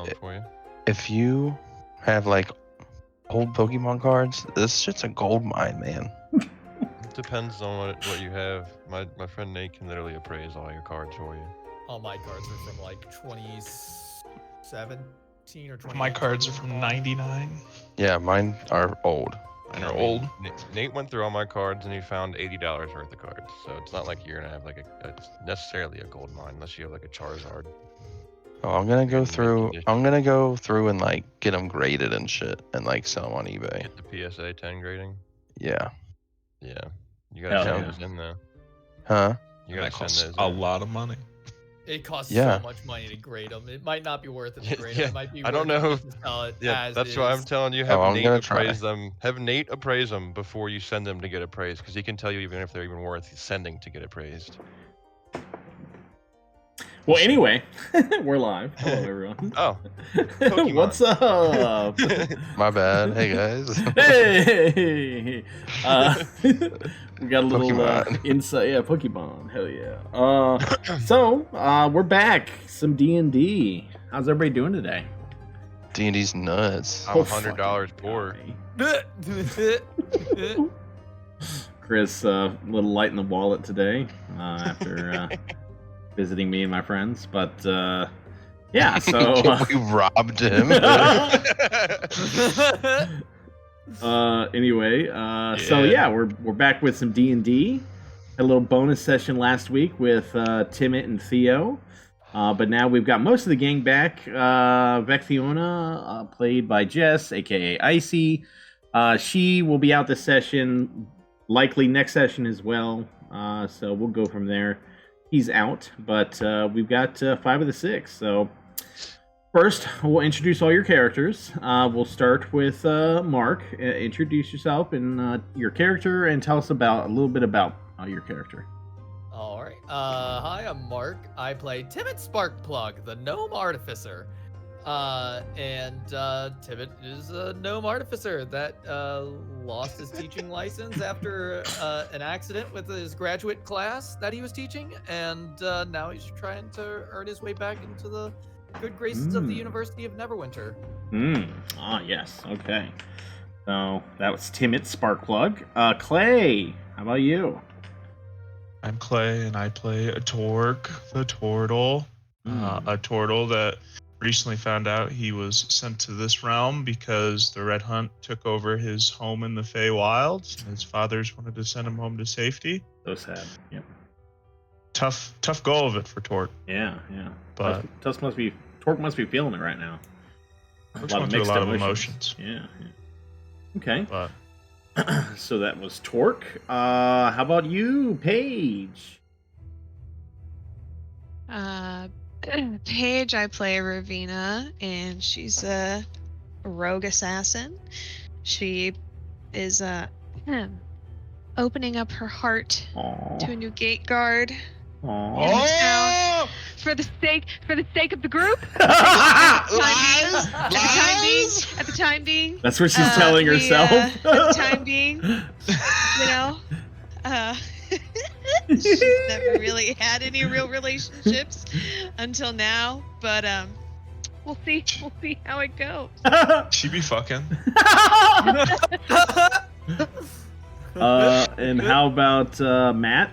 one for you. If you have like old Pokemon cards, this shit's a gold mine, man. It depends on what you have. My friend Nate can literally appraise all your cards for you. All my cards are from like 2017 or 20. My cards are from 99. Yeah, mine are old. Mine are old. Nate went through all my cards and he found $80 worth of cards. So it's not like you're gonna have like necessarily a gold mine unless you have like a Charizard. Oh, I'm gonna go through and like get them graded and shit and like sell them on eBay. Get the PSA 10 grading. Yeah. Yeah. You gotta Hell send yeah. those in though. Huh? You That gotta costs send a those in. lot of money. It costs Yeah. so much money to grade them. It might not be worth it to grade Yeah, them. It might be I don't worth know it to sell it Yeah, as that's is. why I'm telling you. Have I'm Nate gonna try. appraise them. Have Nate appraise them before you send them to get appraised, because he can tell you even if they're even worth sending to get appraised. Well, anyway, we're live. Hello, everyone. Oh, Pokemon. What's up? My bad. Hey guys. Hey! We got a little Pokemon. insight. Yeah, Pokemon. Hell yeah. So, we're back. Some D&D. How's everybody doing today? D&D's nuts. I'm fucking $100 poor. God. Chris, a little light in the wallet today after visiting me and my friends. But, yeah, so... We robbed him. Anyway, so yeah, we're back with some D&D. Had a little bonus session last week with Timit and Theo, but now we've got most of the gang back. Vecfiona, played by Jess, aka Icy. She will be out this session, likely next session as well. So we'll go from there. He's out, but we've got 5 of the 6. So first, we'll introduce all your characters. We'll start with Mark. Introduce yourself and your character, and tell us a little bit about your character. All right. Hi, I'm Mark. I play Timid Sparkplug, the gnome artificer. And Timid is a gnome artificer that lost his teaching license after an accident with his graduate class that he was teaching, and now he's trying to earn his way back into the good graces of the University of Neverwinter. Ah, yes. Okay. So that was Timid Sparkplug. Clay, how about you? I'm Clay, and I play a Torque, the Tortle. A Tortle that recently found out he was sent to this realm because the Red Hunt took over his home in the Feywilds, and his fathers wanted to send him home to safety. So sad. Yep. Tough go of it for Torque. Yeah. But Torque must be feeling it right now. Torque's going through a lot of emotions. Yeah. Okay. But So that was Torque. How about you, Paige? Paige, I play Ravena, and she's a rogue assassin. She is opening up her heart Aww. to a new gate guard Aww. in the town for the sake of the group. At the time being, That's what she's telling herself. At the time being, she's never really had any real relationships until now, but we'll see how it goes. she be fucking. And how about Matt?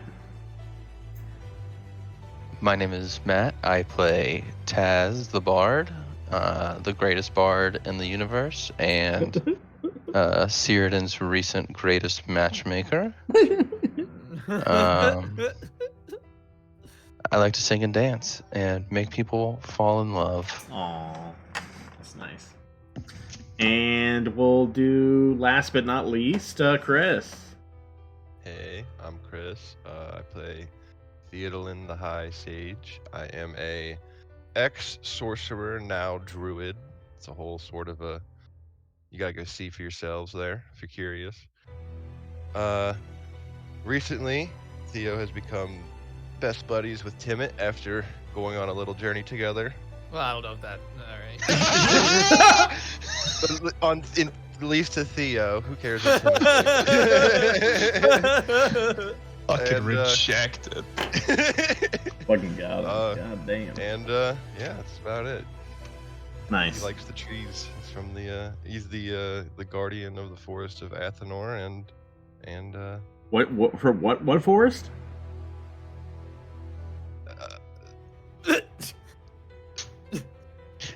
My name is Matt. I play Taz the Bard, the greatest bard in the universe, and Cyrodiil's recent greatest matchmaker. I like to sing and dance and make people fall in love. Aw, that's nice. And we'll do, last but not least, Chris. Hey, I'm Chris. I play Theodolynn the High Sage. I am a ex-sorcerer, now druid. It's a whole sort of a... You gotta go see for yourselves there, if you're curious. Recently, Theo has become best buddies with Timit after going on a little journey together. Well, I don't know if that. All right. But in least to Theo, who cares what Timit thinks? Fucking And, rejected. Fucking God. Uh, God damn. And yeah, that's about it. Nice. He likes the trees. He's from the he's the guardian of the forest of Athenor and What forest?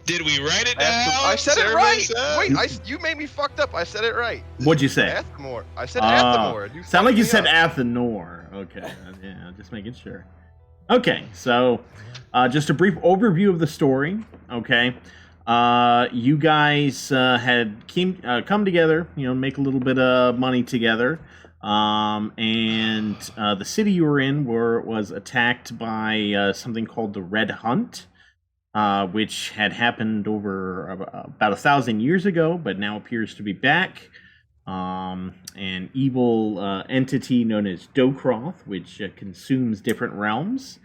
Did we write it down? I said it Survey right. said? Wait, you made me fucked up. I said it right. What'd you say? Athenor. I said Athenor. You Sound like you fucked said me up. Athenor. Okay, yeah, just making sure. Okay, so just a brief overview of the story. Okay, you guys had come together, make a little bit of money together, and the city you were in was attacked by something called the Red Hunt. Which had happened over about 1,000 years ago, but now appears to be back. An evil entity known as Dokroth, which consumes different realms,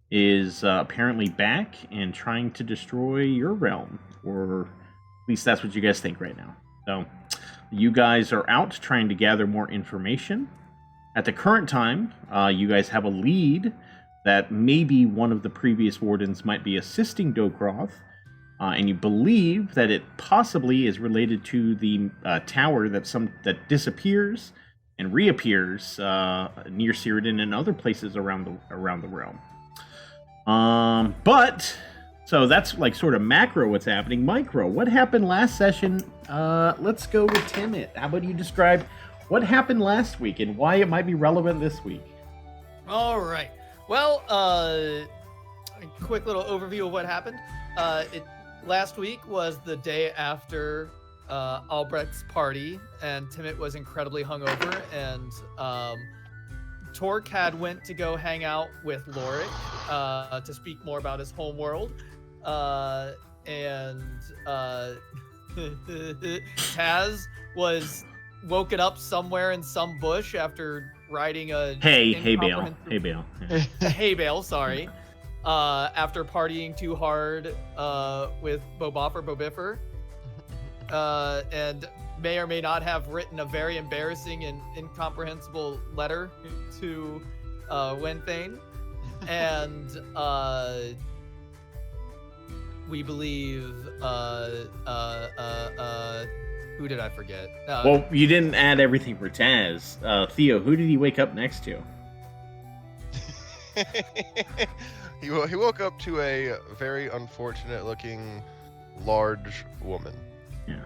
is apparently back and trying to destroy your realm, or at least that's what you guys think right now. So you guys are out trying to gather more information. At the current time, you guys have a lead that maybe one of the previous wardens might be assisting Dokroth, and you believe that it possibly is related to the tower that disappears and reappears near Cyrodiil and other places around the realm. So that's like sort of macro what's happening. Micro, what happened last session? Let's go with Timid. How about you describe what happened last week and why it might be relevant this week? All right. Well, a quick little overview of what happened. Last week was the day after Albrecht's party, and Timit was incredibly hungover, and Torque had went to go hang out with Lorik to speak more about his homeworld, and Taz was woken up somewhere in some bush after riding a hay bale. hay bale, sorry. After partying too hard with Boboff or Bobiffer, and may or may not have written a very embarrassing and incomprehensible letter to Wenthane, and we believe who did I forget? Well, you didn't add everything for Taz. Theo, who did he wake up next to? He woke up to a very unfortunate-looking, large woman. Yeah.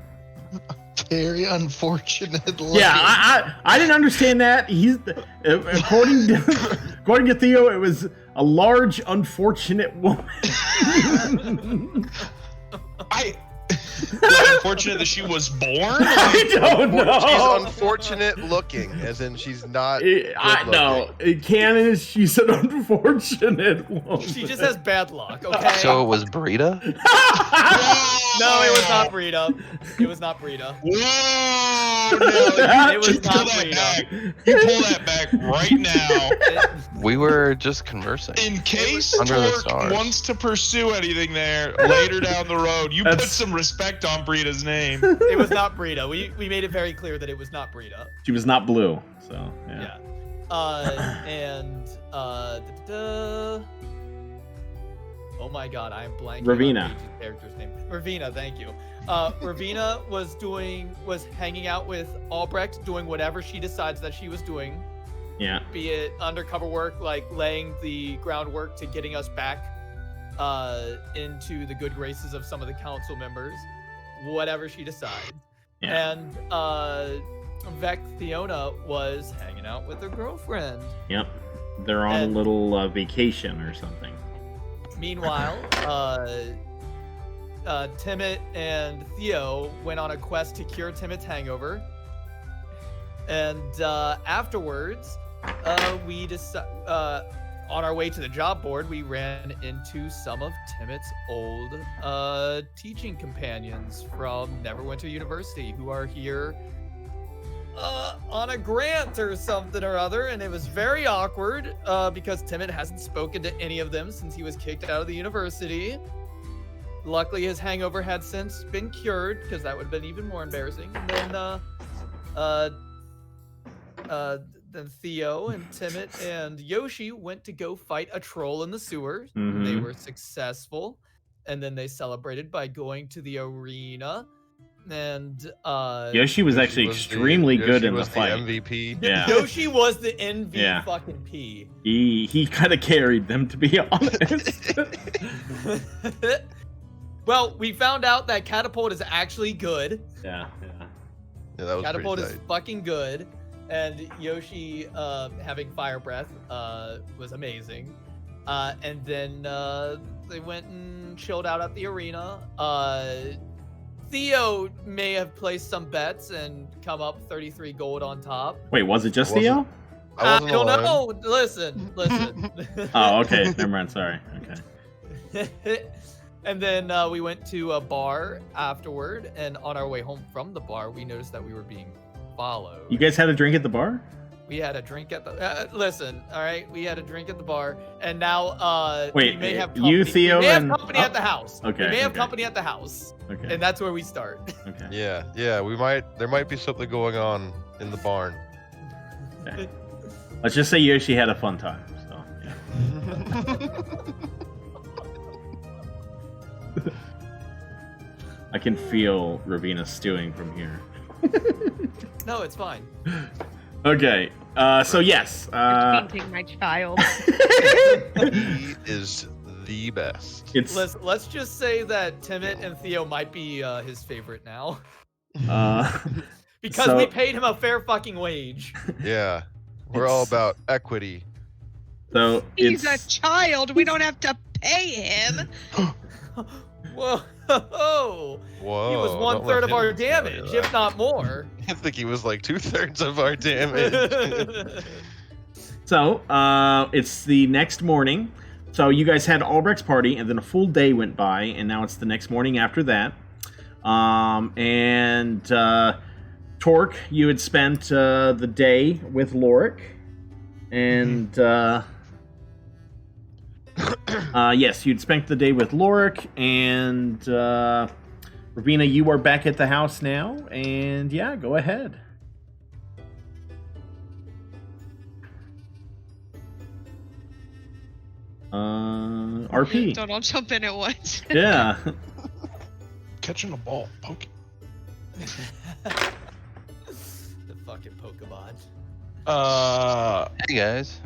Very unfortunate. Looking. Yeah, I didn't understand that. According to Theo, it was a large, unfortunate woman. Unfortunate that she was born? I don't know. She's unfortunate looking, as in she's not. No, canon is she's an unfortunate woman. She just has bad luck, okay? So it was Brita? No, it was not Brita. It was not Brita. Whoa! No, It was not Brita. You pull that back right now. We were just conversing. In case Under the Torque stars. wants to pursue anything there later down the road, you put some respect on Brita's name. It was not Brita. We made it very clear that it was not Brita. She was not blue, so yeah. Oh my god, I am blanking Ravena. on Paige's character's name. Ravena, thank you. Ravena was hanging out with Albrecht, doing whatever she decides that she was doing. Yeah. Be it undercover work, like laying the groundwork to getting us back into the good graces of some of the council members, whatever she decides. Yeah. And Vec Theona was hanging out with her girlfriend. Yep. They're on a little vacation or something. Meanwhile, Timit and Theo went on a quest to cure Timit's hangover. And afterwards, we on our way to the job board, we ran into some of Timit's old teaching companions from Neverwinter University who are here on a grant or something or other, and it was very awkward because Timid hasn't spoken to any of them since he was kicked out of the university. Luckily, his hangover had since been cured, because that would have been even more embarrassing. And then Theo and Timid and Yoshi went to go fight a troll in the sewers. Mhm. They were successful. and then they celebrated by going to the arena. And Yoshi was actually extremely good in the Yoshi fight. was the MVP. Yeah. Yoshi was the NV Yeah. fucking P. He kind of carried them, to be honest. Well, we found out that Catapult is actually good. Yeah. Yeah, that was Catapult pretty is tight. fucking good, and Yoshi having Fire Breath was amazing. And then they went and chilled out at the arena. Theo may have placed some bets and come up 33 gold on top. Wait, was it just I wasn't- Theo? I wasn't don't alone. know. Listen. Oh, okay. Never mind. Sorry. Okay. And then we went to a bar afterward, and on our way home from the bar, we noticed that we were being followed. You guys had a drink at the bar? We had a drink at the. Listen, all right. We had a drink at the bar, and now Wait, we may have you, company. Theo, we may have and- company at the house. Okay, We may have okay. company at the house, Okay. and that's where we start. Okay. Yeah. There might be something going on in the barn. Okay. Let's just say Yoshi had a fun time. So, yeah. I can feel Ravena stewing from here. No, it's fine. Okay. So yes. You're painting my child. He is the best. It's Let's just say that Timit and Theo might be his favorite now because So- we paid him a fair fucking wage. Yeah. We're all It's- about equity. so He's a it's child. We don't have to pay him. Whoa. Whoa. He was don't let 1/3 of him our tell you damage, that. if not more. I think he was like 2/3 of our damage. it's the next morning. So you guys had Albrecht's party, and then a full day went by, and now it's the next morning after that. Torque, you had spent the day with Lorik, and yes, you'd spent the day with Lorik, and Ravena, you are back at the house now, and yeah, go ahead. RP. Don't all jump in at once. Yeah. Catching a ball, poking. The fucking Pokemon. Hey guys.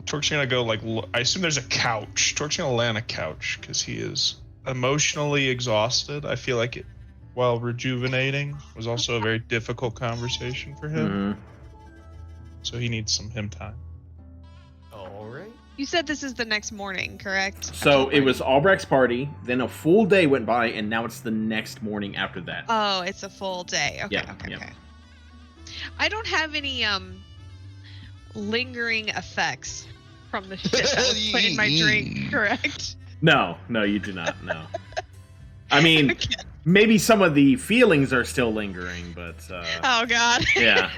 Torque's gonna go I assume there's a couch. Torque's gonna lay on a couch because he is emotionally exhausted. I feel like it, while rejuvenating, was also a very difficult conversation for him. Mhm. So he needs some him time. All right. You said this is the next morning, correct? So it was Albrecht's party, then a full day went by, and now it's the next morning after that. Oh, it's a full day. Okay, Yeah, okay, yeah. okay. I don't have any lingering effects from the shit that was put in my drink, correct? No, you do not. No. I mean, maybe some of the feelings are still lingering, but Oh god. yeah,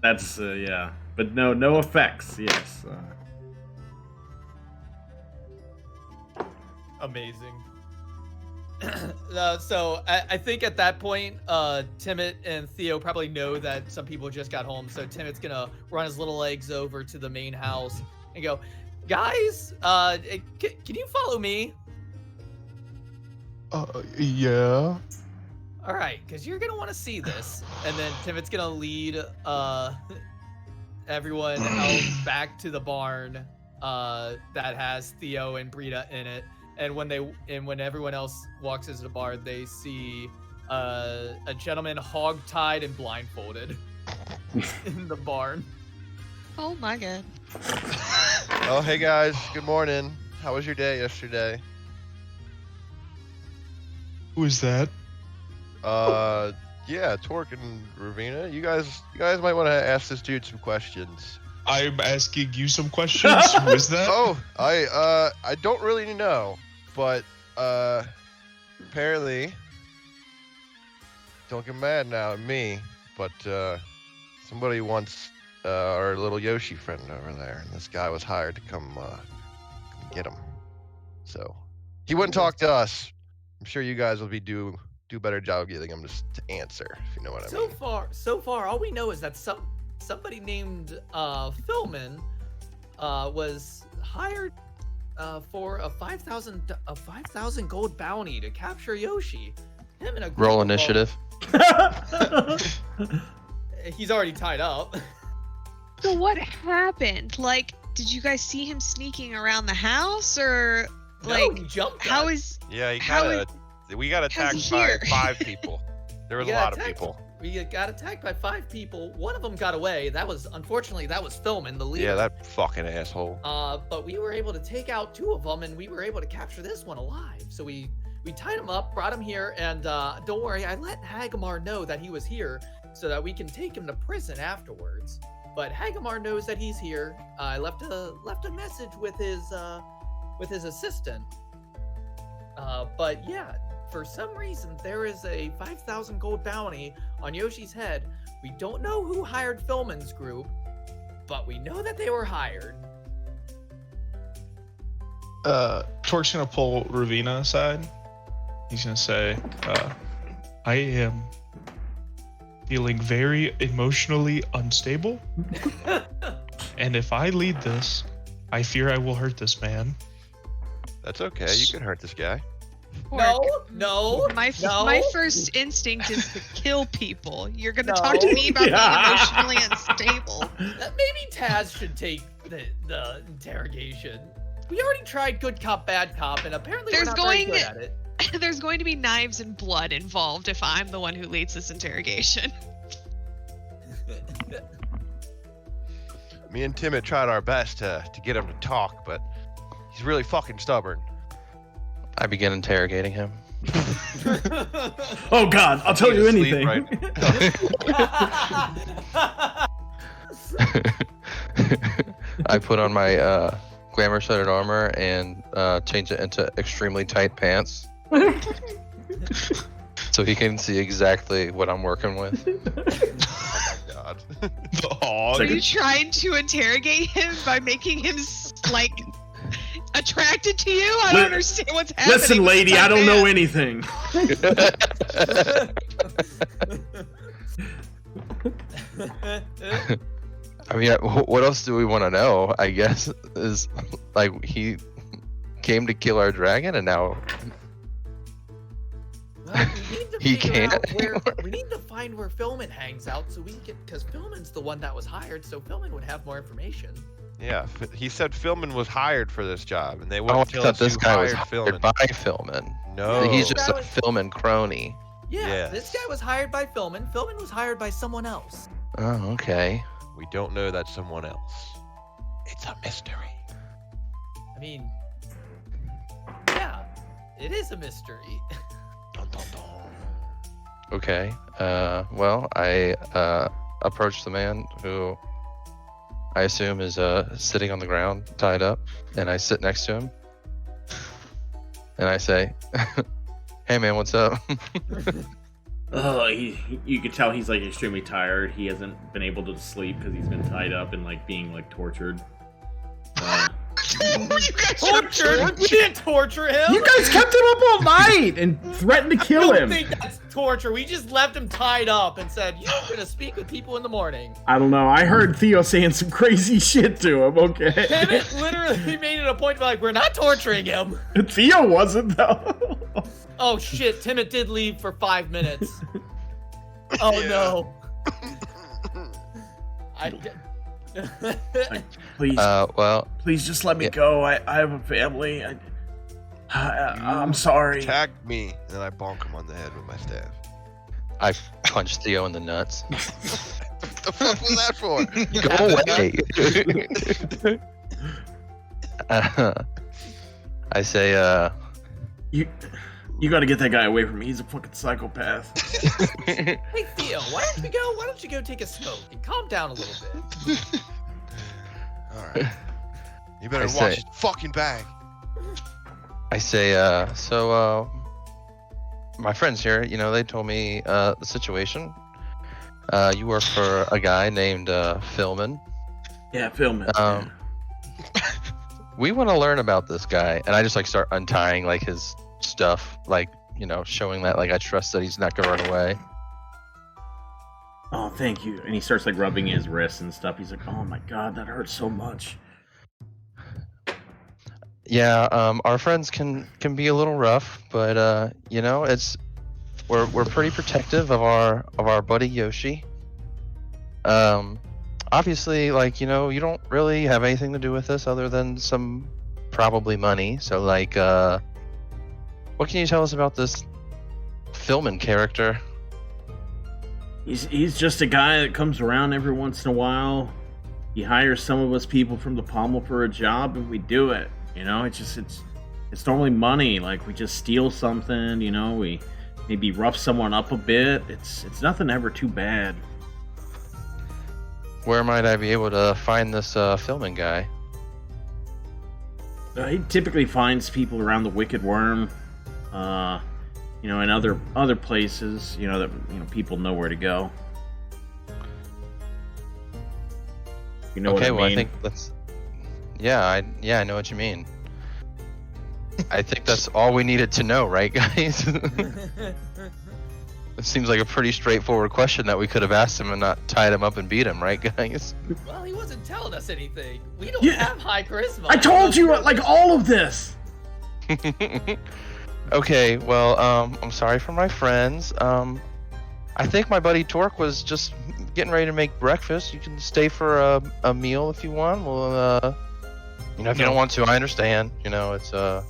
that's yeah. But no effects. Yes. Amazing. So I think at that point, Timit and Theo probably know that some people just got home. So Timit's gonna run his little legs over to the main house and go, "Guys, can you follow me? Yeah. All right, because you're gonna want to see this." And then Timit's gonna lead everyone out back to the barn that has Theo and Brita in it. And when everyone else walks into the bar, they see a gentleman hog-tied and blindfolded in the barn. Oh my god. Oh, hey guys. Good morning. How was your day yesterday? Who is that? Yeah, Torque and Ravena. You guys might want to ask this dude some questions. I'm asking you some questions. Who is that? Oh, I don't really know, but apparently, don't get mad now at me, but somebody wants our little Yoshi friend over there, and this guy was hired to come get him. So he wouldn't talk to us. I'm sure you guys will be do better job getting him to answer, if you know what I mean. So far, all we know is that somebody named Philman was hired for a 5,000 gold bounty to capture Yoshi. Him and a group Roll of, initiative. he's already tied up. So what happened? Like, did you guys see him sneaking around the house, or No, like he jumped. how us. is Yeah, we got how's attacked he by here? 5 people. There was We a got lot of attacked- people. We got attacked by 5 people. One of them got away. That was Philman, the leader. Yeah, that fucking asshole. But we were able to take out 2 of them, and we were able to capture this one alive. So we tied him up, brought him here, and don't worry, I let Hagamar know that he was here so that we can take him to prison afterwards. But Hagamar knows that he's here. I left a message with his assistant. But yeah, for some reason there is a 5,000 gold bounty on Yoshi's head. We don't know who hired Philman's group, but we know that they were hired. Torque's gonna pull Ravena aside. He's gonna say, I am feeling very emotionally unstable, and if I lead this, I fear I will hurt this man. That's okay. You can hurt this guy. No. My first instinct is to kill people. You're gonna No. talk to me about being emotionally unstable. Maybe Taz should take the interrogation. We already tried good cop, bad cop, and apparently we're not very good at it. There's going to be knives and blood involved if I'm the one who leads this interrogation. Me and Timid tried our best to get him to talk, but he's really fucking stubborn. I begin interrogating him. Oh God, I'll tell you He's asleep anything. I put on my glamour-studded armor and change it into extremely tight pants, so he can see exactly what I'm working with. God. Are you trying to interrogate him by making him like attracted to you? I don't understand what's happening. Listen, lady, I don't know anything. I mean, what else do we want to know? I guess is like he came to kill our dragon, and now Well, we need to He figure out can't where anymore. we need to find where Philman hangs out so we can because Philman's the one that was hired, so Philman would have more information. Yeah, he said Philman was hired for this job, and they oh, I wouldn't tell thought us this who guy was hired hired Philman. by Philman. No, He's just a That was- Philman crony. Yeah, this Yes. guy was hired by Philman. Philman was hired by someone else. Oh, okay. we don't know that's someone else. It's a mystery. I mean, yeah, it is a mystery. Dun, dun, dun. Okay. Well, I approach the man who I assume is sitting on the ground, tied up, and I sit next to him, and I say, "Hey, man, what's up?" Oh, you could tell he's like extremely tired. He hasn't been able to sleep because he's been tied up and like being like tortured. You guys Tortured? We didn't torture him. You guys kept him up all night and threatened to I kill don't him. think that's torture. We just left him tied up and said, "You're gonna speak with people in the morning." I don't know. I heard Theo saying some crazy shit to him. Okay. Timid literally made it a point to be like, "We're not torturing him." Theo wasn't though. Oh shit! Timid did leave for 5 minutes. Oh Yeah. no! Please, Well, please just let me yeah. go. I have a family. I'm sorry. Tag me, and then I bonk him on the head with my staff. I punch Theo in the nuts. What the fuck was that for? Go away. I say, You got to get that guy away from me. He's a fucking psychopath. Hey Theo, why don't you go take a smoke and calm down a little bit? All right. You better I watch say- his fucking bag. I say, my friends here, they told me the situation. You work for a guy named Philman. Yeah, film it. We want to learn about this guy, and I just like start untying like his stuff, like showing that like I trust that he's not gonna run away. Oh, thank you. And he starts like rubbing his wrists and stuff. He's like, oh my god, that hurts so much. Yeah, our friends can be a little rough, but you know, we're pretty protective of our buddy Yoshi. Obviously, like, you know, you don't really have anything to do with this other than some probably money. So like, what can you tell us about this Philman character? He's just a guy that comes around every once in a while. He hires some of us people from the pommel for a job, and we do it. You know, it's normally money. Like, we just steal something. You know, we maybe rough someone up a bit. It's nothing ever too bad. Where might I be able to find this Philman guy? He typically finds people around the Wicked Worm, you know, and other places. You know that people know where to go. You know Okay, what I well, mean? I think that's. Yeah, I know what you mean. I think that's all we needed to know, right, guys? It seems like a pretty straightforward question that we could have asked him and not tied him up and beat him, right, guys? Well, he wasn't telling us anything. We don't Yeah. have high charisma. I told you like all of this. Okay, well, I'm sorry for my friends. I think my buddy Torque was just getting ready to make breakfast. You can stay for a meal if you want. Well, you know, if you don't want to, I understand. You know, it's I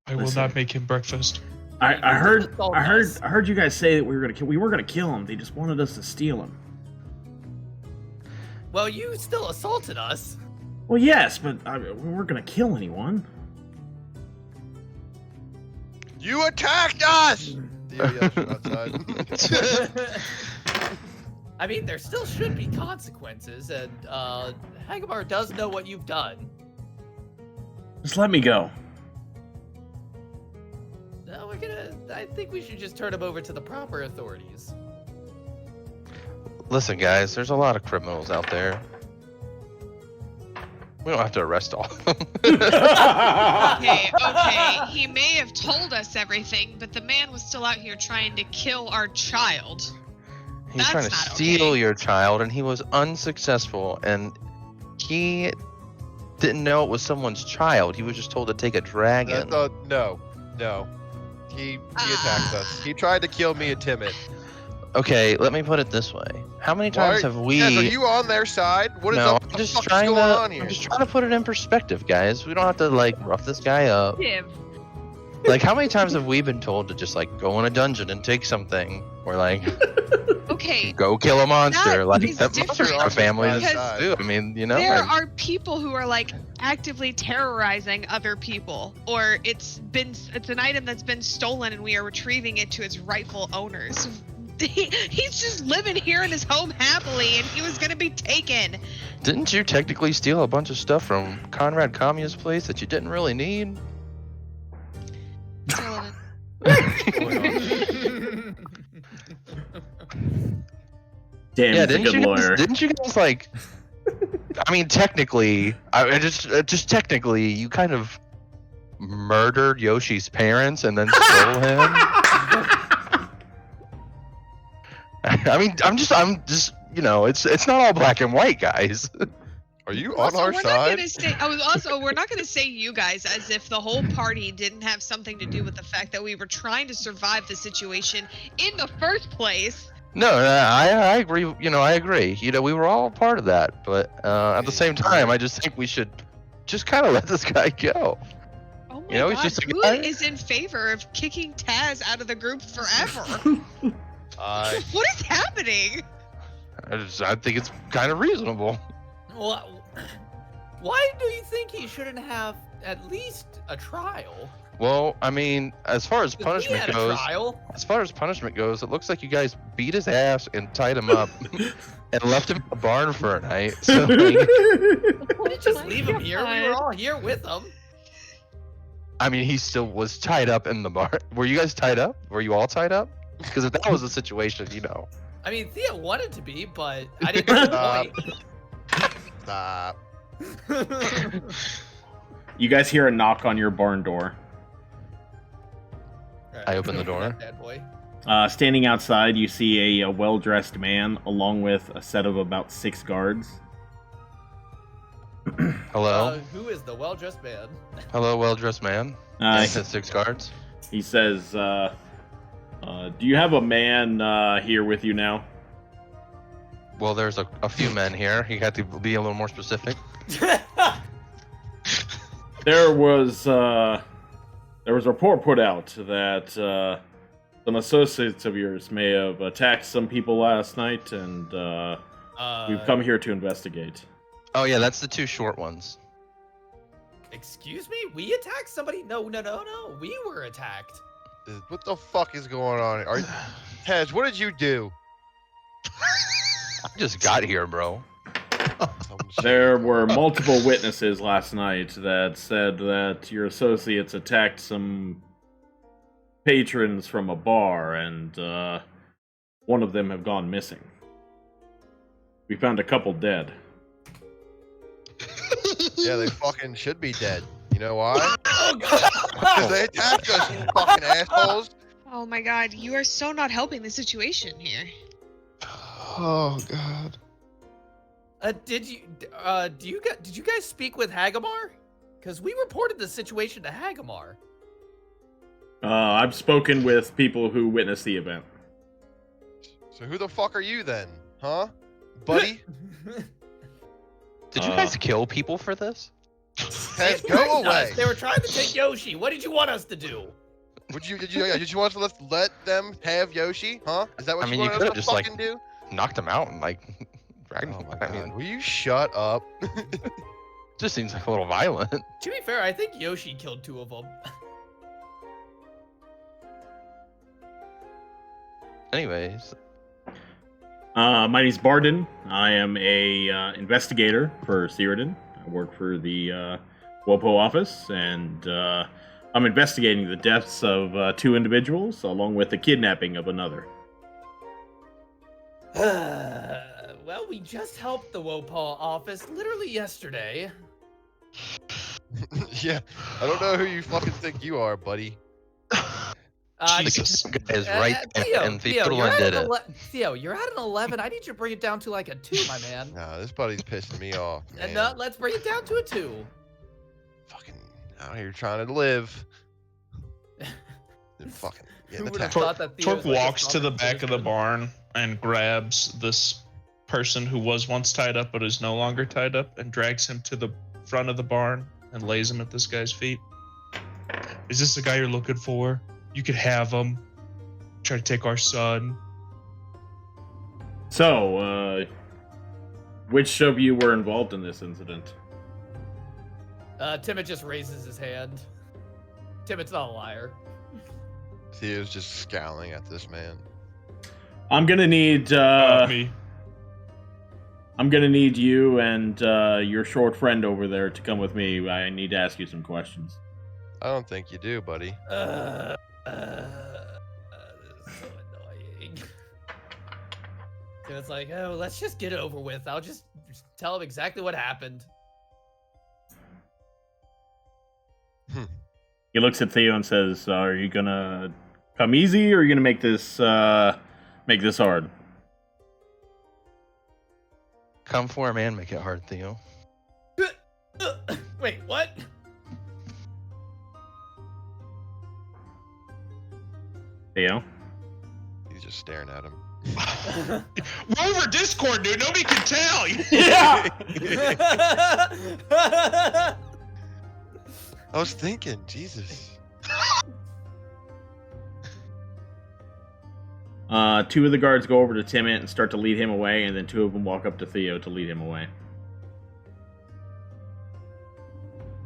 will Listen. not make him breakfast. I heard you guys say that we were gonna kill him. They just wanted us to steal him. Well, you still assaulted us. Well, yes, but we weren't gonna kill anyone. You attacked us! Theo yells from outside. I mean, there still should be consequences, and Hagamar does know what you've done. Just let me go. No, I think we should just turn him over to the proper authorities. Listen, guys. There's a lot of criminals out there. We don't have to arrest all of them. Okay, he may have told us everything, but the man was still out here trying to kill our child. He's trying to That's not steal okay. your child, and he was unsuccessful. And he didn't know it was someone's child. He was just told to take a dragon. No. He attacked us. He tried to kill me and Timid. Okay, let me put it this way: how many times have we? Yes, are you on their side? What is No, up? I'm What just the fuck's trying going to. on here? I'm just trying to put it in perspective, guys. We don't have to like rough this guy up. Like, how many times have we been told to just like go in a dungeon and take something, or like Okay, go kill a monster? That like is that's different, what our families because do. I mean, you know. there are people who are like actively terrorizing other people, or it's an item that's been stolen and we are retrieving it to its rightful owners. He's just living here in his home happily, and he was gonna be taken. Didn't you technically steal a bunch of stuff from Conrad Kamia's place that you didn't really need? Damn, Yeah, he's a good lawyer. Didn't you guys like? I mean, technically, just technically, you kind of murdered Yoshi's parents and then stole him. I mean, I'm just, you know, it's not all black and white, guys. Are you on our we're side? We're not gonna say you guys as if the whole party didn't have something to do with the fact that we were trying to survive the situation in the first place. No, I agree. You know, I agree. You know, we were all part of that, but at the same time, I just think we should just kind of let this guy go. Oh my You know, he's god, just a who guy. is in favor of kicking Taz out of the group forever? What is happening? I think it's kind of reasonable. Well, why do you think he shouldn't have at least a trial? Well, I mean, as far as 'Cause we punishment had a goes, trial. it looks like you guys beat his ass and tied him up and left him in a barn for a night. So, like, Why just leave him here? We were all here with him. I mean, he still was tied up in the barn. Were you guys tied up? Were you all tied up? Because if that was the situation, you know. I mean, Thea wanted to be, but I didn't know the Stop. point. You guys hear a knock on your barn door. I open the door. Bad boy. Standing outside, you see a well-dressed man along with a set of about 6 guards. Hello? Who is the well-dressed man? Hello, well-dressed man. And his 6 guards. He says, "Do you have a man here with you now?" Well, there's a few men here. You have to be a little more specific. There was a report put out that some associates of yours may have attacked some people last night, and we've come here to investigate. Oh, yeah, that's the 2 short ones. Excuse me? We attacked somebody? No. We were attacked. What the fuck is going on? Taz, what did you do? I just got here, bro. There were multiple witnesses last night that said that your associates attacked some patrons from a bar, and one of them have gone missing. We found a couple dead. Yeah, they fucking should be dead. You know why? Because they attacked us, you fucking assholes. Oh my god, you are so not helping the situation here. Oh god. Did you guys speak with Hagamar? Because we reported the situation to Hagamar. I've spoken with people who witnessed the event. So who the fuck are you then? Huh? Buddy? Did you guys kill people for this? Taz, go away. They were trying to take Yoshi. What did you want us to do? Did you want us to let them have Yoshi? Huh? Is that what I mean, you you want could us have to just, fucking do? Knocked them out and, like, dragged Oh them. my I mean, God. Will you shut up? just seems like a little violent. To be fair, I think Yoshi killed 2 of them. Anyways. My name's Barden. I am a investigator for Theodolynn. I work for the WOPO office, and I'm investigating the deaths of 2 individuals, along with the kidnapping of another. Well, we just helped the Wopaw office literally yesterday. Yeah, I don't know who you fucking think you are, buddy. Jesus. The guy is right, and Theo, Theodolynn did it. Theo, you're at an 11. I need you to bring it down to like a 2, my man. Nah, this buddy's pissing me off, man. And let's bring it down to a 2. Fucking out here trying to live. Fucking Who getting would have attacked. thought that Theo Torque was like a walks to the stronger back of the citizen? barn and grabs this person who was once tied up but is no longer tied up and drags him to the front of the barn and lays him at this guy's feet. Is this the guy you're looking for? You could have him. Try to take our son. So, which of you were involved in this incident? Timmett just raises his hand. Timmett's not a liar. Theo's just scowling at this man. I'm gonna need Me. I'm gonna need you and your short friend over there to come with me. I need to ask you some questions. I don't think you do, buddy. This is so annoying. And it's like, oh, let's just get it over with. I'll just tell him exactly what happened. He looks at Theo and says, "Are you gonna come easy, or are you gonna make this hard?" Come for him and make it hard, Theo. Wait, what? Theo? He's just staring at him. We're over Discord, dude. Nobody can tell. Yeah. I was thinking, Jesus. 2 of the guards go over to Timmett and start to lead him away, and then 2 of them walk up to Theo to lead him away.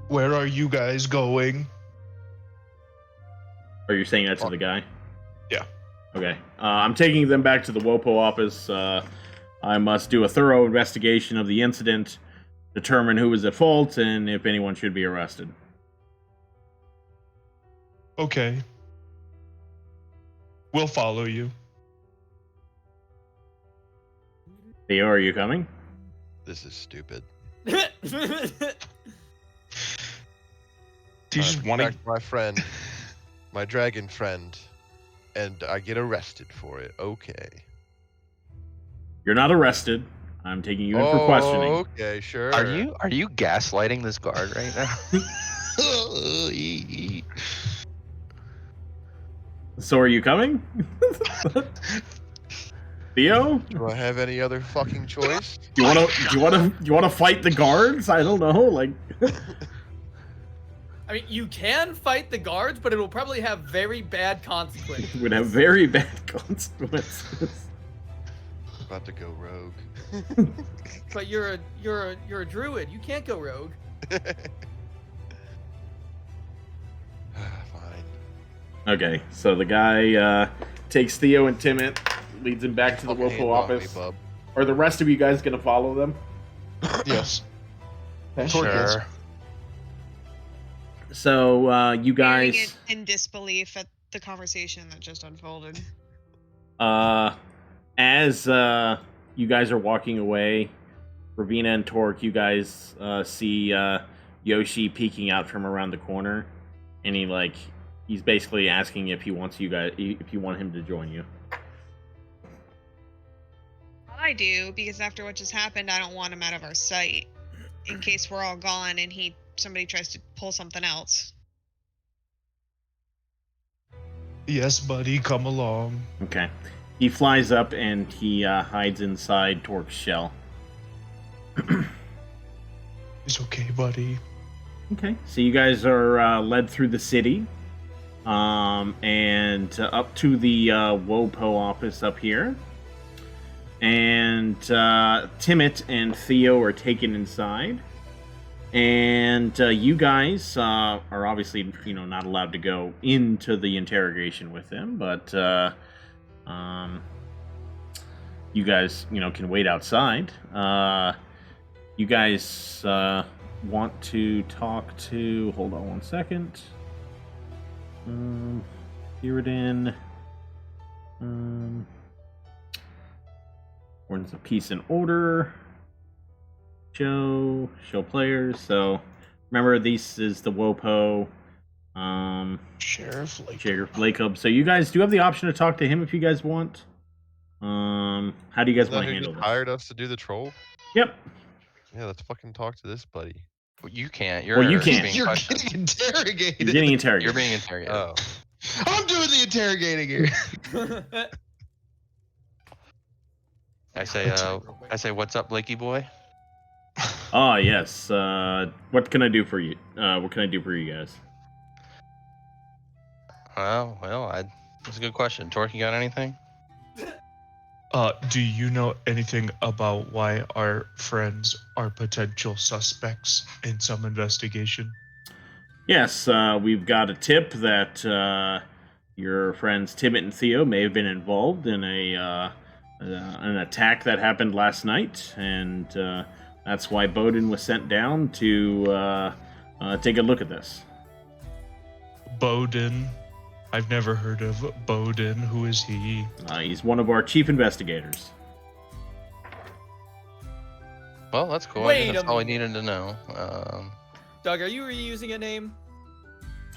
Where are you guys going? Are you saying that to the guy? Yeah. Okay. I'm taking them back to the WOPO office. I must do a thorough investigation of the incident, determine who was at fault, and if anyone should be arrested. Okay. We'll follow you. Theo, are you coming? This is stupid. Do you just want to? Protect my friend, my dragon friend, and I get arrested for it. Okay. You're not arrested. I'm taking you in for questioning. Okay, sure. Are you gaslighting this guard right now? So are you coming? Theo? Do I have any other fucking choice? You wanna fight the guards? I don't know, like I mean, you can fight the guards, but it will probably have very bad consequences. would have very bad consequences. About to go rogue. But you're a druid. You can't go rogue. Fine. Okay, so the guy takes Theo and Timit, leads him back to the Fucking Wopo hands off me, office. bub. Are the rest of you guys gonna follow them? Yes. Sure. So you Staring guys, in disbelief at the conversation that just unfolded. as you guys are walking away, Ravena and Torque, you guys see Yoshi peeking out from around the corner, and he's basically asking if you want him to join you. I do, because after what just happened, I don't want him out of our sight. In case we're all gone and somebody tries to pull something else. Yes, buddy, come along. Okay. He flies up and he hides inside Torque's shell. It's okay, buddy. Okay. So you guys are led through the city, and up to the WOPO office up here. And Timit and Theo are taken inside. And you guys are obviously, not allowed to go into the interrogation with him, but you guys, can wait outside. You guys want to talk to... Hold on one second. Theodolynn. Ordinance of Peace and Order. Show players. So remember, this is the WOPO. Sheriff Lake Hub. So you guys do have the option to talk to him if you guys want. How do you guys want to handle this? Hired us to do the troll? Yep. Yeah, let's fucking talk to this buddy. Well, you can't. Well, you can't. being You're questioned. getting interrogated. You're getting interrogated. You're being interrogated. Oh. I'm doing the interrogating here. I say, what's up, Blakey boy? Oh yes. What can I do for you? What can I do for you guys? That's a good question. Torque, you got anything? Do you know anything about why our friends are potential suspects in some investigation? Yes, we've got a tip that your friends Timit and Theo may have been involved in an attack that happened last night, and that's why Bowden was sent down to take a look at this. Bowden? I've never heard of Bowden. Who is he? He's one of our chief investigators. Well, that's cool. Wait That's a all I minute. needed to know. Doug, are you reusing a name?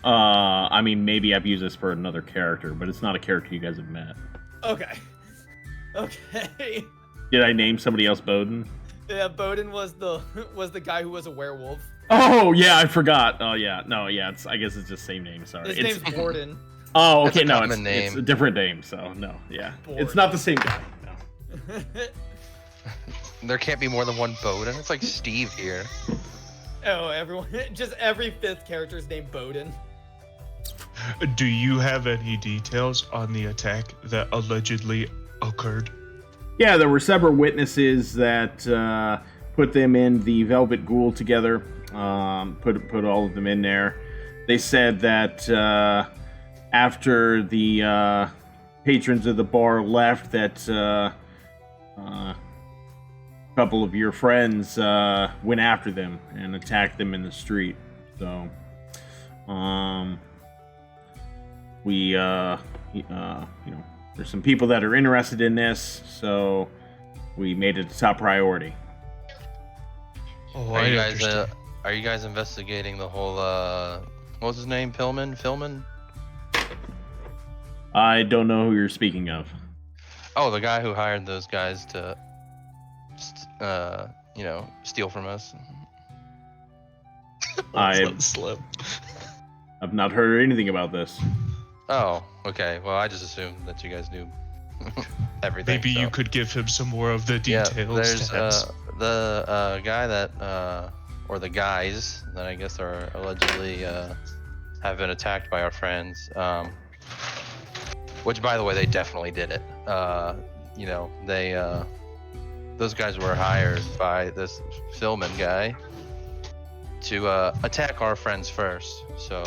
I mean, maybe I've used this for another character, but it's not a character you guys have met. Okay. Okay. Did I name somebody else Bowden? Yeah, Bowden was the guy who was a werewolf. Oh yeah, I forgot. Oh yeah, no, yeah. I guess it's just same name. Sorry. His name's Borden. Oh, That's okay, a no, common it's name. a different name. So no, yeah, Borden. it's not the same guy. No. There can't be more than one Bowden. It's like Steve here. Oh, everyone! Just every fifth character's named Bowden. Do you have any details on the attack that allegedly occurred? Yeah, there were several witnesses that put them in the Velvet Ghoul together. Put all of them in there. They said that after the patrons of the bar left, that a couple of your friends went after them and attacked them in the street. So, there's some people that are interested in this, so we made it a top priority. Oh, Are I you guys understand. are you guys investigating the whole what was his name? Philman? I don't know who you're speaking of. Oh, the guy who hired those guys to steal from us. Let's I- let it slip. I've not heard anything about this. Oh, okay. Well, I just assumed that you guys knew everything. Maybe so. you could give him some more of the Yeah, details. there's Taz. the guy that or the guys that I guess are allegedly have been attacked by our friends. Which, by the way, they definitely did it. They those guys were hired by this Philman guy to attack our friends first. So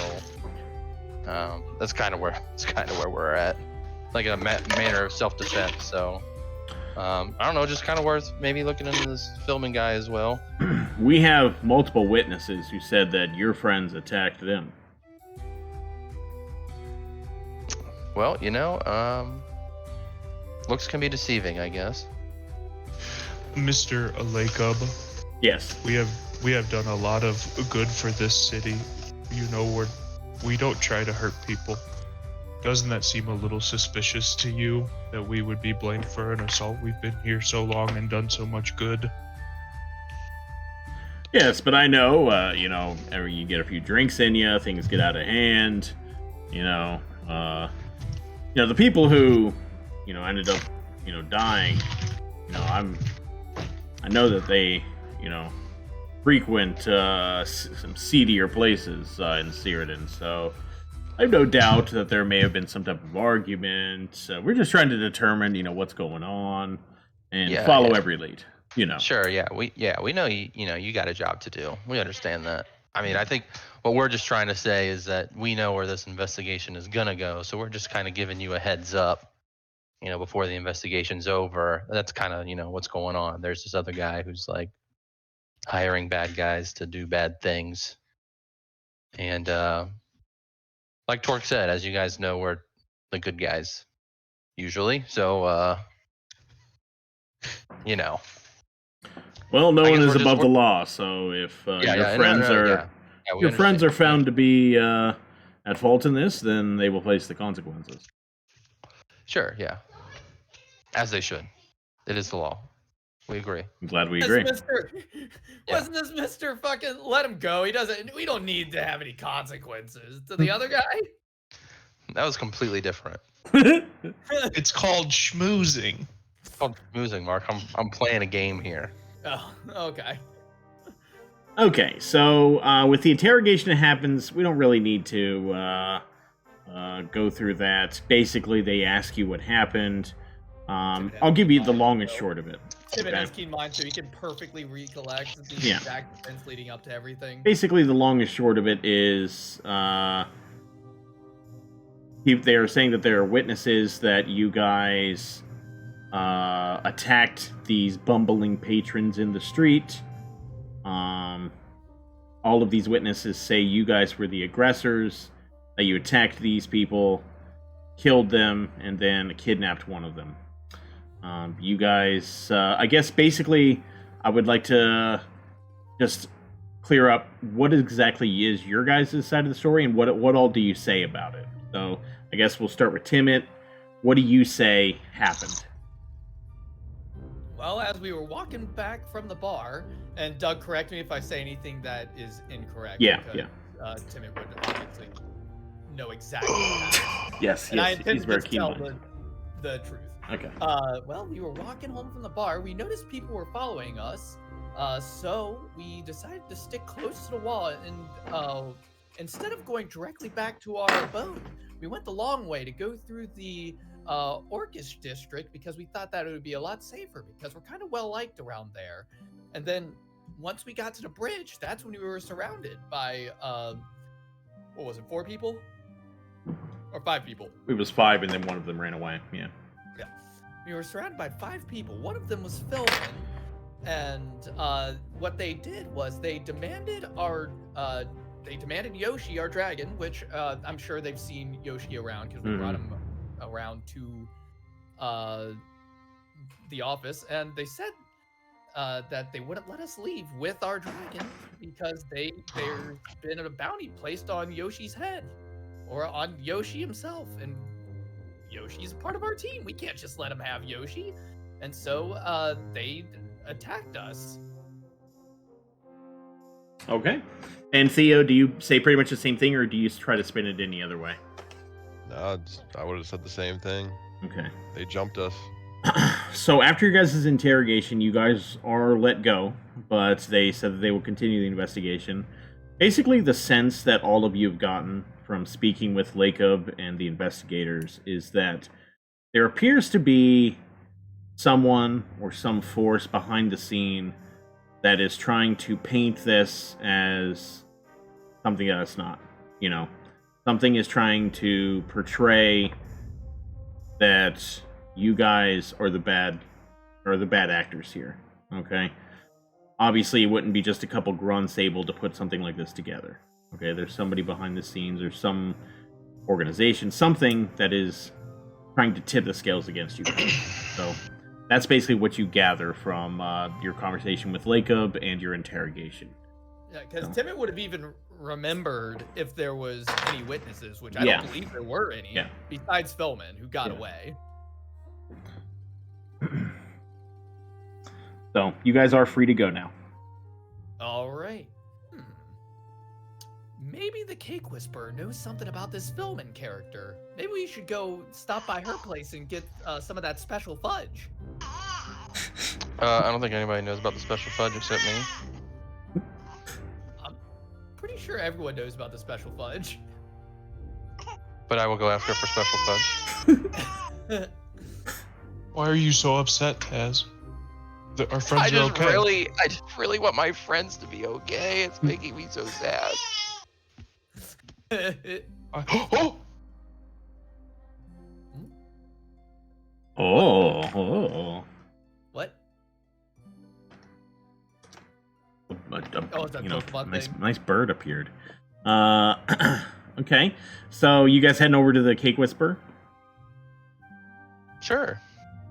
that's kind of where we're at, like a manner of self-defense. So. I don't know, just kind of worth maybe looking into this filming guy as well. We have multiple witnesses who said that your friends attacked them. Well, looks can be deceiving, I guess. Mr. Alakub, Yes. we have done a lot of good for this city. We don't try to hurt people. Doesn't that seem a little suspicious to you that we would be blamed for an assault? We've been here so long and done so much good. Yes, but I know, you get a few drinks in you, things get out of hand. The people who, ended up, dying. I know that they, frequent some seedier places in Theodolynn, so I have no doubt that there may have been some type of argument. We're just trying to determine, what's going on, and follow every lead. Sure, we know you got a job to do. We understand that. I mean, I think what we're just trying to say is that we know where this investigation is gonna go, so we're just kind of giving you a heads up, before the investigation's over. That's kind of what's going on. There's this other guy who's like hiring bad guys to do bad things, and like Torque said, as you guys know, we're the good guys usually. So Well, no I one guess is we're above just- the law, so if your friends we your friends are understand. found to be at fault in this, then they will face the consequences. Sure, yeah, as they should. It is the law. We agree. I'm glad we Yes, agree. Yeah. Wasn't this Mr. fucking let him go? We don't need to have any consequences. To the other guy? That was completely different. It's called schmoozing. It's called schmoozing, Mark. I'm playing a game here. Oh, okay. Okay, so with the interrogation that happens, we don't really need to go through that. Basically, they ask you what happened. I'll give you the long and short of it. Timid Okay. has keen mind, so he can perfectly recollect the Yeah. exact events leading up to everything. Basically, the long and short of it is they are saying that there are witnesses that you guys attacked these bumbling patrons in the street. All of these witnesses say you guys were the aggressors, that you attacked these people, killed them, and then kidnapped one of them. You guys, I guess basically, I would like to just clear up what exactly is your guys' side of the story and what all do you say about it. So I guess we'll start with Timid. What do you say happened? Well, as we were walking back from the bar, and Doug, correct me if I say anything that is incorrect. Yeah, because, Timid would obviously know exactly what happened. Yes, And I he's intended very to keen tell on it. the truth. Okay. Well, we were walking home from the bar. We noticed people were following us. So we decided to stick close to the wall. And instead of going directly back to our abode, we went the long way to go through the Orcish district because we thought that it would be a lot safer because we're kind of well liked around there. And then once we got to the bridge, that's when we were surrounded by, what was it, 4 people? Or 5 people? It was 5 and then one of them ran away. Yeah. We were surrounded by 5 people. One of them was Philman, and what they did was they demanded Yoshi, our dragon, which I'm sure they've seen Yoshi around because we brought him around to the office, and they said that they wouldn't let us leave with our dragon because there's been a bounty placed on Yoshi's head or on Yoshi himself, and Yoshi's a part of our team. We can't just let him have Yoshi. And so they attacked us. Okay. And Theo, do you say pretty much the same thing, or do you try to spin it any other way? No, I would have said the same thing. Okay. They jumped us. So after your guys' interrogation, you guys are let go, but they said that they will continue the investigation. Basically, the sense that all of you have gotten from speaking with Lacob and the investigators is that there appears to be someone or some force behind the scene that is trying to paint this as something that it's not. You know, something is trying to portray that you guys are the bad actors here. Okay? Obviously, it wouldn't be just a couple grunts able to put something like this together. Okay, there's somebody behind the scenes, there's some organization, something that is trying to tip the scales against you guys. So that's basically what you gather from your conversation with Lacob and your interrogation. Yeah, because Timmy would have even remembered if there was any witnesses, which I Yeah. don't believe there were any, Yeah. besides Philman, who got Yeah. away. So you guys are free to go now. All right. Maybe the Cake Whisperer knows something about this Philman character. Maybe we should go stop by her place and get some of that special fudge. I don't think anybody knows about the special fudge except me. I'm pretty sure everyone knows about the special fudge. But I will go after her for special fudge. Why are you so upset, Taz? Our friends I are just okay. really want my friends to be okay. It's making me so sad. Oh! Oh. What? Oh, it's a you know, Pokemon thing. nice bird appeared. Okay. So you guys heading over to the Cake Whisperer? Sure.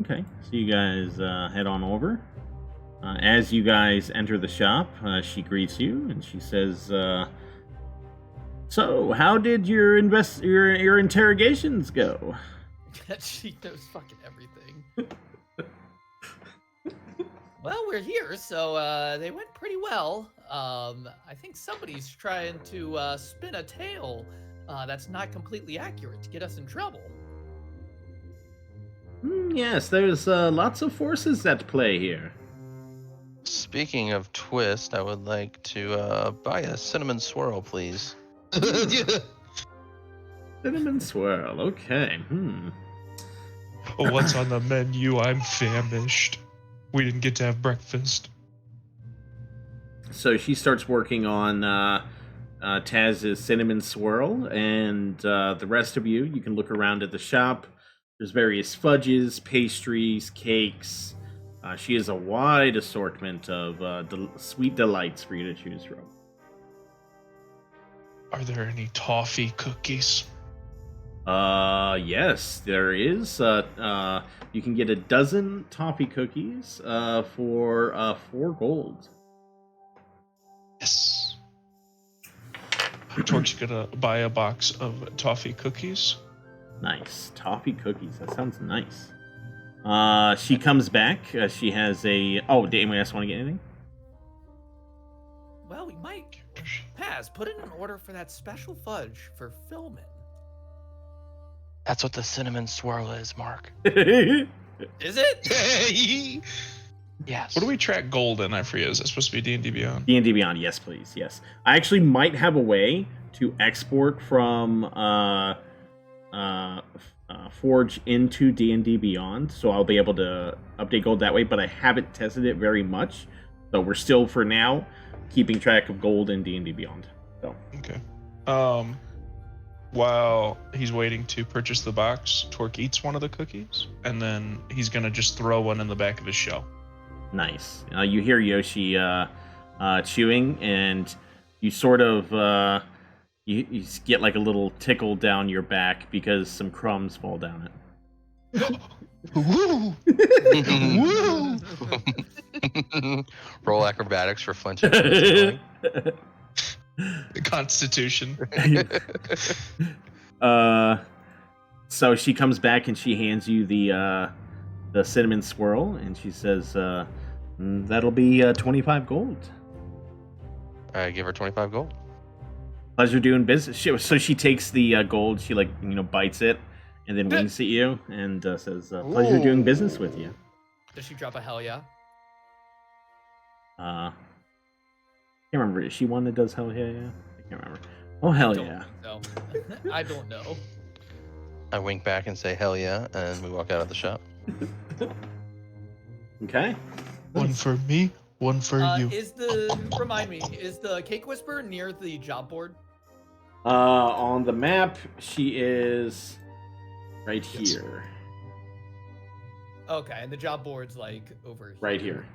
Okay. So you guys head on over. As you guys enter the shop, she greets you and she says, "So, how did your interrogations go?" She knows fucking everything. Well, we're here, so they went pretty well. I think somebody's trying to spin a tale that's not completely accurate to get us in trouble. Yes, there's lots of forces at play here. Speaking of twist, I would like to buy a cinnamon swirl, please. Cinnamon swirl. Okay. Oh, what's on the menu? I'm famished. We didn't get to have breakfast. So she starts working on Taz's cinnamon swirl, and the rest of you can look around at the shop. There's various fudges, pastries, cakes. She has a wide assortment of sweet delights for you to choose from. Are there any toffee cookies? Yes, there is. You can get a dozen toffee cookies for 4 gold. Yes. Torque's gonna buy a box of toffee cookies. Nice. Toffee cookies. That sounds nice. She comes back. She has a... Oh, did anyone else want to get anything? Well, we might. Paz, put in an order for that special fudge for Philman. That's what the cinnamon swirl is, Mark. Is it? Yes. What do we track gold in? I forget. Is that supposed to be D&D Beyond? D&D Beyond, yes, please, yes. I actually might have a way to export from Forge into D&D Beyond, so I'll be able to update gold that way, but I haven't tested it very much, so we're still, for now, keeping track of gold in D&D Beyond. So. Okay. While he's waiting to purchase the box, Torque eats one of the cookies, and then he's gonna just throw one in the back of his shell. Nice. You hear Yoshi chewing, and you sort of you get like a little tickle down your back because some crumbs fall down it. Woo! Woo! Roll acrobatics for flinching. Constitution. So she comes back and she hands you the cinnamon swirl, and she says, That'll be 25 gold. I give her 25 gold. Pleasure doing business. So she takes the gold, she bites it, and then winks at you and says, "Pleasure doing business with you." Does she drop a hell yeah? Can't remember. Is she one that does hell yeah? I can't remember. Oh hell yeah! No, I don't know. I wink back and say hell yeah, and we walk out of the shop. Okay. One for me, one for you. Remind me, is the Cake Whisperer near the job board? On the map, she is right here. Okay, and the job board's like over here. Right here.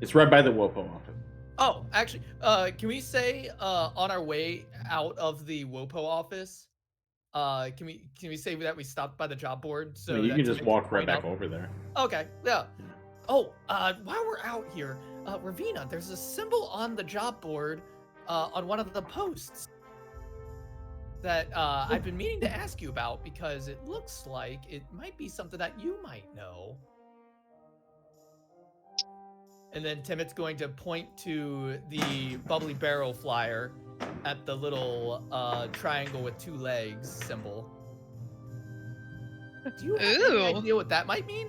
It's right by the WOPO office. Oh, actually, can we say on our way out of the WOPO office, can we say that we stopped by the job board? So you that can just walk right point back out? over there. Okay, yeah. Oh, while we're out here, Ravena, there's a symbol on the job board on one of the posts that I've been meaning to ask you about because it looks like it might be something that you might know. And then Timot's going to point to the bubbly barrel flyer at the little triangle with 2 legs symbol. Do you have any idea what that might mean?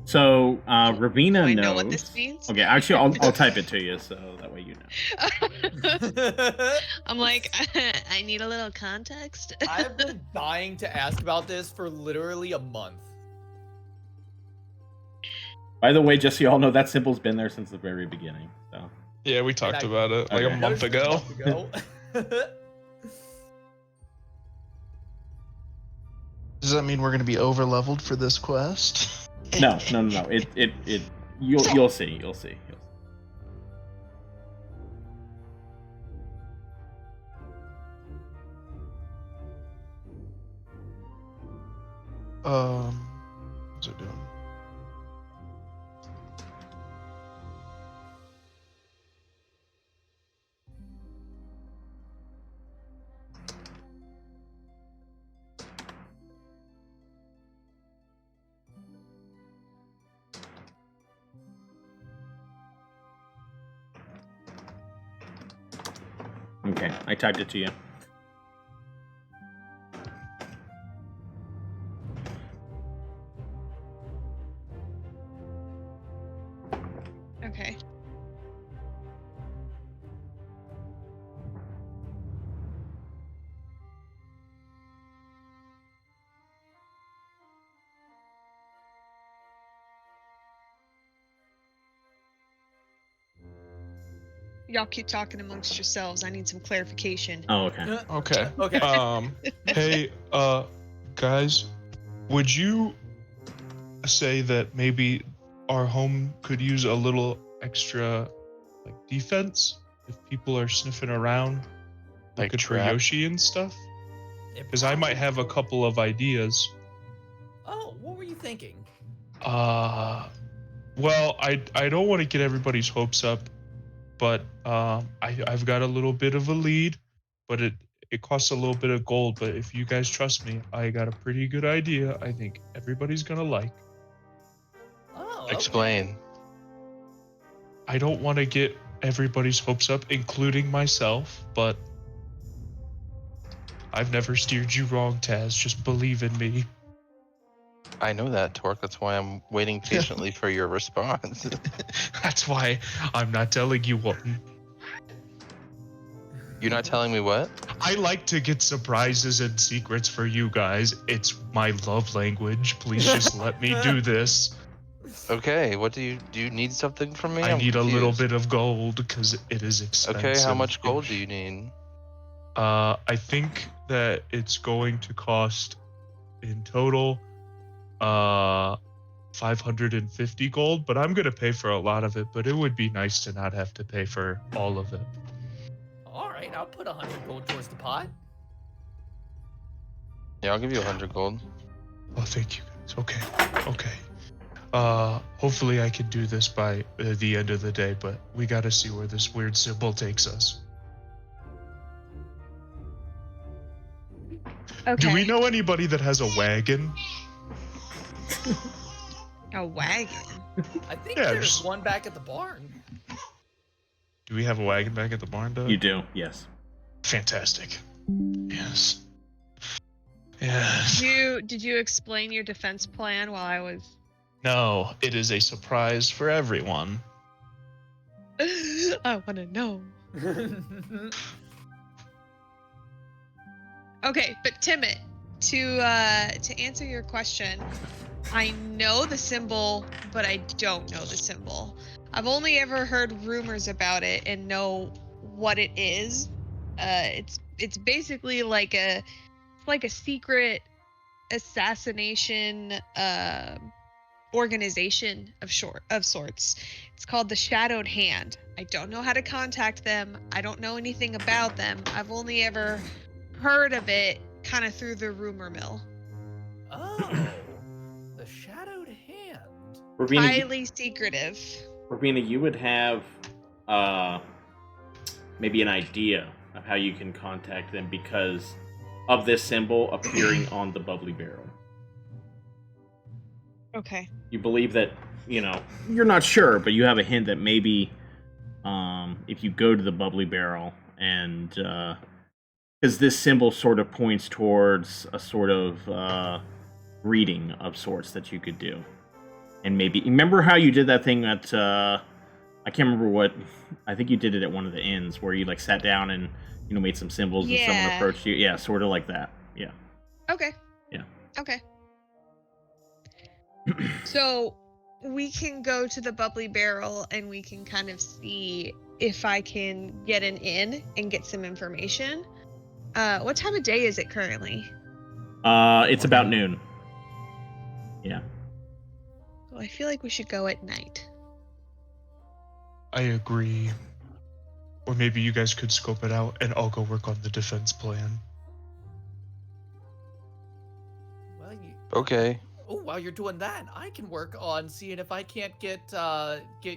So Ravena Do I knows. know what this means? Okay, actually, I'll type it to you so that way you know. I'm like, I need a little context. I've been dying to ask about this for literally a month. By the way, just so you all know, that symbol's been there since the very beginning. So. Yeah, we talked about it like Okay. a month ago. Does that mean we're gonna be over leveled for this quest? No. You'll see. You'll see. What's it doing? Okay, I typed it to you. Okay. Y'all keep talking amongst yourselves. I need some clarification. Oh, okay. Okay. Okay. Hey, guys, would you say that maybe our home could use a little extra, like, defense if people are sniffing around, Like looking for trap? Yoshi and stuff? Because I might have a couple of ideas. Oh, what were you thinking? Well, I don't want to get everybody's hopes up, but I've got a little bit of a lead, but it costs a little bit of gold. But if you guys trust me, I got a pretty good idea. I think everybody's gonna like. Oh, okay. Explain. I don't want to get everybody's hopes up, including myself, but I've never steered you wrong, Taz. Just believe in me. I know that, Torque. That's why I'm waiting patiently for your response. That's why I'm not telling you what. You're not telling me what? I like to get surprises and secrets for you guys. It's my love language. Please just let me do this. Okay, what do you need something from me? I I'm need a little confused. bit of gold because it is expensive. Okay, how much gold do you need? I think that it's going to cost in total 550 gold, but I'm going to pay for a lot of it, but it would be nice to not have to pay for all of it. All right, I'll put 100 gold towards the pot. Yeah, I'll give you 100 gold. Oh, thank you guys. Okay. Hopefully I can do this by the end of the day, but we got to see where this weird symbol takes us. Okay. Do we know anybody that has a wagon? A wagon. I think Yeah, there's just- one back at the barn. Do we have a wagon back at the barn, Doug? You do, yes. Fantastic. Yes. Yes. Did you explain your defense plan while I was? No, it is a surprise for everyone. I want to know. Okay, but Timid, to answer your question, I know the symbol, but I don't know the symbol. I've only ever heard rumors about it and know what it is. It's basically like a secret assassination organization of sorts. It's called the Shadowed Hand. I don't know how to contact them. I don't know anything about them. I've only ever heard of it kind of through the rumor mill. Oh, the Shadowed Hand. Ravena, Highly secretive. Ravena, you would have maybe an idea of how you can contact them because of this symbol appearing on the bubbly barrel. Okay. You believe that, you're not sure, but you have a hint that maybe if you go to the bubbly barrel and because this symbol sort of points towards a sort of reading of sorts that you could do. And maybe remember how you did that thing at I can't remember what, I think you did it at one of the inns where you like sat down and made some symbols and someone Yeah. approached you. Yeah, sort of like that. Yeah. Okay. Yeah. Okay. So we can go to the bubbly barrel and we can kind of see if I can get an in and get some information. What time of day is it currently? It's about noon. Yeah. Well, I feel like we should go at night. I agree. Or maybe you guys could scope it out and I'll go work on the defense plan. Well, Okay. while you're doing that, I can work on seeing if I can't get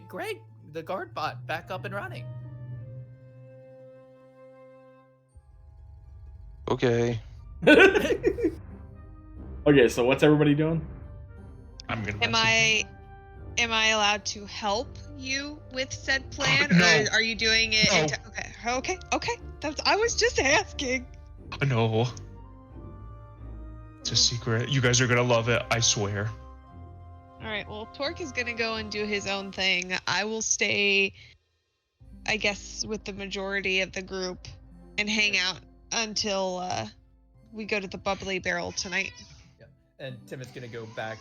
Greg, the guard bot, back up and running. Okay. Okay, so what's everybody doing? I'm gonna Am message I allowed to help you with said plan, No. or are you doing it? No. Okay. I was just asking. him. No. It's a secret. You guys are gonna love it, I swear. All right. Well, Torque is gonna go and do his own thing. I will stay, I guess, with the majority of the group and hang out until we go to the bubbly barrel tonight. And Tim is going to go back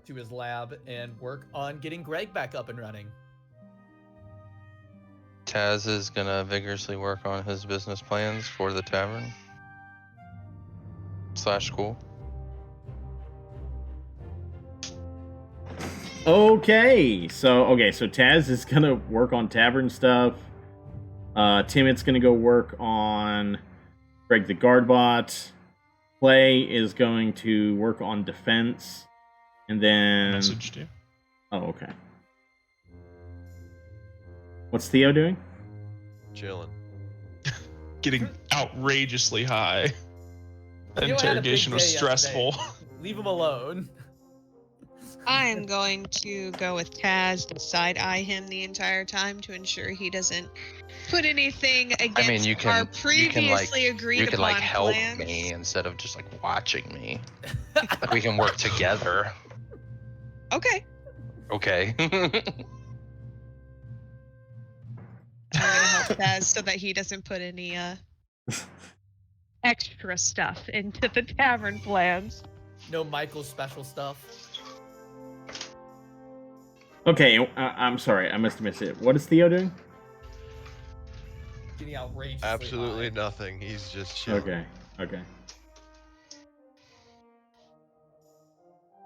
to his lab and work on getting Greg back up and running. Taz is gonna vigorously work on his business plans for the tavern / school. Okay, so Taz is gonna work on tavern stuff. Timot's gonna go work on Greg the Guardbot. Clay is going to work on defense, and then Messaged you. Oh, okay. What's Theo doing? Chilling. Getting outrageously high. The Theo had a big interrogation was day stressful. Leave him alone. I'm going to go with Taz and side-eye him the entire time to ensure he doesn't put anything against you our can previously agreed you can upon like help plans. me instead of just like watching me. Like we can work together. Okay. Okay. I'm gonna help Taz so that he doesn't put any extra stuff into the tavern plans. No Michael's special stuff. Okay, I'm sorry, I must have missed it. What is Theo doing? Getting outrageously Absolutely high. nothing. He's just chilling. Okay.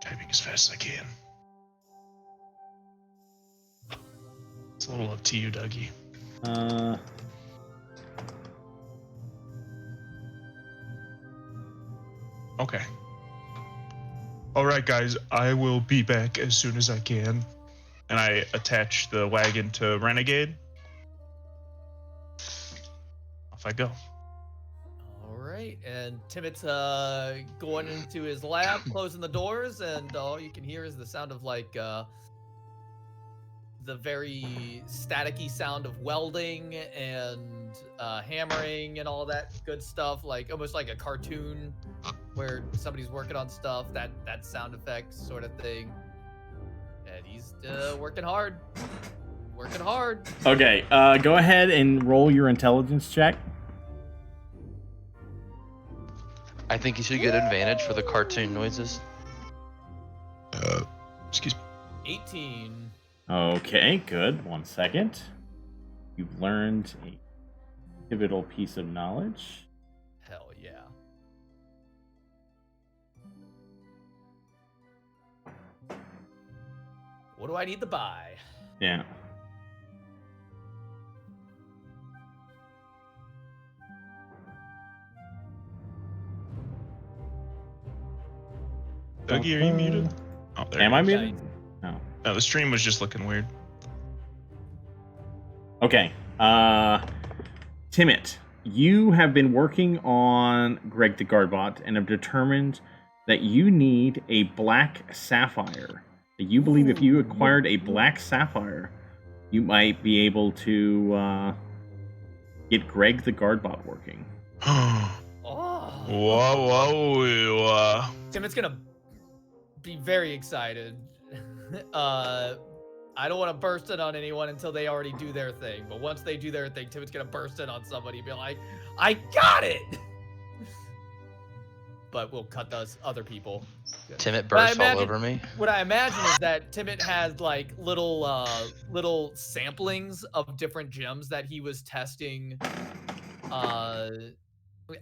Typing as fast as I can. It's a little up to you, Dougie. Okay. Alright, guys, I will be back as soon as I can. And I attach the wagon to Renegade. Off I go. All right. right, and Timit's going into his lab, closing the doors, and all you can hear is the sound of like the very staticky sound of welding and hammering and all that good stuff, like almost like a cartoon where somebody's working on stuff. That sound effect sort of thing, and he's working hard. Working hard. Okay, go ahead and roll your intelligence check. I think you should get advantage for the cartoon noises. Excuse me. 18. Okay, good. 1 second. You've learned a pivotal piece of knowledge. Hell yeah. What do I need to buy? Yeah. Dougie, are you muted? Oh, there. Am I Yeah, muted? No. No, the stream was just looking weird. Okay. Timit, you have been working on Greg the Guardbot and have determined that you need a black sapphire. You believe if you acquired a black sapphire, you might be able to get Greg the Guardbot working. Oh. Whoa. Timit's gonna be very excited. I don't want to burst in on anyone until they already do their thing. But once they do their thing, Timit's gonna burst in on somebody and be like, I got it! But we'll cut those other people. Good. Timid But I bursts all imagine- over me. What I imagine is that Timit has like little samplings of different gems that he was testing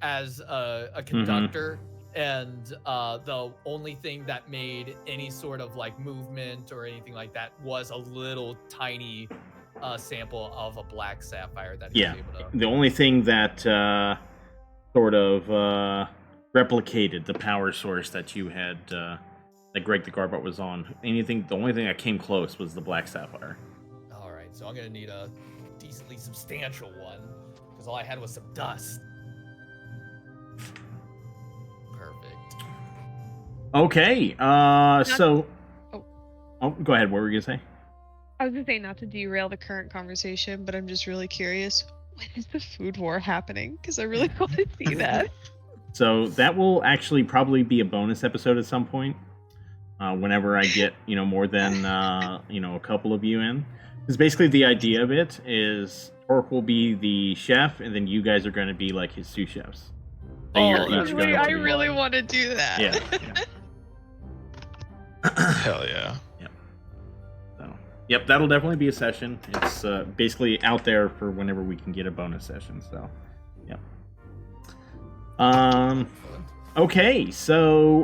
as a conductor, and the only thing that made any sort of like movement or anything like that was a little tiny sample of a black sapphire that he was able to. The only thing that sort of replicated the power source that you had, that Greg the Guardbot was on. The only thing that came close was the black sapphire. All right, so I'm gonna need a decently substantial one because all I had was some dust. Perfect. Okay, so... Oh. Oh, go ahead, what were you gonna say? I was gonna say not to derail the current conversation, but I'm just really curious. When is the food war happening? Because I really want to see that. So that will actually probably be a bonus episode at some point. Whenever I get, more than, a couple of you in. Because basically the idea of it is Torque will be the chef, and then you guys are going to be like his sous chefs. So you're each Wait, gonna I be- really want to do that. Yeah. Hell yeah. So, yep, that'll definitely be a session. It's basically out there for whenever we can get a bonus session. So, yep. Okay, so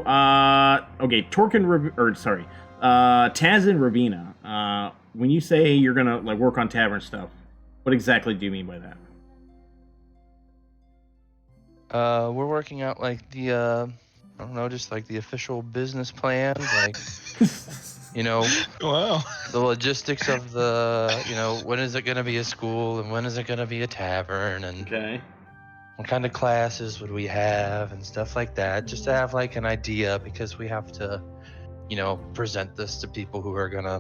Torque and Taz and Ravena. When you say you're gonna like work on tavern stuff, what exactly do you mean by that? We're working out like the I don't know, just like the official business plan, like Wow. the logistics of the, when is it gonna be a school and when is it gonna be a tavern, and Okay. what kind of classes would we have and stuff like that, just to have like an idea, because we have to, present this to people who are gonna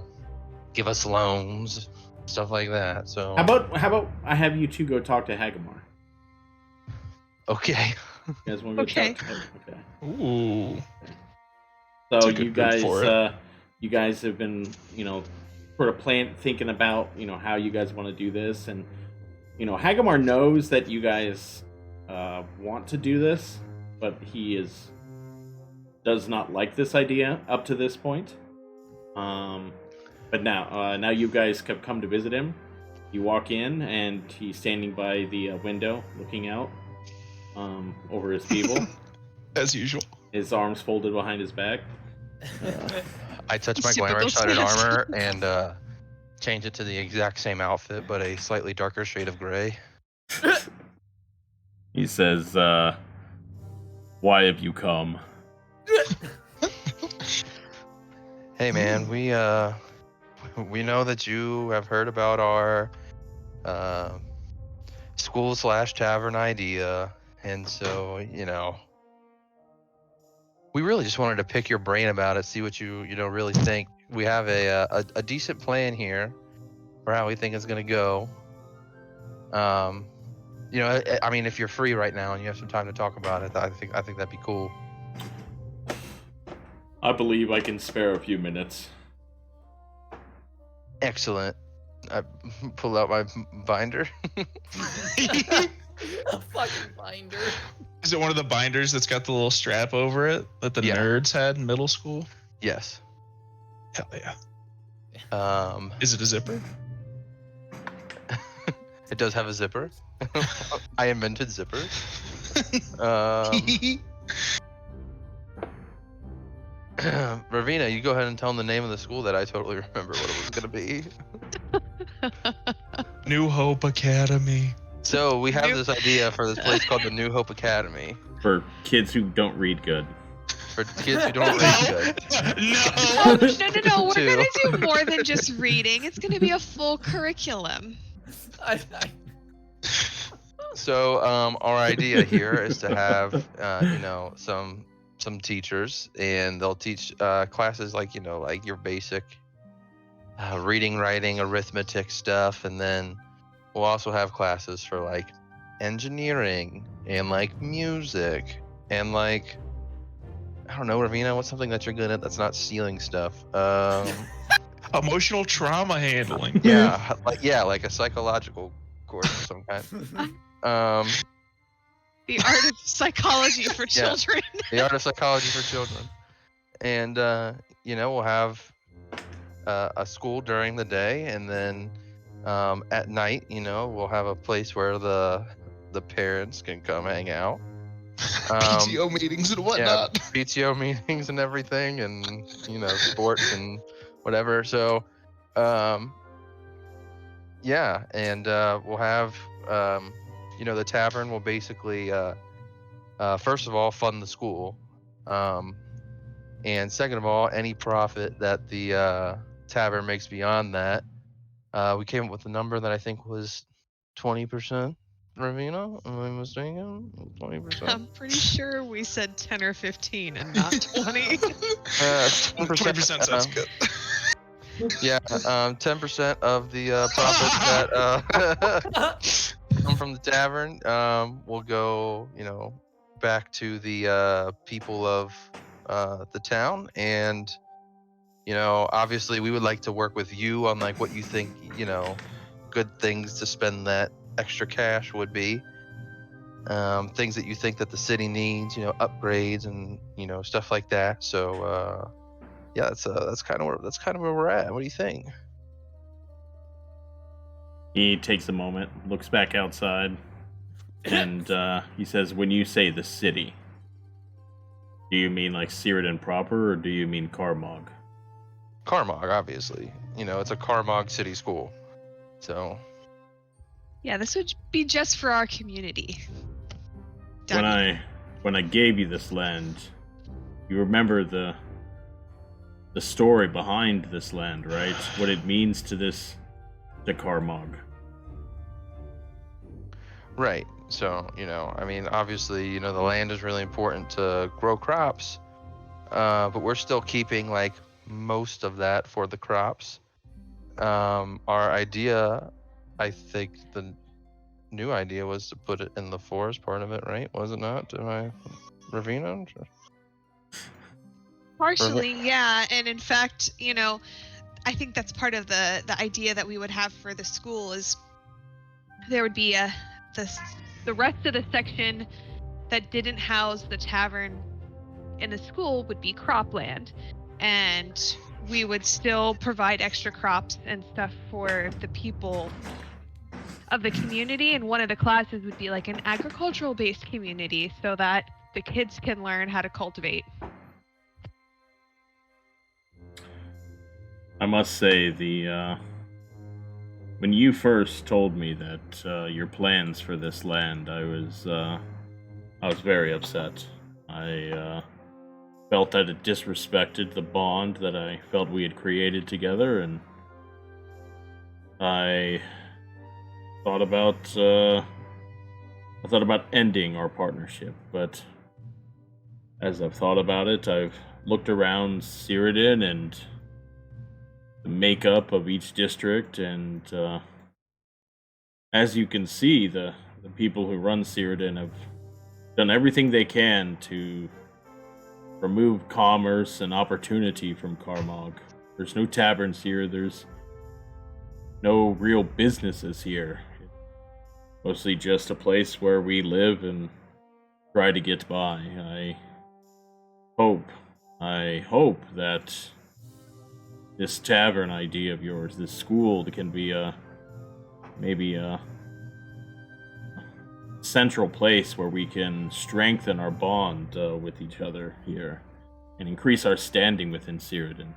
give us loans, stuff like that. So How about I have you two go talk to Hagamar? okay. You guys want to go Okay. talk to Hagamar? Okay. Ooh. So That's a good you group guys, for it. you guys have been, sort of thinking about, how you guys want to do this, and Hagamar knows that you guys want to do this, but he does not like this idea up to this point. But now you guys have come to visit him. You walk in, and he's standing by the window, looking out over his people. As usual. His arms folded behind his back. I touch my Typical glamour-sided Smash. armor and change it to the exact same outfit, but a slightly darker shade of gray. He says, "Why have you come?" Hey man, we know that you have heard about our school/tavern idea, And so, we really just wanted to pick your brain about it, see what you really think. We have a decent plan here for how we think it's going to go. I mean, if you're free right now and you have some time to talk about it, I think that'd be cool. I believe I can spare a few minutes. Excellent. I pull out my binder. A fucking binder. Is it one of the binders that's got the little strap over it that the Yeah. nerds had in middle school? Yes. Hell yeah. Is it a zipper? It does have a zipper. I invented zippers. Ravena, you go ahead and tell them the name of the school that I totally remember what it was going to be. New Hope Academy. So we have this idea for this place called the New Hope Academy. For kids who don't read good. For kids who don't read good. Oh, no. We're Two. going to do more than just reading. It's going to be a full curriculum. So our idea here is to have, some teachers, and they'll teach classes like your basic reading, writing, arithmetic stuff, and then we'll also have classes for like engineering and like music and like, I don't know, Ravena, what's something that you're good at that's not stealing stuff? Emotional trauma handling. like a psychological course of some kind. The art of psychology for children. The art of psychology for children. And we'll have a school during the day, and then at night, we'll have a place where the parents can come hang out. PTO meetings and whatnot. Yeah, PTO meetings and everything, and sports and whatever. So, and we'll have the tavern will basically first of all fund the school, and second of all, any profit that the tavern makes beyond that, we came up with a number that I think was 20%. Ravena, am I mistaken? 20%? I'm pretty sure we said 10 or 15 and not 20. 10% sounds good. Yeah, 10% of the profits that come from the tavern will go, back to the people of the town, and obviously we would like to work with you on like what you think, good things to spend that extra cash would be. Things that you think that the city needs, upgrades and stuff like that. So that's kind of where we're at. What do you think? He takes a moment, looks back outside, and he says, "When you say the city, do you mean like Cyrodiil proper, or do you mean Carmog?" Carmog, obviously. It's a Carmog city school. So Yeah, this would be just for our community. When I gave you this land, you remember the story behind this land, right? What it means to Carmog. Right. So, obviously, the land is really important to grow crops, but we're still keeping like most of that for the crops. Our idea, I think the new idea was to put it in the forest part of it, right? Was it not? Am I Ravena? Partially, yeah. And in fact, I think that's part of the idea that we would have for the school is there would be the rest of the section that didn't house the tavern in the school would be cropland, and we would still provide extra crops and stuff for the people of the community, and one of the classes would be like an agricultural based community so that the kids can learn how to cultivate. I must say, when you first told me that your plans for this land, I was very upset. I felt that it disrespected the bond that I felt we had created together, and I thought about I thought about ending our partnership, but as I've thought about it, I've looked around Cyrodiil and the makeup of each district, and as you can see, the people who run Cyrodiil have done everything they can to remove commerce and opportunity from Carmog. There's no taverns here, there's no real businesses here. Mostly just a place where we live and try to get by. I hope that this tavern idea of yours, this school, can be maybe a central place where we can strengthen our bond with each other here and increase our standing within Cyrodiil.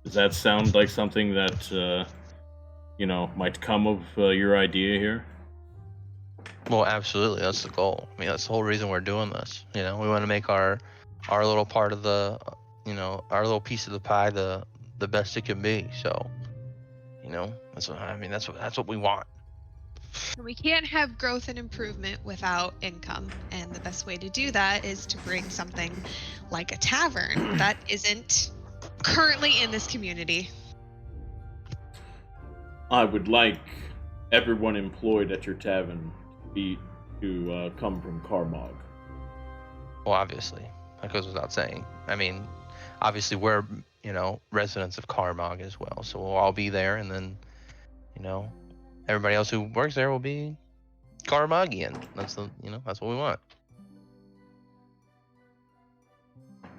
Does that sound like something that might come of your idea here? Well, absolutely. That's the goal. I mean, that's the whole reason we're doing this. We want to make our little part of the, our little piece of the pie the best it can be. So, that's what we want. We can't have growth and improvement without income, and the best way to do that is to bring something like a tavern that isn't currently in this community. I would like everyone employed at your tavern to come from Carmog. Well, obviously, that goes without saying. I mean, obviously we're residents of Carmog as well, so we'll all be there, and then everybody else who works there will be Carmogian. That's what we want.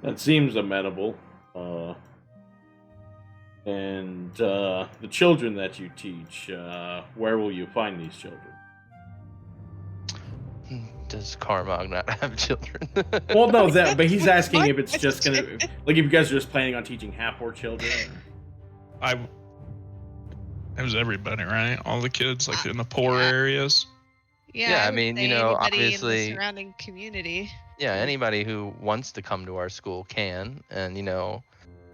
That seems amenable. And the children that you teach, where will you find these children? Does Carmog not have children? Well, no, but he's asking if it's just gonna, like, if you guys are just planning on teaching half-orc children. Or... It was everybody, right? All the kids, like in the poor areas. Yeah, I mean, anybody obviously, in the surrounding community. Yeah, anybody who wants to come to our school can, and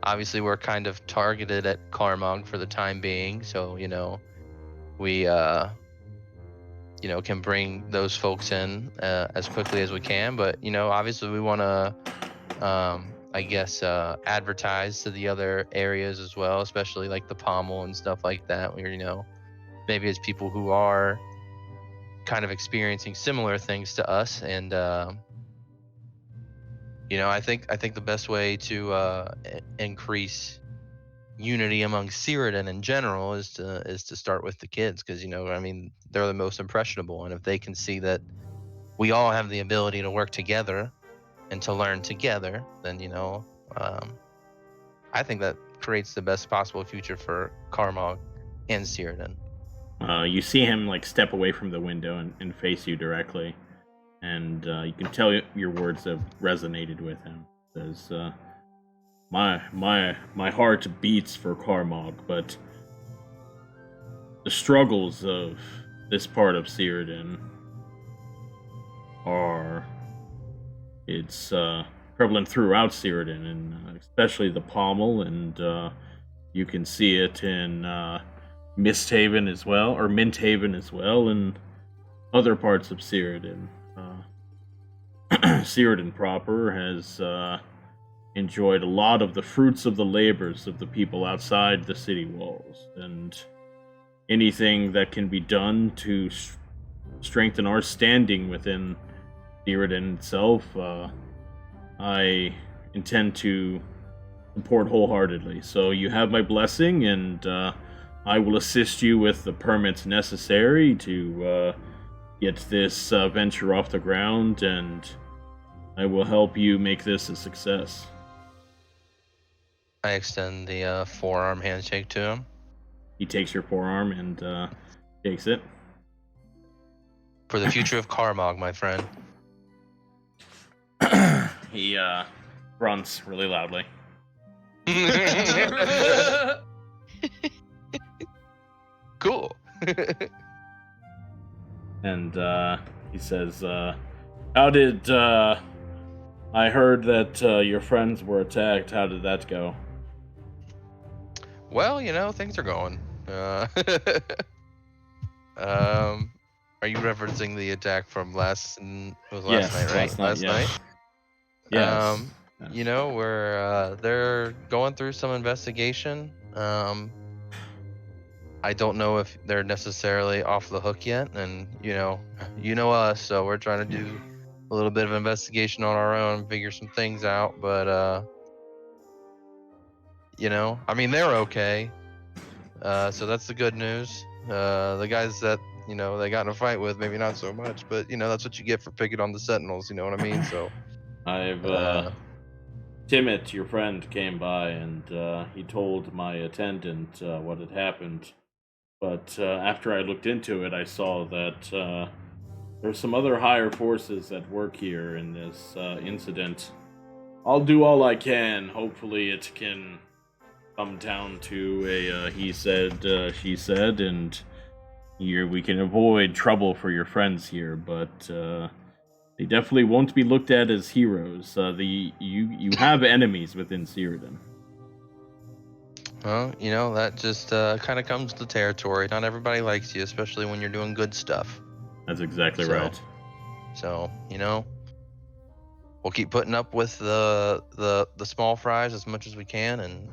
obviously we're kind of targeted at Carmog for the time being, so we can bring those folks in as quickly as we can, but obviously we want to advertise to the other areas as well, especially like the Pommel and stuff like that, where maybe it's people who are kind of experiencing similar things to us, and I think the best way to increase unity among Cyrodiil in general is to start with the kids, because they're the most impressionable, and if they can see that we all have the ability to work together and to learn together, then I think that creates the best possible future for Carmog and Cyrodiil. You see him step away from the window and face you directly, and you can tell your words have resonated with him. Says, my heart beats for Carmog, but the struggles of this part of Cyrodiil it's prevalent throughout Cyrodiil, and especially the Pommel, and you can see it in Misthaven as well, or Minthaven as well, and other parts of Cyrodiil. Cyrodiil proper has enjoyed a lot of the fruits of the labors of the people outside the city walls, and anything that can be done to strengthen our standing within Cyrodiil itself, I intend to support wholeheartedly. So you have my blessing, and I will assist you with the permits necessary to get this venture off the ground, and I will help you make this a success. I extend the forearm handshake to him. He takes your forearm and takes it. For the future of Carmog, my friend. He grunts really loudly. Cool. And he says, how did I heard that your friends were attacked? How did that go? Well, things are going. Are you referencing the attack from last night, Yes, right? last night, yes. Um, Yes. you know, where they're going through some investigation. I don't know if they're necessarily off the hook yet, and you know us, so we're trying to do a little bit of investigation on our own, figure some things out. But I mean, they're okay. So that's the good news. The guys that they got in a fight with, maybe not so much, but that's what you get for picking on the Sentinels. You know what I mean? So I've Timmet, your friend, came by and he told my attendant what had happened. But after I looked into it, I saw that there's some other higher forces at work here in this incident. I'll do all I can. Hopefully, it can come down to a he said, she said, and here we can avoid trouble for your friends here. But they definitely won't be looked at as heroes. You have enemies within Cyrodiil. well, that just kind of comes to the territory. Not everybody likes you, especially when you're doing good stuff. That's exactly So- right. So we'll keep putting up with the small fries as much as we can, and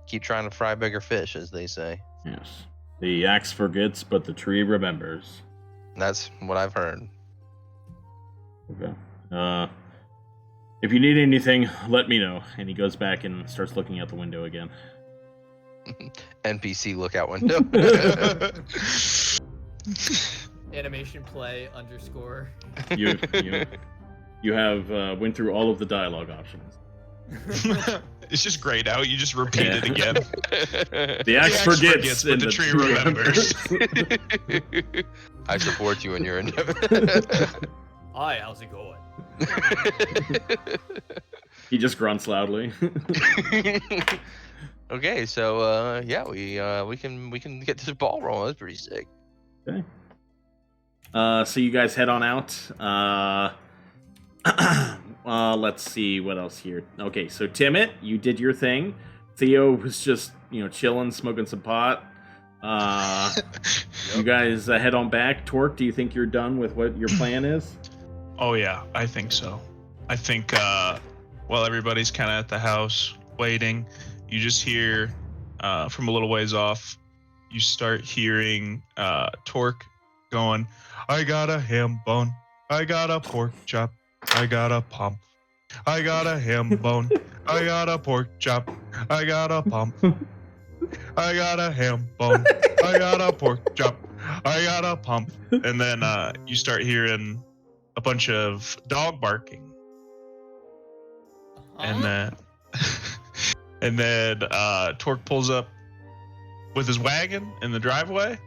keep trying to fry bigger fish, as they say. Yes. The axe forgets, but the tree remembers. That's what I've heard. Okay. If you need anything, let me know. And he goes back and starts looking out the window again. NPC lookout window. Animation play _ You have went through all of the dialogue options. It's just grayed out. You just repeat it again. The axe forgets, but and the tree remembers. I support you in your endeavor. Hi, how's it going? He just grunts loudly. Okay, so yeah, we can get this ball rolling. That's pretty sick. Okay. So you guys head on out. Let's see what else here. Okay, so Timmet, you did your thing. Theo was just chilling, smoking some pot. You guys head on back. Torque, do you think you're done with what your plan is? Oh yeah, I think so. I think while everybody's kind of at the house waiting, you just hear from a little ways off, you start hearing Torque going, "I got a ham bone, I got a pork chop, I got a pump, I got a ham bone, I got a pork chop, I got a pump, I got a ham bone, I got a pork chop, I got a pump," and then you start hearing a bunch of dog barking. And then Torque pulls up with his wagon in the driveway,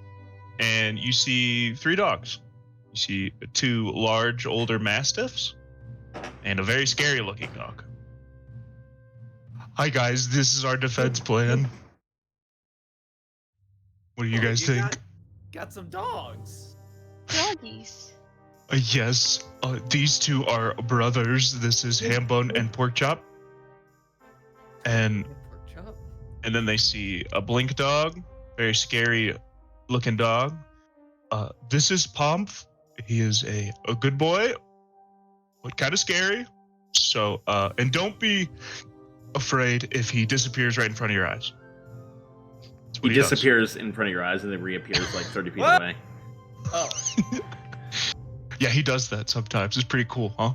and you see 3 dogs. You see 2 large older mastiffs and a very scary looking dog. Hi guys, this is our defense plan. What do you guys think? Got some dogs. Doggies. Yes, these 2 are brothers. This is Hambone and Pork Chop. And then they see a blink dog, very scary looking dog. This is Pomp. He is a good boy, but kind of scary. So, and don't be afraid if he disappears right in front of your eyes. He disappears in front of your eyes and then reappears like 30 feet away. Oh. Yeah, he does that sometimes. It's pretty cool, huh?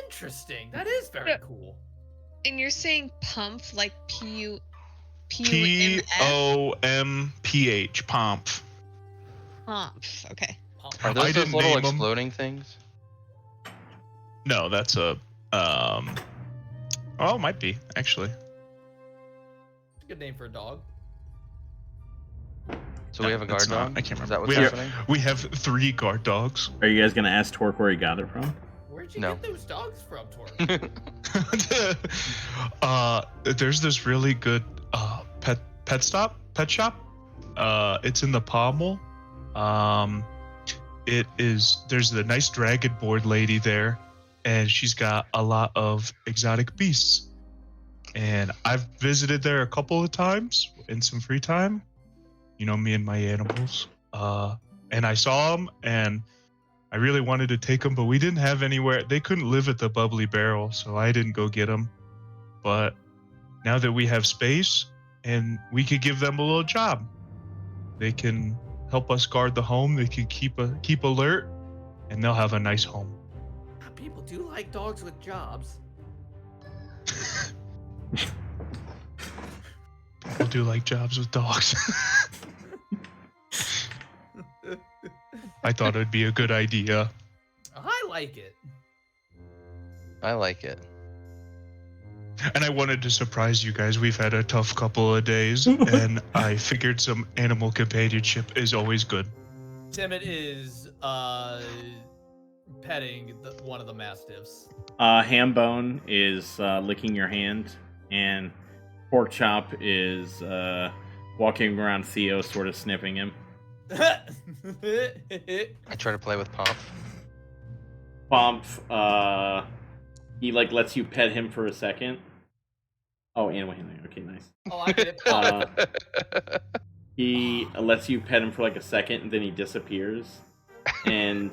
Interesting. That is very cool. And you're saying pump like P-U-M-P? P-O-M-P-H, Pomp. Pump, okay. Are those those little exploding things? No, that's a oh, it might be actually. Good name for a dog. So we have a guard dog? I can't remember. Is that what's happening? We have 3 guard dogs. Are you guys gonna ask Torque where he got it from? Where'd you No. get those dogs from, Torque? There's this really good pet shop. It's in the Pommel. There's the nice dragon board lady there, and she's got a lot of exotic beasts. And I've visited there a couple of times in some free time. You know me and my animals. And I saw them, and I really wanted to take them, but we didn't have anywhere. They couldn't live at the Bubbly Barrel, so I didn't go get them. But now that we have space, and we could give them a little job, they can help us guard the home. They can keep alert, and they'll have a nice home. People do like dogs with jobs. People do like jobs with dogs. I thought it'd be a good idea. I like it. I like it. And I wanted to surprise you guys. We've had a tough couple of days, and I figured some animal companionship is always good. Timid is petting one of the mastiffs. Hambone is licking your hand, and Porkchop is walking around Theo, sort of sniffing him. I try to play with Pomp. Pomp, he like lets you pet him for a second. Oh, animal handling. Okay, nice. Oh, I get it. He lets you pet him for like a second, and then he disappears. And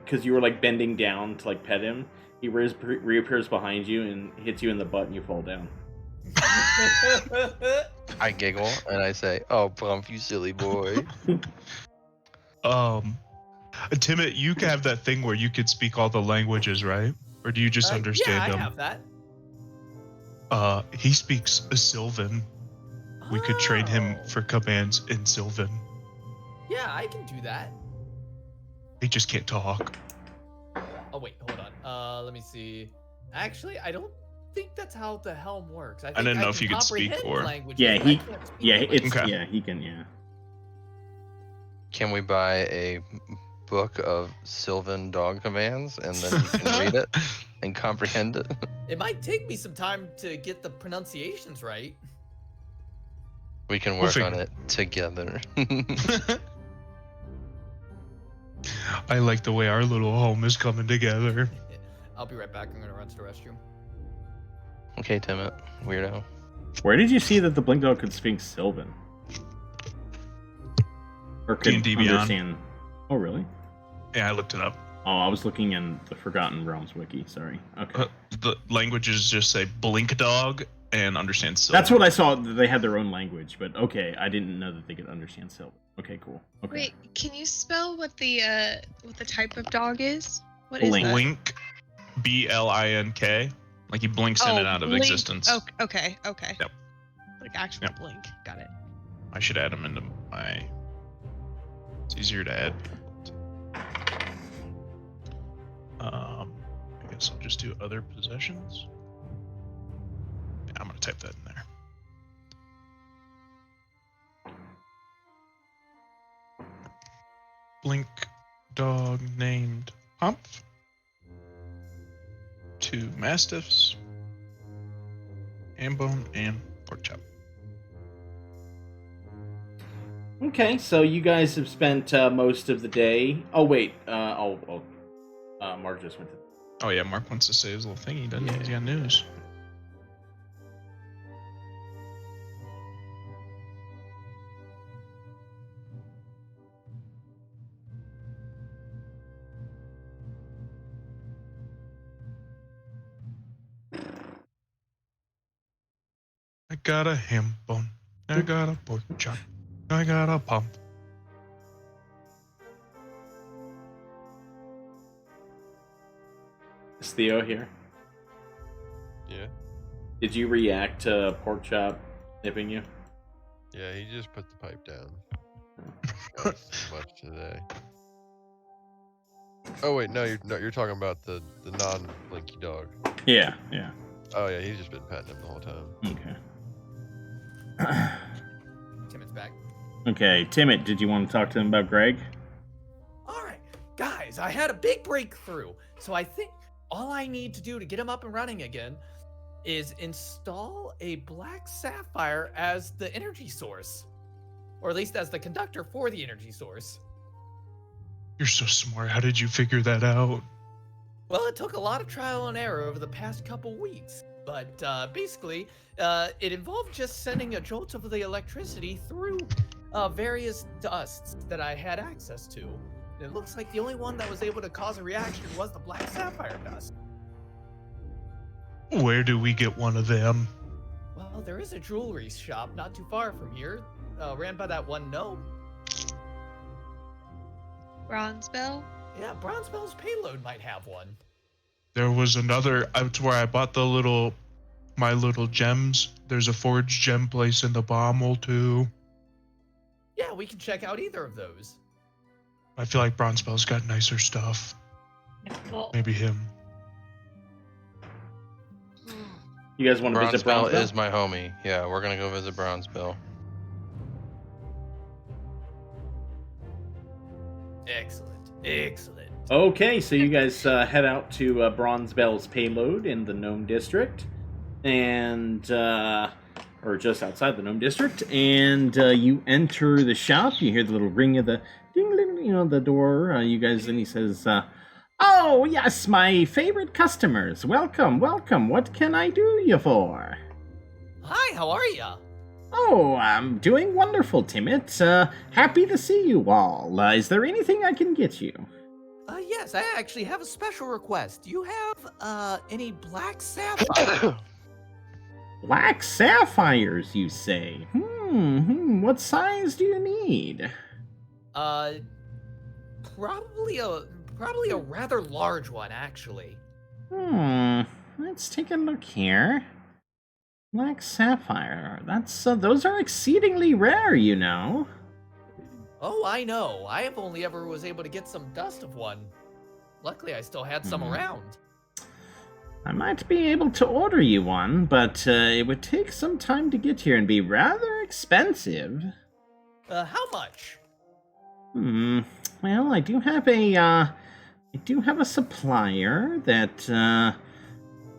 because you were like bending down to like pet him, he reappears behind you and hits you in the butt, and you fall down. I giggle and I say, "Oh, Pomp, you silly boy." Timid, you have that thing where you could speak all the languages, right? Or do you just understand yeah, them? I have that. He speaks Sylvan. We could train him for commands in Sylvan. Yeah, I can do that. He just can't talk. Oh wait, hold on. Let me see. Actually, I don't think that's how the helm works. I didn't know if you could speak or- Yeah, he Okay. he can, yeah. Can we buy a book of Sylvan dog commands and then you can read it and comprehend it? It might take me some time to get the pronunciations right. We can We'll work on figure- it together. I like the way our little home is coming together. I'll be right back. I'm gonna run to the restroom. Okay, Timid, weirdo. Where did you see that the Blink Dog could speak Sylvan? Or could D&D Beyond. understand? Oh, really? Yeah, I looked it up. Oh, I was looking in the Forgotten Realms wiki. Sorry. Okay. The languages just say blink dog and understand Sylvan. That's what I saw. They had their own language, but okay, I didn't know that they could understand Sylvan. Okay, cool. Okay. Wait, can you spell what the type of dog is? What is Blink. that? Blink, B-L-I-N-K. Like he blinks in and out of blink. existence. Oh, okay. Yep. Like actual Yep. blink. Got it. I should add them into my... It's easier to add. I guess I'll just do other possessions. Yeah, I'm gonna type that in there. Blink dog named Pomp. 2 Mastiffs. Hambone and Porkchop. Okay, so you guys have spent most of the day. Oh wait, Mark just went to. Oh yeah, Mark wants to say his little thingy, doesn't he? He's got news. I got a ham bone. I got a pork chop. I got a pump. Is Theo here? Yeah. Did you react to Porkchop nipping you? Yeah, he just put the pipe down. That's too much today. Oh wait, no, you're talking about the non-blinky dog. Yeah. Oh yeah, he's just been petting him the whole time. Okay. Timot's back. Okay, Timid, did you want to talk to him about Greg? All right, guys, I had a big breakthrough. So I think all I need to do to get him up and running again is install a black sapphire as the energy source, or at least as the conductor for the energy source. You're so smart. How did you figure that out? Well, it took a lot of trial and error over the past couple weeks, but basically, it involved just sending a jolt of the electricity through various dusts that I had access to. And it looks like the only one that was able to cause a reaction was the black sapphire dust. Where do we get one of them? Well, there is a jewelry shop not too far from here, ran by that one gnome. Bronzebell? Yeah, Bronzebell's payload might have one. There was another. That's where I bought my little gems. There's a forged gem place in the Bommel too. Yeah, we can check out either of those. I feel like Bronzebell's got nicer stuff. Maybe him. You guys want to visit Bronzebell Bronzebell? is my homie. Yeah, we're gonna go visit Bronzebell. Excellent. Excellent. Okay, so you guys head out to Bronzebell's payload in the Gnome District, and or just outside the Gnome District, and you enter the shop. You hear the little ring of the ding, the door. You guys, and he says, "Oh yes, my favorite customers. Welcome, welcome. What can I do you for?" Hi, how are ya? Oh, I'm doing wonderful, Timmit. Happy to see you all. Is there anything I can get you? Yes, I actually have a special request. Do you have, any black sapphire? Black sapphires, you say? What size do you need? Probably a rather large one, actually. Let's take a look here. Black sapphire. Those are exceedingly rare, you know. Oh, I know. I have only ever was able to get some dust of one. Luckily, I still had some around. I might be able to order you one, but it would take some time to get here and be rather expensive. How much? Well, I do have a supplier that,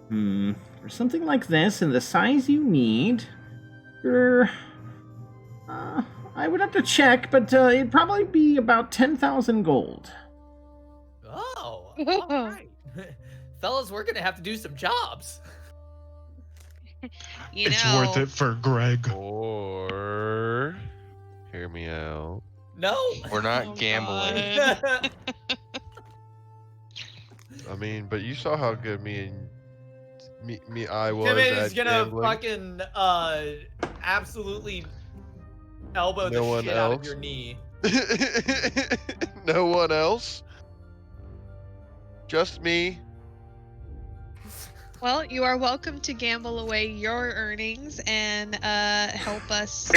for something like this and the size you need, I would have to check, but it'd probably be about 10,000 gold. Oh, all right. Fellas, we're gonna have to do some jobs. It's worth it for Greg. Or hear me out. No, We're not gambling. I mean, but you saw how good I was Timmy at is gonna gambling. fucking absolutely elbow No the one shit out of else? your knee. No one else? Just me? Well, you are welcome to gamble away your earnings and help us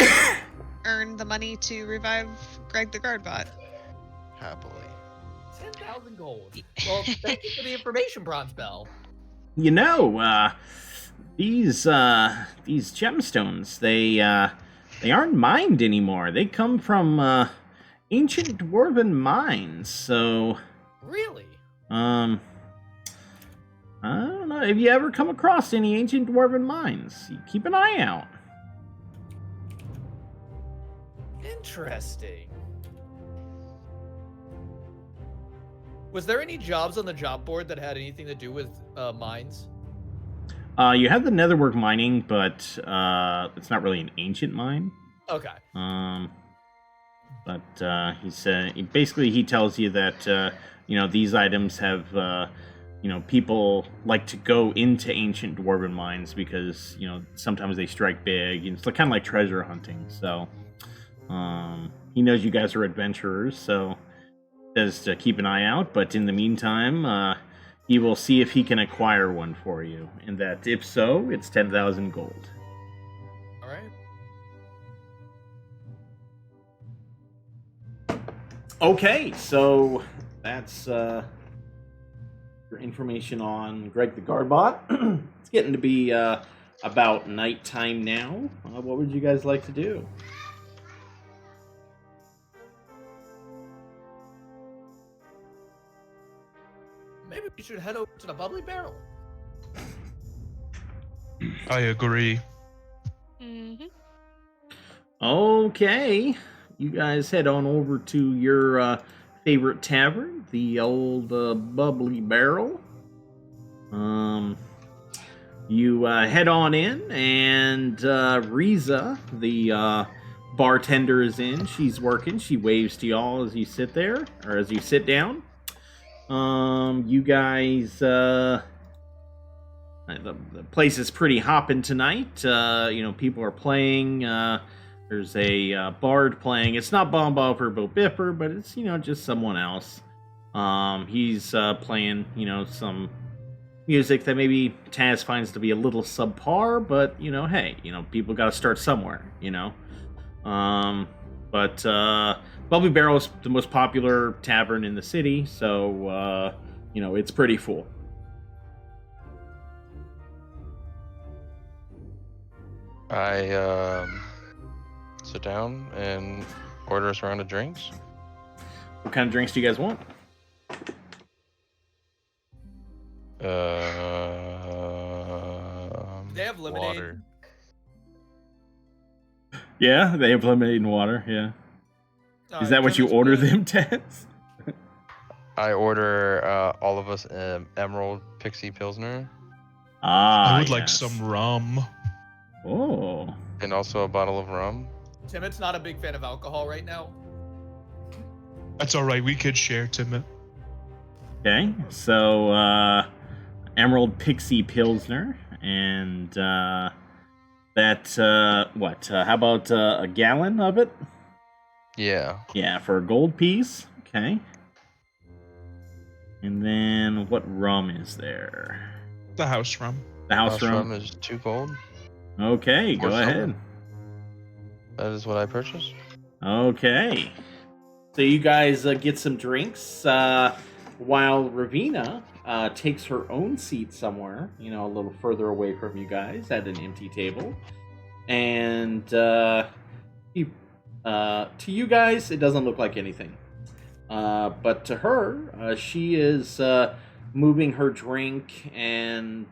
earn the money to revive Greg the Guardbot. Happily. 10,000 gold. Well, thank you for the information, Bronzebell. You know, these gemstones, they aren't mined anymore. They come from ancient dwarven mines. So, Really? I don't know. Have you ever come across any ancient dwarven mines? You keep an eye out. Interesting. Was there any jobs on the job board that had anything to do with mines? You have the netherwork mining, but it's not really an ancient mine. Okay. But he said he tells you that these items have people like to go into ancient dwarven mines because sometimes they strike big. It's kind of like treasure hunting. So he knows you guys are adventurers, so says to keep an eye out. But in the meantime, he will see if he can acquire one for you, and that if so, it's 10,000 gold. All right. Okay, so that's your information on Greg the Guardbot. It's getting to be about nighttime now. What would you guys like to do? Maybe we should head over to the Bubbly Barrel. I agree. Mm-hmm. Okay, you guys head on over to your favorite tavern, the old Bubbly Barrel. You head on in, and Riza, the bartender is in. She's working. She waves to y'all as you sit there, or as you sit down. You guys, the place is pretty hopping tonight. People are playing. There's a bard playing. It's not Bomb Bopper Bo Bipper, but it's, just someone else. He's playing, some music that maybe Taz finds to be a little subpar, but, hey, people got to start somewhere, But Bubbly Barrel is the most popular tavern in the city, so, it's pretty full. I sit down and order us a round of drinks. What kind of drinks do you guys want? They have lemonade. Water. Yeah, they have lemonade and water, yeah. Is that what you order them, Taz? I order all of us Emerald Pixie Pilsner. I would like some rum. Oh. And also a bottle of rum. Timot's not a big fan of alcohol right now. That's all right. We could share, Timot. Okay, so Emerald Pixie Pilsner, and how about a gallon of it? Yeah. Yeah, for a gold piece. Okay. And then what rum is there? The house rum. The house rum is 2 gold. Okay, Or go silver. ahead. That is what I purchased. Okay. So you guys get some drinks while Ravena takes her own seat somewhere, a little further away from you guys at an empty table. And to you guys, it doesn't look like anything. But to her, she is moving her drink and,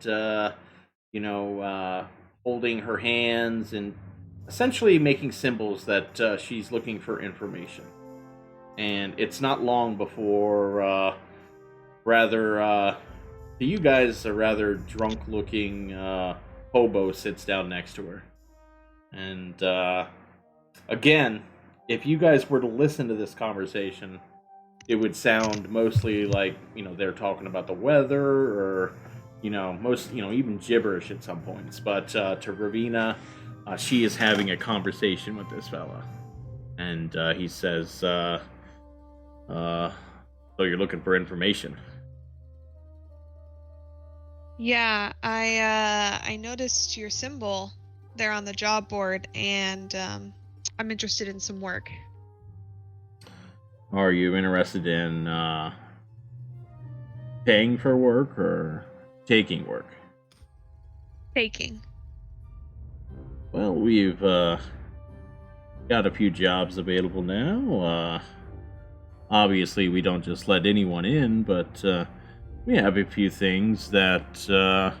holding her hands and essentially making symbols that she's looking for information. And it's not long before, to you guys, a rather drunk-looking hobo sits down next to her. And, again, if you guys were to listen to this conversation, it would sound mostly like, they're talking about the weather or, even gibberish at some points. But to Ravena, she is having a conversation with this fella. And he says, so you're looking for information? Yeah, I noticed your symbol there on the job board, and I'm interested in some work. Are you interested in paying for work or taking work? Taking. Well, we've got a few jobs available now. Obviously, we don't just let anyone in, but we have a few things that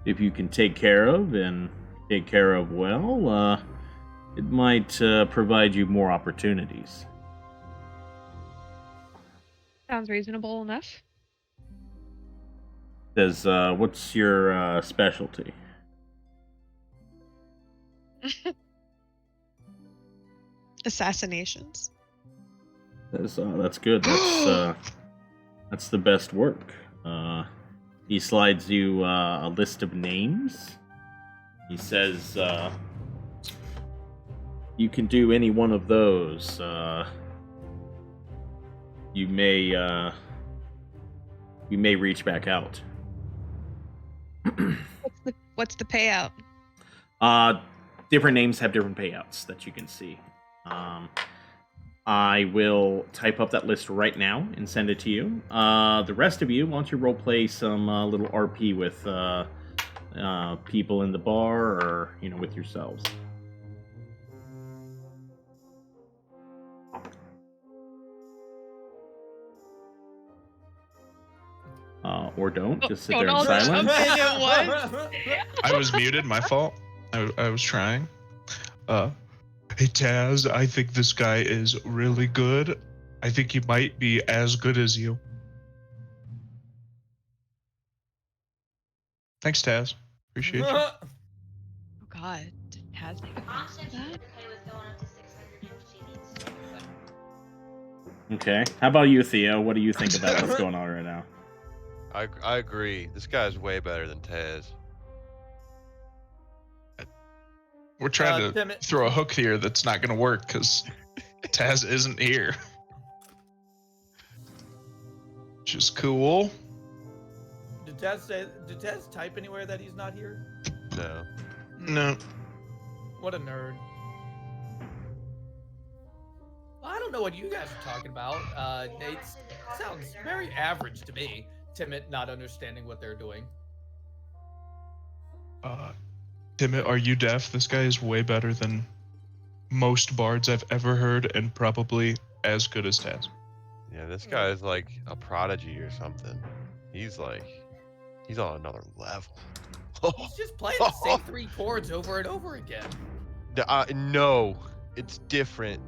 if you can take care of and take care of well, it might provide you more opportunities. Sounds reasonable enough. Says, what's your specialty? Assassinations. That's good. That's the best work. He slides you a list of names. He says, you can do any one of those. You may reach back out. What's the payout? Different names have different payouts that you can see. I will type up that list right now and send it to you. The rest of you, why don't you roleplay some little RP with people in the bar or with yourselves. Or don't. Just sit there in silence. I was muted. My fault. I was trying. Hey Taz, I think this guy is really good. I think he might be as good as you. Thanks, Taz. Appreciate you. Oh God, has make a face for that? Okay. How about you, Theo? What do you think about what's going on right now? I agree. This guy's way better than Taz. We're trying to Timid- throw a hook here that's not going to work because Taz isn't here. Which is cool. Did Taz type anywhere that he's not here? No. No. What a nerd. Well, I don't know what you guys are talking about. It sounds very average to me. Timid not understanding what they're doing. Timmy, are you deaf? This guy is way better than most bards I've ever heard, and probably as good as Taz. Yeah, this guy is like a prodigy or something. He's on another level. He's just playing the same 3 chords over and over again. No, it's different.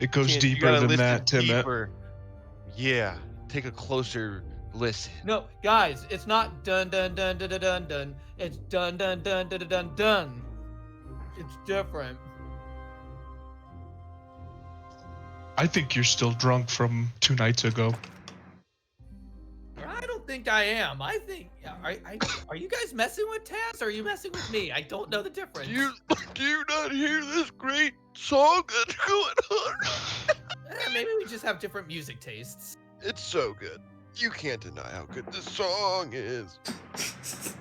It goes You deeper gotta than listen that, Timmy. deeper. Yeah, take a closer listen. No, guys, it's not dun dun dun dun dun dun dun. It's dun dun dun dun dun dun dun. It's different. I think you're still drunk from 2 nights ago. I don't think I am. I think are you guys messing with Taz or are you messing with me? I don't know the difference. Do you not hear this great song that's going on? Maybe we just have different music tastes. It's so good. You can't deny how good this song is.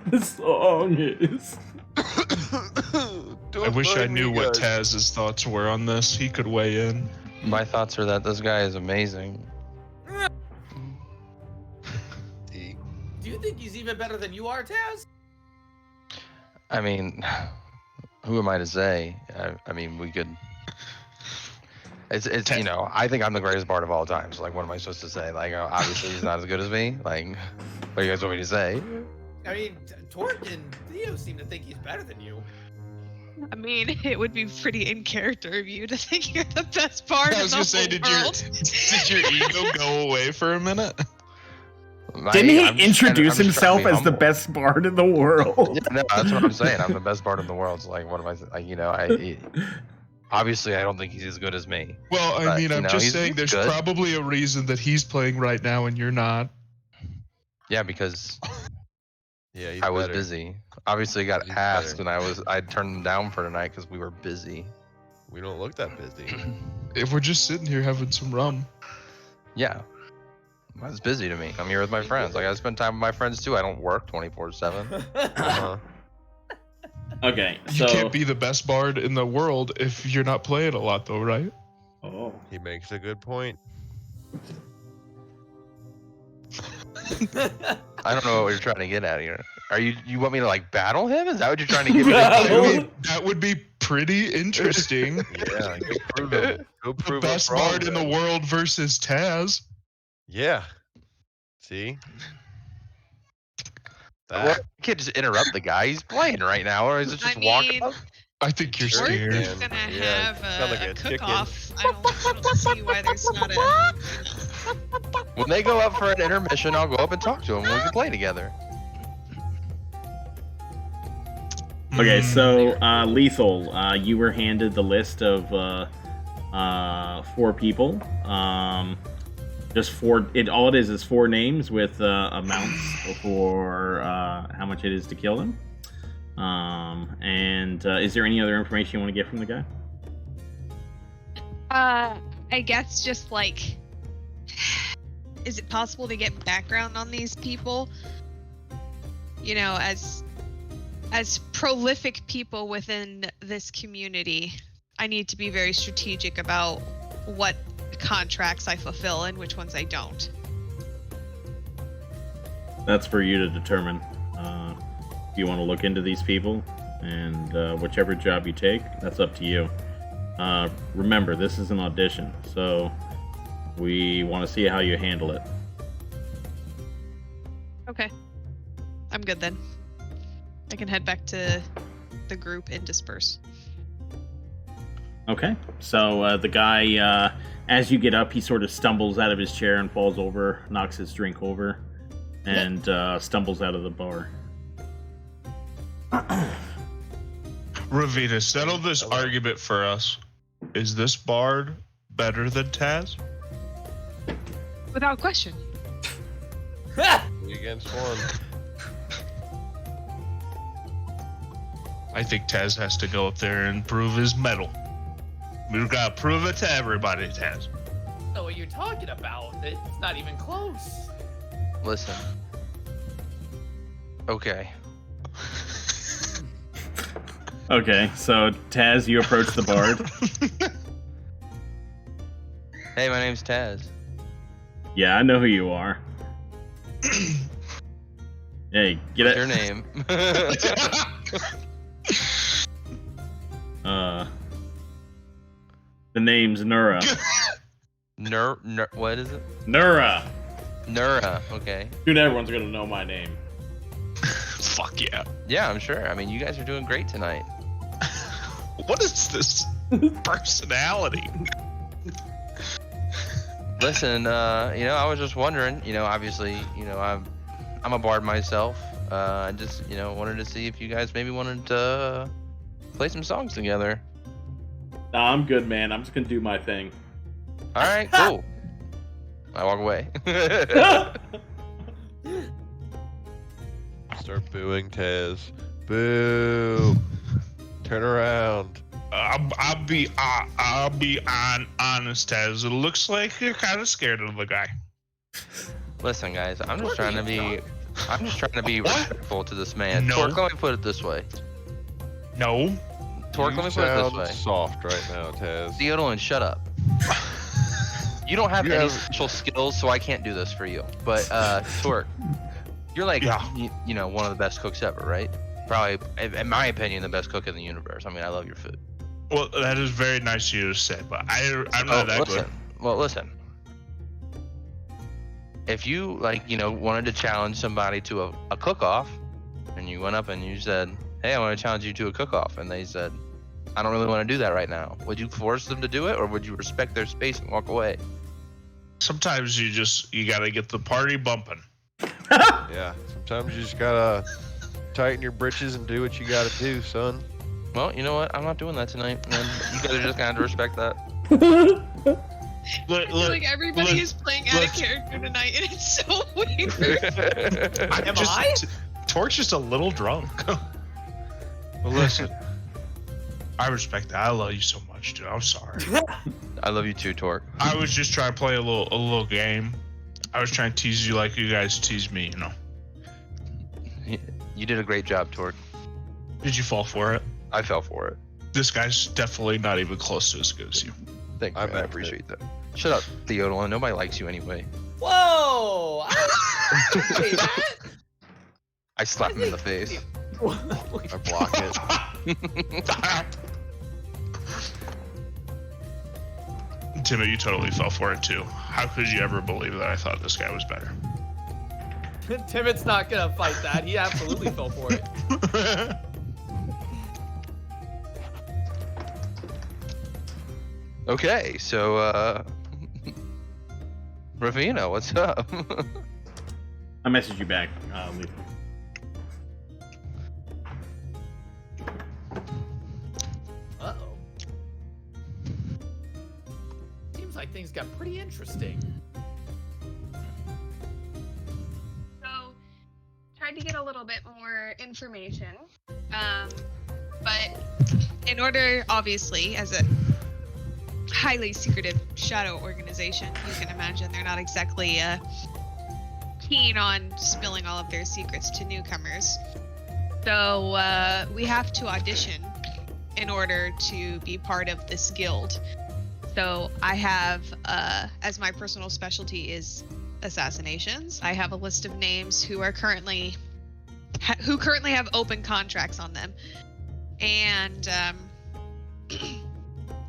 The song is. I wish I knew what Taz's thoughts were on this. He could weigh in. My thoughts are that this guy is amazing. Do you think he's even better than you are, Taz? I mean, who am I to say? I mean, we could. It's you know, I think I'm the greatest bard of all time. So like, what am I supposed to say? Like, obviously he's not as good as me. Like, what do you guys want me to say? I mean, Torque and Theo seem to think he's better than you. I mean, it would be pretty in character of you to think you're the best bard I was in the gonna say, whole world. did your ego go away for a minute? Didn't he I'm just introduce trying to himself be as the humble. best bard in the world? Yeah, no, that's what I'm saying. I'm the best bard in the world. So like, what am I? Like, you know, obviously I don't think he's as good as me. Well, I But, mean, you I'm know, just he's saying there's good. probably a reason that he's playing right now and you're not. Yeah, because Yeah, he's I was better. busy. Obviously, got He's asked, better. and I turned them down for tonight because we were busy. We don't look that busy. If we're just sitting here having some rum. Yeah, it's busy to me. I'm here with my friends. Like I spend time with my friends too. I don't work 24/7. Uh-huh. Okay, You so can't be the best bard in the world if you're not playing a lot, though, right? Oh. He makes a good point. I don't know what you're trying to get at here. Are you want me to like battle him? Is that what you're trying to get me to Battle? do? I mean, that would be pretty interesting. Yeah, go prove him. Go The prove us best wrong, bard in the then. world versus Taz. Yeah. See? Well, That. you can't just interrupt the guy. He's playing right now, or is it just I walk mean, up? I think you're Sure scared. can. Torque is gonna Yeah, have sound like a a chicken. cook-off. I don't see why there's not a. When they go up for an intermission, I'll go up and talk to him. We can play together. Okay, so Lethal, you were handed the list of 4 people. Just 4. All it is 4 names with amounts for how much it is to kill them. And is there any other information you want to get from the guy? I guess just like, is it possible to get background on these people? You know, as prolific people within this community, I need to be very strategic about what contracts I fulfill and which ones I don't. That's for you to determine. If you want to look into these people, and whichever job you take, that's up to you. Remember, this is an audition, so we want to see how you handle it. Okay. I'm good then. I can head back to the group and disperse. Okay, so the guy, as you get up, he sort of stumbles out of his chair and falls over, knocks his drink over, and stumbles out of the bar. Ravena, settle this argument for us. Is this bard better than Taz? Without question. 3 against 1. I think Taz has to go up there and prove his mettle. We've got to prove it to everybody, Taz. know what you're talking about. It's not even close. Listen. Okay. Okay, so Taz, you approach the bard. Hey, my name's Taz. Yeah, I know who you are. Hey, get What's it. your name? The name's Nura. What is it? Nura. Nura. Okay. Soon everyone's gonna know my name. Fuck yeah. Yeah, I'm sure. I mean, you guys are doing great tonight. What is this personality? Listen, I was just wondering, obviously, I'm a bard myself. I just, wanted to see if you guys maybe wanted to play some songs together. Nah, I'm good, man. I'm just gonna do my thing. All right, cool. I walk away. Start booing Taz. Boo! Turn around. I'll be honest, Taz. It looks like you're kind of scared of the guy. Listen, guys, I'm just trying to be respectful to this man. No. Torque, let me put it this way. No. Torque, You let me put it this sound way. soft right now, Taz. Theodolynn, shut up. You don't have You any have- special skills, so I can't do this for you. But Torque, you're like, Yeah. one of the best cooks ever, right? Probably, in my opinion, the best cook in the universe. I mean, I love your food. Well, that is very nice of you to say, but I'm not that listen. good. Well, listen. If you wanted to challenge somebody to a cook-off, and you went up and you said, "Hey, I want to challenge you to a cook-off," and they said, "I don't really want to do that right now," would you force them to do it, or would you respect their space and walk away? Sometimes you gotta get the party bumping. Yeah. Sometimes you just gotta tighten your britches and do what you gotta do, son. Well, you know what? I'm not doing that tonight, and you guys are just gonna have to respect that. I feel like everybody is playing out of character tonight, and it's so weird. Am I? Torque's just a little drunk. Well, listen. I respect that. I love you so much, dude. I'm sorry. I love you too, Torque. I was just trying to play a little game. I was trying to tease you like you guys tease me, You did a great job, Torque. Did you fall for it? I fell for it. This guy's definitely not even close to as good as you. Thank you. I I meant appreciate that. Shut up, Theodolynn. Nobody likes you anyway. Whoa! I didn't say that. I slap him in the face. I block it. Timmy, you totally fell for it too. How could you ever believe that I thought this guy was better? Timit's not gonna fight that. He absolutely fell for it. Okay, so Ravena, what's up? I messaged you back. Leave. Uh-oh. Seems like things got pretty interesting. So, tried to get a little bit more information. But in order, obviously, as a highly secretive shadow organization, you can imagine they're not exactly keen on spilling all of their secrets to newcomers. So we have to audition in order to be part of this guild. So I have, as my personal specialty is assassinations, I have a list of names who are currently have open contracts on them, and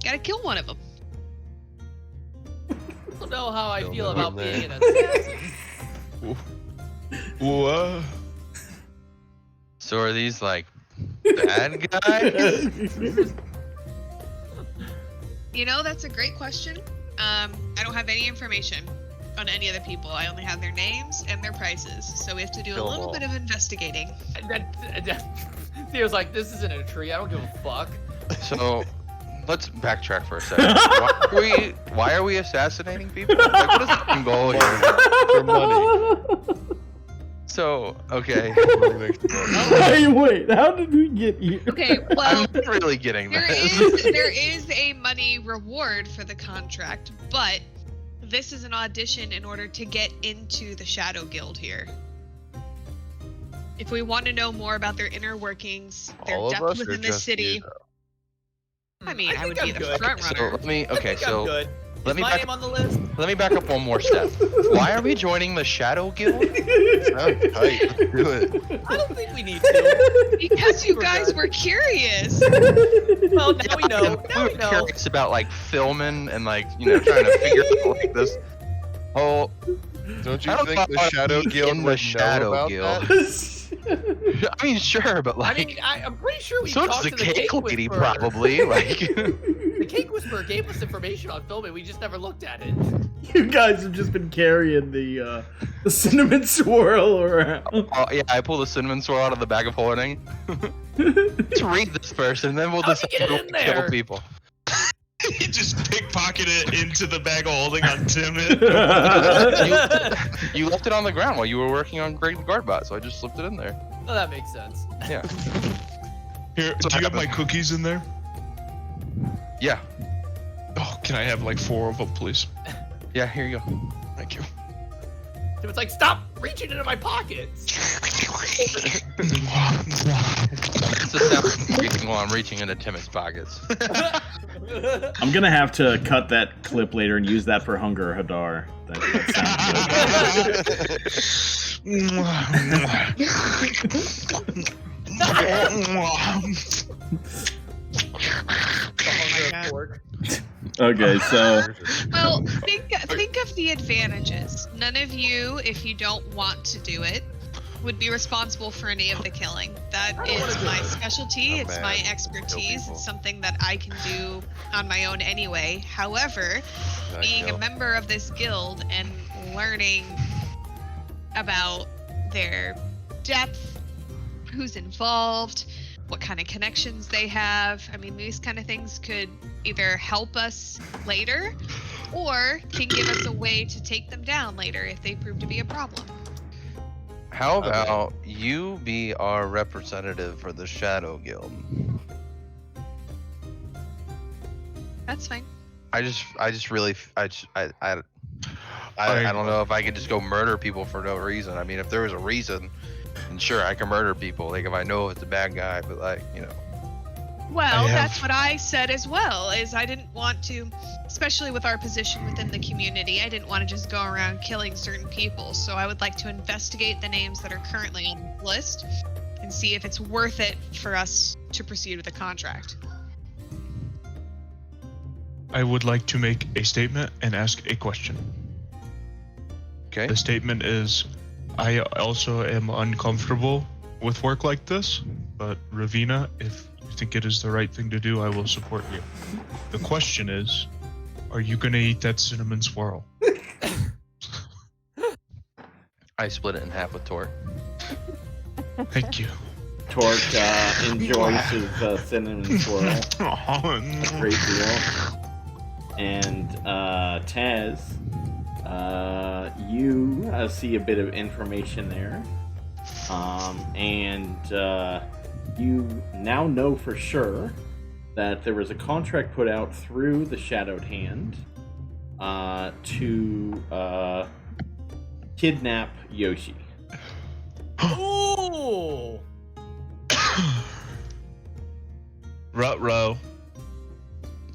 gotta kill one of them. I don't know how I Don't feel know about him being an assassin. What? So are these like bad guys? That's a great question. I don't have any information on any of the people. I only have their names and their prices. So we have to do a Kill 'em little all. bit of investigating. Theo's like, this isn't a tree. I don't give a fuck. So let's backtrack for a second. Why are we assassinating people? Like, what is the goal here? For money. So, okay. Wait, how did we get here? Okay, well, I'm not really getting there this. is a money reward for the contract, but this is an audition in order to get into the Shadow Guild here. If we want to know more about their inner workings, their All of depth us within or the just city. you, though? I mean, I would think be I'm the good. front So runner. let me. I Okay, think I'm so good. let Is me my back. name on the list? Let me back up one more step. Why are we joining the Shadow Guild? Sounds tight. Let's do it. I don't think we need to. Because you We're guys good. were curious. Well, now we know. We Now were we know. curious about like filming and like trying to figure out like this whole. Don't you I don't think know the how to Shadow be Guild in the would Shadow know about Guild. that? I mean, sure, but I like. mean, I'm pretty sure we So does talked the to the cake lady, Whisperer. probably. Like, The Cake Whisperer gave us information on filming. We just never looked at it. You guys have just been carrying the cinnamon swirl around. yeah, I pull the cinnamon swirl out of the bag of holding. Let's read this first, and then we'll How'd you decide get it to in kill there? people. He just pickpocketed it into the bag of holding on Timid. You left it on the ground while you were working on Great Guardbot, so I just slipped it in there. Well, that makes sense. Yeah. Here, do you have my cookies in there? Yeah. Oh, can I have like 4 of them, please? Yeah, here you go. Thank you. So it's like, stop reaching into my pockets. It's the sound I'm reaching while I'm reaching into Timot's pockets. I'm gonna have to cut that clip later and use that for Hunger Hadar. That Okay, so Well, think of the advantages. None of you, if you don't want to do it, would be responsible for any of the killing. That I don't wanna is do my it. specialty. I'm It's mad. my Kill expertise. people. It's something that I can do on my own anyway. However, Not being kill. a member of this guild and learning about their depth, who's involved, what kind of connections they have. I mean, these kind of things could either help us later or can give us a way to take them down later if they prove to be a problem. How Okay. about you be our representative for the Shadow Guild? That's fine. I don't know if I could just go murder people for no reason. I mean, if there was a reason, then sure, I can murder people. Like if I know it's a bad guy, but like, Well, I have- that's what I said as well, is I didn't want to, especially with our position within the community, I didn't want to just go around killing certain people. So I would like to investigate the names that are currently on the list and see if it's worth it for us to proceed with the contract. I would like to make a statement and ask a question. okay. The statement is, I also am uncomfortable with work like this, but Ravena, if you think it is the right thing to do, I will support you. The question is, are you gonna eat that cinnamon swirl? I split it in half with Tor. Thank you. Torque enjoys his cinnamon swirl. Great deal. And Taz, you see a bit of information there. And you now know for sure that there was a contract put out through the Shadowed Hand to kidnap Yoshi. Ooh. Ruh-roh.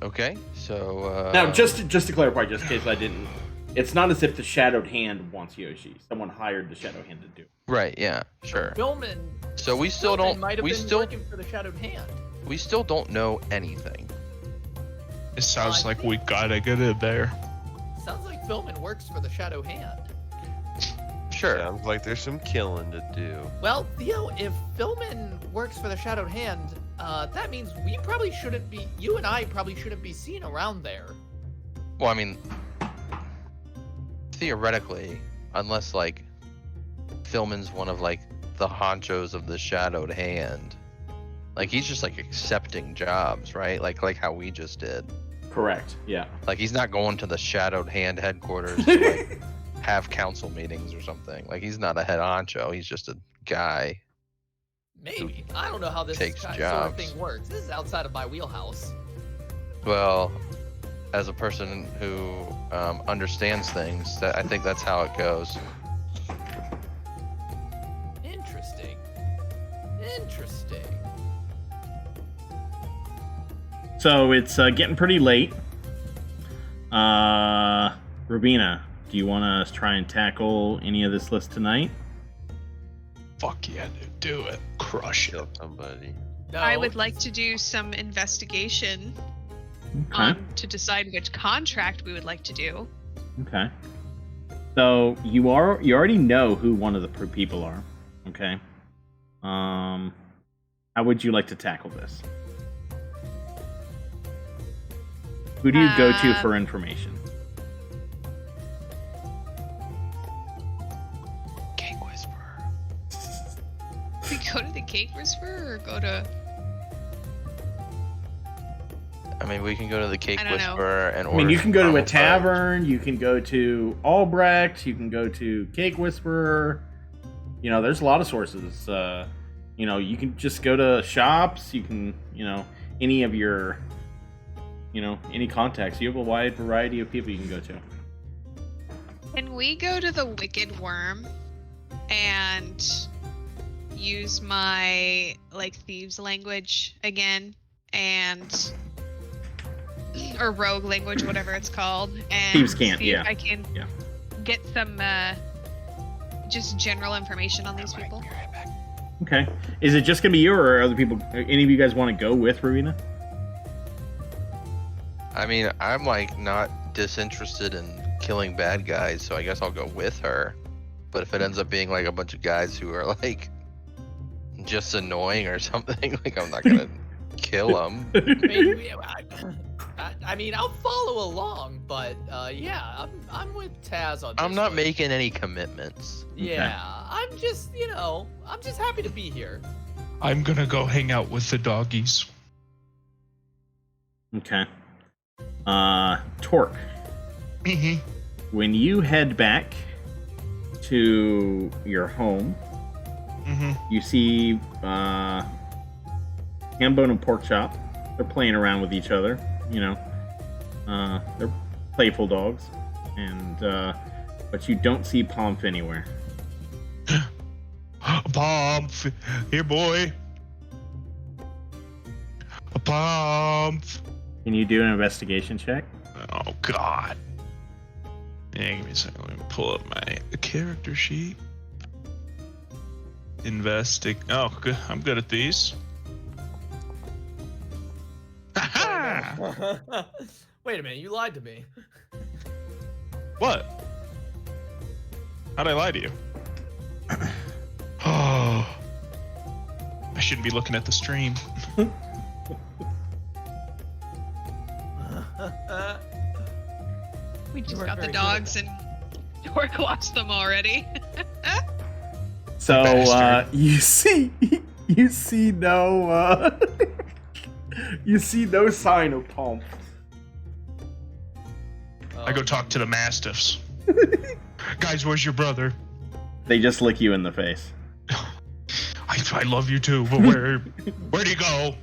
Okay, so Now, just to clarify, just in case I didn't, it's not as if the Shadowed Hand wants Yoshi. Someone hired the Shadowed Hand to do it. right, yeah, sure. Billman. So we still Billman don't. Might have We been still. working for the Shadowed Hand. We still don't know anything. It sounds I like we gotta get in there. Sounds like Billman works for the Shadowed Hand. Sure. Sounds like there's some killing to do. Well, Theo, if Philman works for the Shadowed Hand, that means we probably shouldn't be. You and I probably shouldn't be seen around there. Well, I mean, theoretically, unless like Philman's one of like the honchos of the Shadowed Hand, Like he's just like accepting jobs, right? Like how we just did. Correct. Yeah. Like he's not going to the Shadowed Hand headquarters to like have council meetings or something. Like he's not a head honcho. He's just a guy. Maybe. I don't know how this Takes sort of jobs. thing works. This is outside of my wheelhouse. Well, as a person who understands things, that I think that's how it goes. Interesting. So it's getting pretty late. Ravena, do you want to try and tackle any of this list tonight? Fuck yeah, dude. Do it. Crush it. Kill somebody. No, I would like to do some investigation Okay. to decide which contract we would like to do. Okay. So you already know who one of the people are. Okay. How would you like to tackle this? Who do you go to for information? Cake Whisperer. We go to the Cake Whisperer or go to... I mean, we can go to the Cake I don't know. Whisperer and I order. mean, you can go to a caramel fudge. tavern, you can go to Albrecht, you can go to Cake Whisperer. You know, there's a lot of sources. You know, you can just go to shops, you can, you know, any of your, you know, any contacts. You have a wide variety of people you can go to. Can we go to the Wicked Worm and use my, like, thieves language again? And... or rogue language, whatever it's called. And Thieves can't, see if yeah. I can Yeah. get some, just general information on these people. Okay. Is it just gonna be you, or are other people? Any of you guys want to go with Ravena? I mean, I'm like not disinterested in killing bad guys, so I guess I'll go with her. But if it ends up being like a bunch of guys who are like just annoying or something, like I'm not gonna kill them. I mean, I'll follow along, but yeah, I'm with Taz on this. I'm not one. making any commitments. Yeah, I'm just, you know, I'm just happy to be here. I'm gonna go hang out with the doggies. Okay. Torque. Mm-hmm. When you head back to your home, Mm-hmm. you see Hambone and Porkchop. They're playing around with each other. You know, they're playful dogs, and but you don't see Pomp anywhere. Pomp, here, boy. Pomp. Can you do an investigation check? Oh God. Yeah, give me a second. Let me pull up my character sheet. Oh, good. I'm good at these. Aha! Wait a minute, you lied to me. What? How'd I lie to you? Oh, I shouldn't be looking at the stream. We just You got weren't the very good at dogs and Torque lost them already. So Bastard. you see no you see no sign of Pomp. I go talk to the mastiffs. Guys, where's your brother? They just lick you in the face. I love you too, but where'd he go?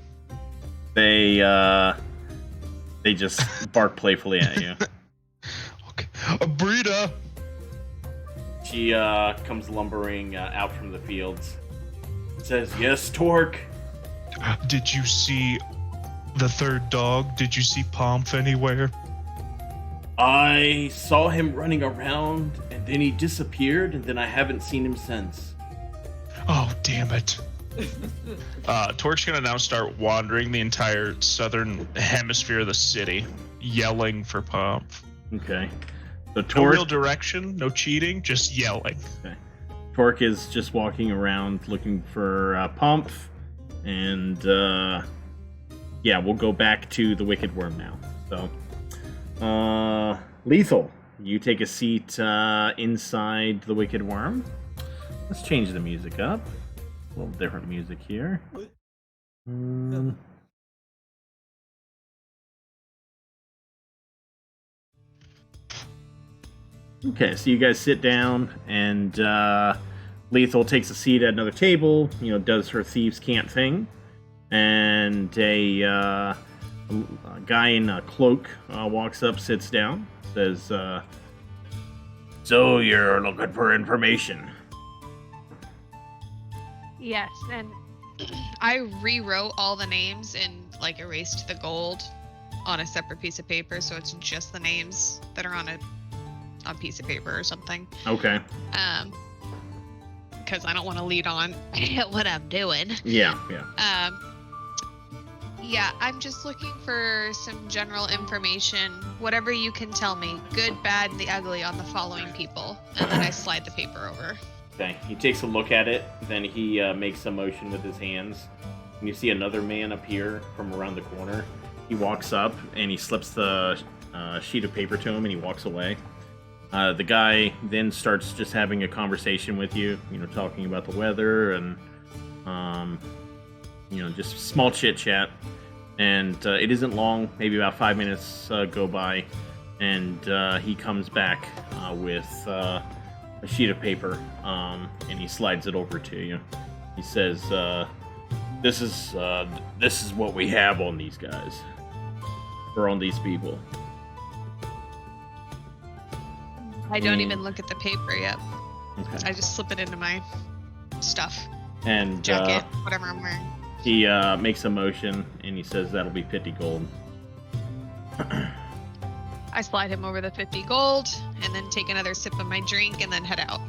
They just bark playfully at you. Okay. Brita. She comes lumbering out from the fields. Says, "Yes, Torque." Did you see the third dog? Did you see Pomp anywhere? I saw him running around, and then he disappeared, and then I haven't seen him since. Oh, damn it. Torque's gonna now start wandering the entire southern hemisphere of the city, yelling for Pomp. Okay. So No Torque, real direction, no cheating, just yelling. Torque is just walking around looking for Pomp, and yeah, we'll go back to the Wicked Worm now. So, Lethal, you take a seat inside the Wicked Worm. Let's change the music up. A little different music here. Okay, so you guys sit down, and Lethal takes a seat at another table. Does her thieves' can't thing, and a guy in a cloak walks up, sits down, says, "So you're looking for information?" Yes, and I rewrote all the names and like erased the gold on a separate piece of paper, so it's just the names that are on a piece of paper or something. Okay. Because I don't want to lead on what I'm doing. Yeah. Yeah, I'm just looking for some general information, whatever you can tell me, good, bad, and the ugly on the following people, and then I slide the paper over. Okay. He takes a look at it, then he makes a motion with his hands, and you see another man appear from around the corner. He walks up and he slips the sheet of paper to him, and he walks away. The guy then starts just having a conversation with you, talking about the weather and, just small chit chat. And it isn't long, maybe about 5 minutes go by, and he comes back with a sheet of paper, and he slides it over to you. He says, "This is what we have on these guys, or on these people." I don't even look at the paper yet. Okay. I just slip it into my stuff, And jacket, whatever I'm wearing. he makes a motion, and he says that'll be 50 gold. I slide him over the 50 gold, and then take another sip of my drink, and then head out.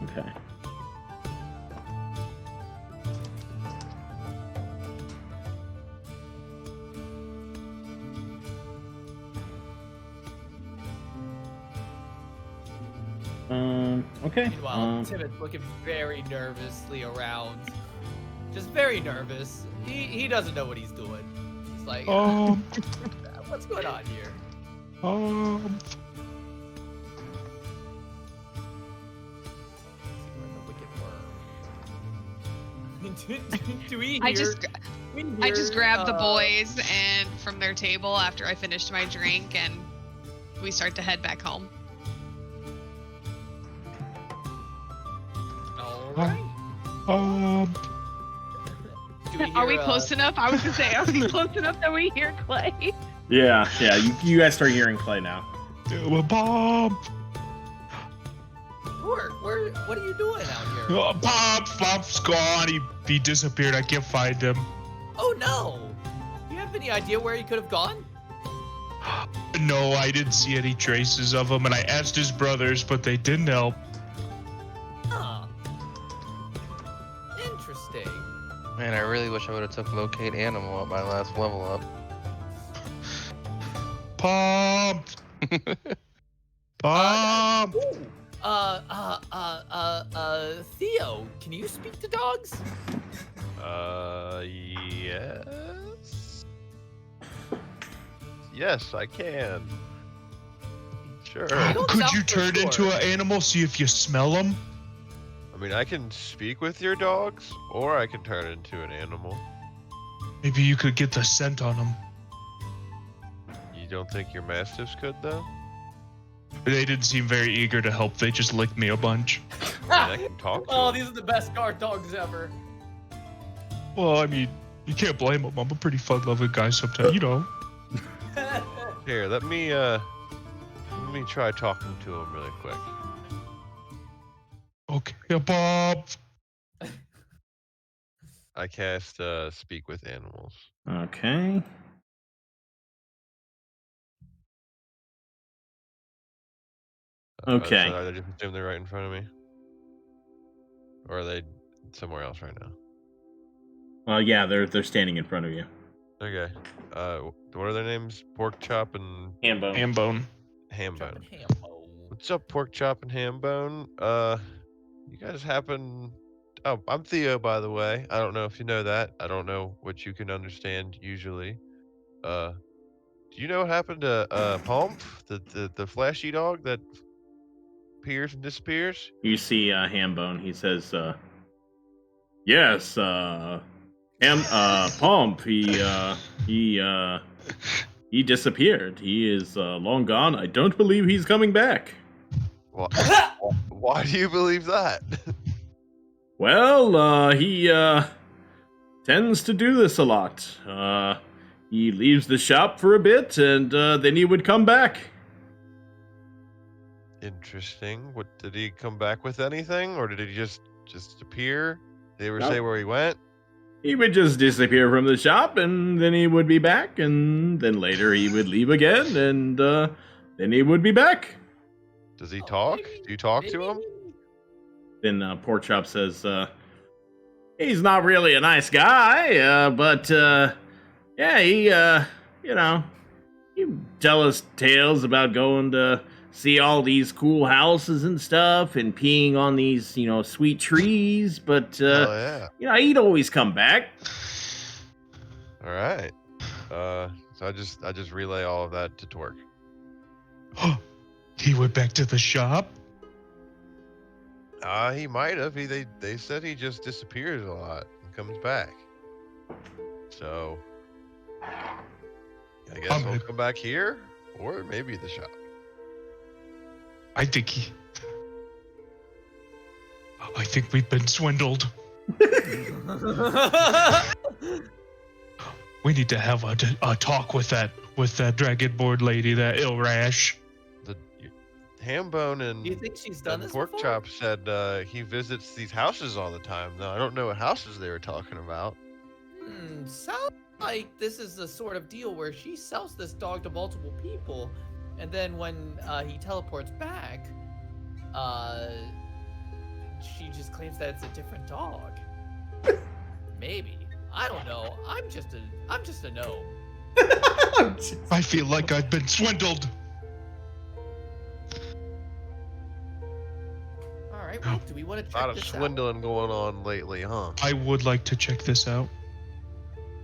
Okay. Okay. Meanwhile, Tibbet's looking very nervously around. Just very nervous. He doesn't know what he's doing. He's like, what's going on here? Do we hear? I just grabbed the boys and from their table after I finished my drink, and we start to head back home. All right. Are we close enough? I was gonna say, are we close enough that we hear Clay? Yeah. You guys start hearing Clay now. Bob! What are you doing out here? Bob's gone. He disappeared. I can't find him. Oh no! Do you have any idea where he could have gone? No, I didn't see any traces of him, and I asked his brothers, but they didn't help. Huh. Interesting. Man, I really wish I would have took locate animal at my last level up. Bob! Bob! Theo, can you speak to dogs? Yes. Yes, I can. Sure. Could you turn into an animal, see if you smell them? I mean, I can speak with your dogs, or I can turn into an animal. Maybe you could get the scent on them. You don't think your mastiffs could, though? They didn't seem very eager to help. They just licked me a bunch. I mean, I can talk to Oh, them. these are the best guard dogs ever. Well, I mean, you can't blame them. I'm a pretty fun-loving guy sometimes, you know. Here, let me try talking to him really quick. Okay, Bob. I cast speak with animals. Okay. Okay. So I just assume they're right in front of me, or are they somewhere else right now? Well, yeah, they're standing in front of you. Okay. What are their names? Pork Chop and Hambone. Hambone. Hambone. Hambo. What's up, Pork Chop and Hambone? You guys happen? Oh, I'm Theo, by the way. I don't know if you know that. I don't know what you can understand usually. Do you know what happened to Pomp, the flashy dog that appears and disappears? You see Hambone. He says, "Yes, Pomp, he disappeared. He is long gone. I don't believe he's coming back. Why do you believe that? Well, he tends to do this a lot. He leaves the shop for a bit, and then he would come back. Interesting. What did he come back with anything, or did he just appear? Did he ever Nope. say where he went? He would just disappear from the shop, and then he would be back, and then later he would leave again, and then he would be back. Does he talk? Do you talk to him? Then Pork Chop says, he's not really a nice guy, but yeah, he tell us tales about going to see all these cool houses and stuff and peeing on these, sweet trees, but Oh yeah. he'd always come back. All right. So I just relay all of that to Torque. He went back to the shop? He might have. They said he just disappears a lot and comes back. So I guess he'll come back here, or maybe the shop. I think we've been swindled. We need to have a talk with that dragonborn lady, that Ilrash. The Hambone and Do you think she's done this Pork before? Chop said he visits these houses all the time. Now I don't know what houses they were talking about. Sounds like this is the sort of deal where she sells this dog to multiple people, and then when he teleports back, she just claims that it's a different dog. Maybe. I don't know. I'm just a gnome. I feel like I've been swindled. All right. Well, do we want to A lot check of this swindling going on lately, huh? I would like to check this out.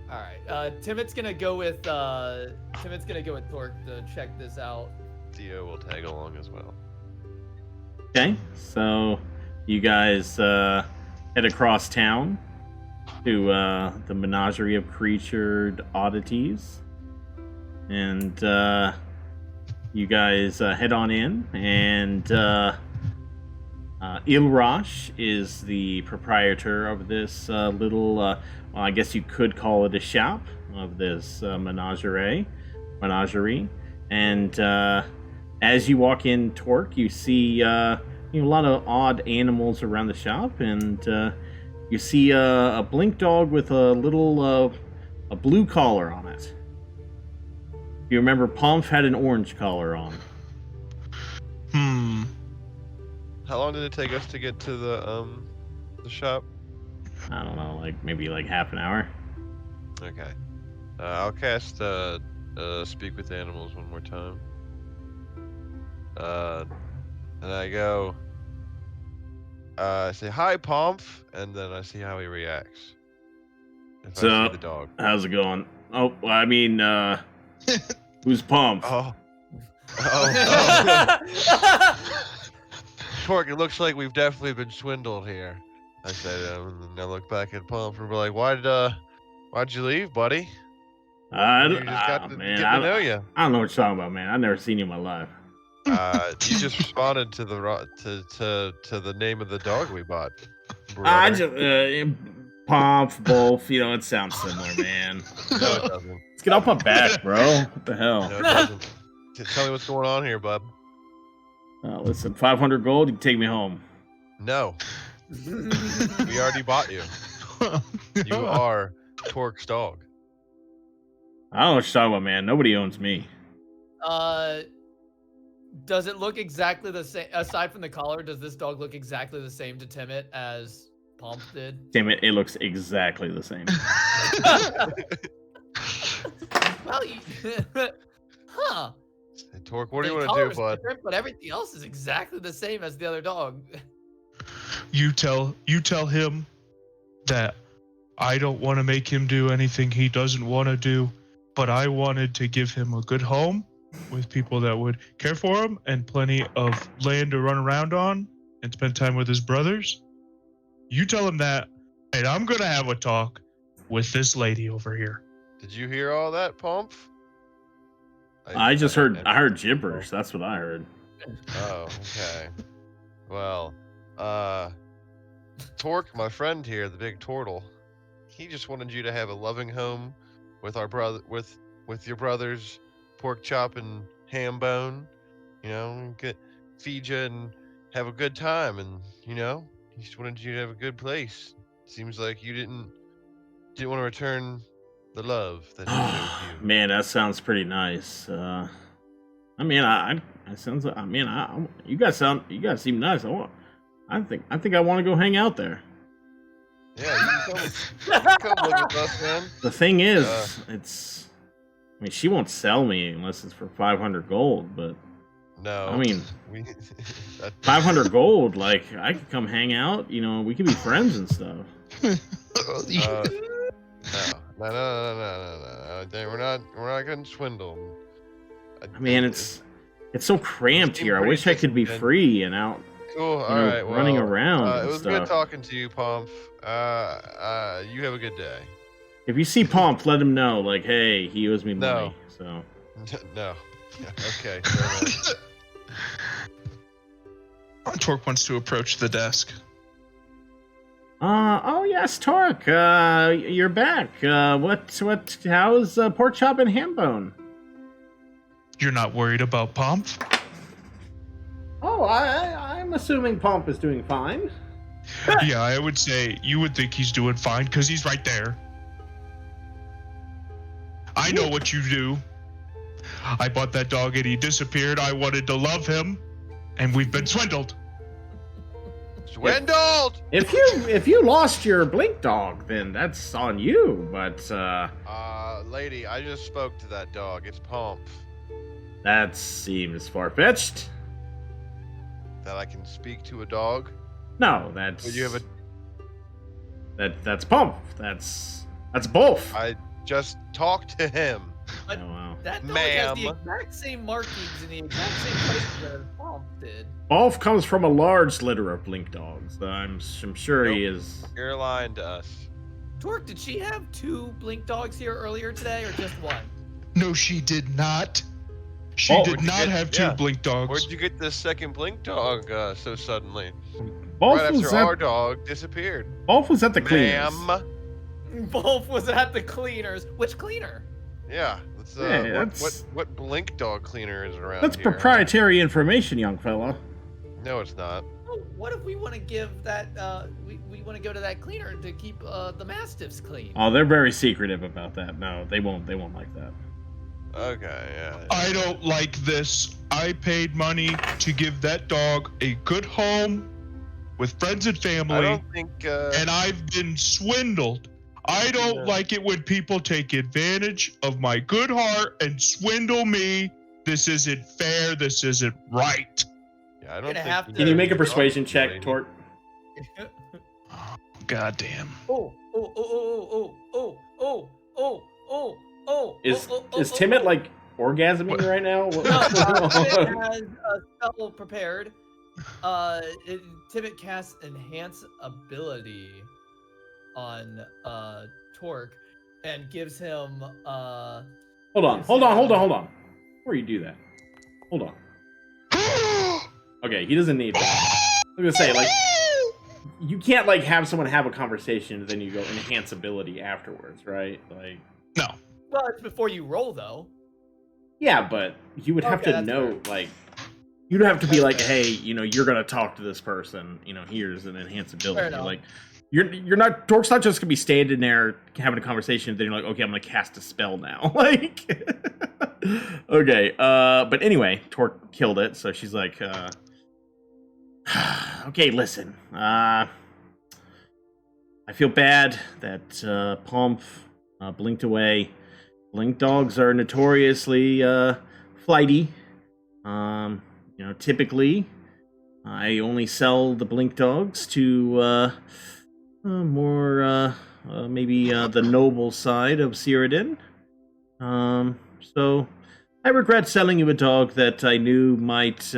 out? All right. Timot's gonna go with Torque to check this out. Theo will tag along as well. Okay, so you guys head across town to the menagerie of creatured oddities, and you guys head on in, and Ilrash is the proprietor of this little, well, I guess you could call it a shop of this menagerie, and as you walk in, Torque, you see a lot of odd animals around the shop, and you see a blink dog with a little a blue collar on it. You remember Pomp had an orange collar on. How long did it take us to get to the shop? I don't know, maybe half an hour. Okay. I'll cast Speak with Animals one more time. And I go, I say, hi, Pomp, and then I see how he reacts. If I see the dog. How's it going? Oh, well, I mean, who's Pomp? Oh. Torque, it looks like we've definitely been swindled here. I said, and I look back at Pomp and be like, why'd you leave, buddy? I You don't, just got to man, get to know you. I don't know what you're talking about, man. I've never seen you in my life. You just responded to the name of the dog we bought. I brother. just Pomp, both. It sounds similar, man. No, it doesn't. Let's get off my back, bro. What the hell? No, it doesn't. Tell me what's going on here, bub. Listen, 500 gold. You can take me home. No. We already bought you. You are Torque's dog. I don't know what you're talking about, man. Nobody owns me. Does it look exactly the same? Aside from the collar, does this dog look exactly the same to Timot as Pomp did? Damn it, it looks exactly the same. Well, huh? Hey, Torque, what do you The want to do, collar's bud? different, but everything else is exactly the same as the other dog. You tell him that I don't want to make him do anything he doesn't want to do, but I wanted to give him a good home with people that would care for him and plenty of land to run around on and spend time with his brothers. You tell him that, and I'm gonna have a talk, with this lady over here. Did you hear all that, Pomp? I heard gibberish. That's what I heard. Oh, okay. Well, Torque, my friend here, the big turtle, he just wanted you to have a loving home with our brother, with your brothers, Pork Chop and Ham Bone. You know, feed you and have a good time, and you know, he just wanted you to have a good place. Seems like you didn't want to return the love that he showed you. Man, that sounds pretty nice. I mean, you guys seem nice. I think I want to go hang out there. Yeah, you can come live with us, man. The thing is, I mean, she won't sell me unless it's for 500 gold, but no. I mean, 500 gold, like, I could come hang out, you know, we could be friends and stuff. No. We're not getting swindled. I mean, it's so cramped here. I wish I could be free and out. Cool. All right. Well, running around. It was good talking to you, Pomp. You have a good day. If you see Pomp, let him know. Like, hey, he owes me money. So. No. Okay. Torque wants to approach the desk. Oh yes, Torque. You're back. How's Pork Chop and Ham Bone? You're not worried about Pomp? Oh, I'm assuming Pomp is doing fine. Yeah, I would say you would think he's doing fine because he's right there. I know what you do. I bought that dog and he disappeared. I wanted to love him, and we've been swindled. Swindled! If you lost your blink dog, then that's on you. But lady, I just spoke to that dog. It's Pomp. That seems far-fetched. That I can speak to a dog? No, that's. Would you have That's Pomp. That's both. I just talked to him. But Oh, wow. that dog Ma'am. has the exact same markings in the exact same place that Pomp did. Bolf comes from a large litter of blink dogs. I'm sure he is. You're lying to us. Torque, did she have 2 blink dogs here earlier today, or just 1? No, she did not. She did not have 2 blink dogs. Where'd you get this second blink dog so suddenly? Bolf Right was after at, our dog disappeared. Bolf was at the cleaners. Ma'am. Wolf was at the cleaners. Which cleaner? Yeah. What blink dog cleaner is around That's here? proprietary information, young fella. No, it's not. Oh, what if we want to give that? We want to go to that cleaner to keep the mastiffs clean. Oh, they're very secretive about that. No, they won't like that. Okay, yeah. I don't like this. I paid money to give that dog a good home with friends and family. I don't think. And I've been swindled. I don't like it when people take advantage of my good heart and swindle me. This isn't fair. This isn't right. Yeah, I don't think. have to- Can you make a persuasion check, Torque? God damn. Is Timid like orgasming right now? No, Timid has a spell prepared. Timid casts Enhance Ability on Torque and gives him Hold on. Before you do that, hold on. Okay, he doesn't need that. I'm gonna say, like, you can't like have someone have a conversation and then you go enhance ability afterwards, right? Like, no. Well, it's before you roll though. Yeah, but you would have Okay, to that's know, like, you'd have to be like, hey, you know, you're gonna talk to this person. You know, here's an enhance ability. Like, you're not. Torque's not just gonna be standing there having a conversation. And then you're like, okay, I'm gonna cast a spell now. Like, okay. But anyway, Torque killed it. So she's like, okay, listen. I feel bad that Pomp blinked away. Blink dogs are notoriously flighty. You know, typically, I only sell the blink dogs to more maybe the noble side of Cyrodiil. So I regret selling you a dog that I knew might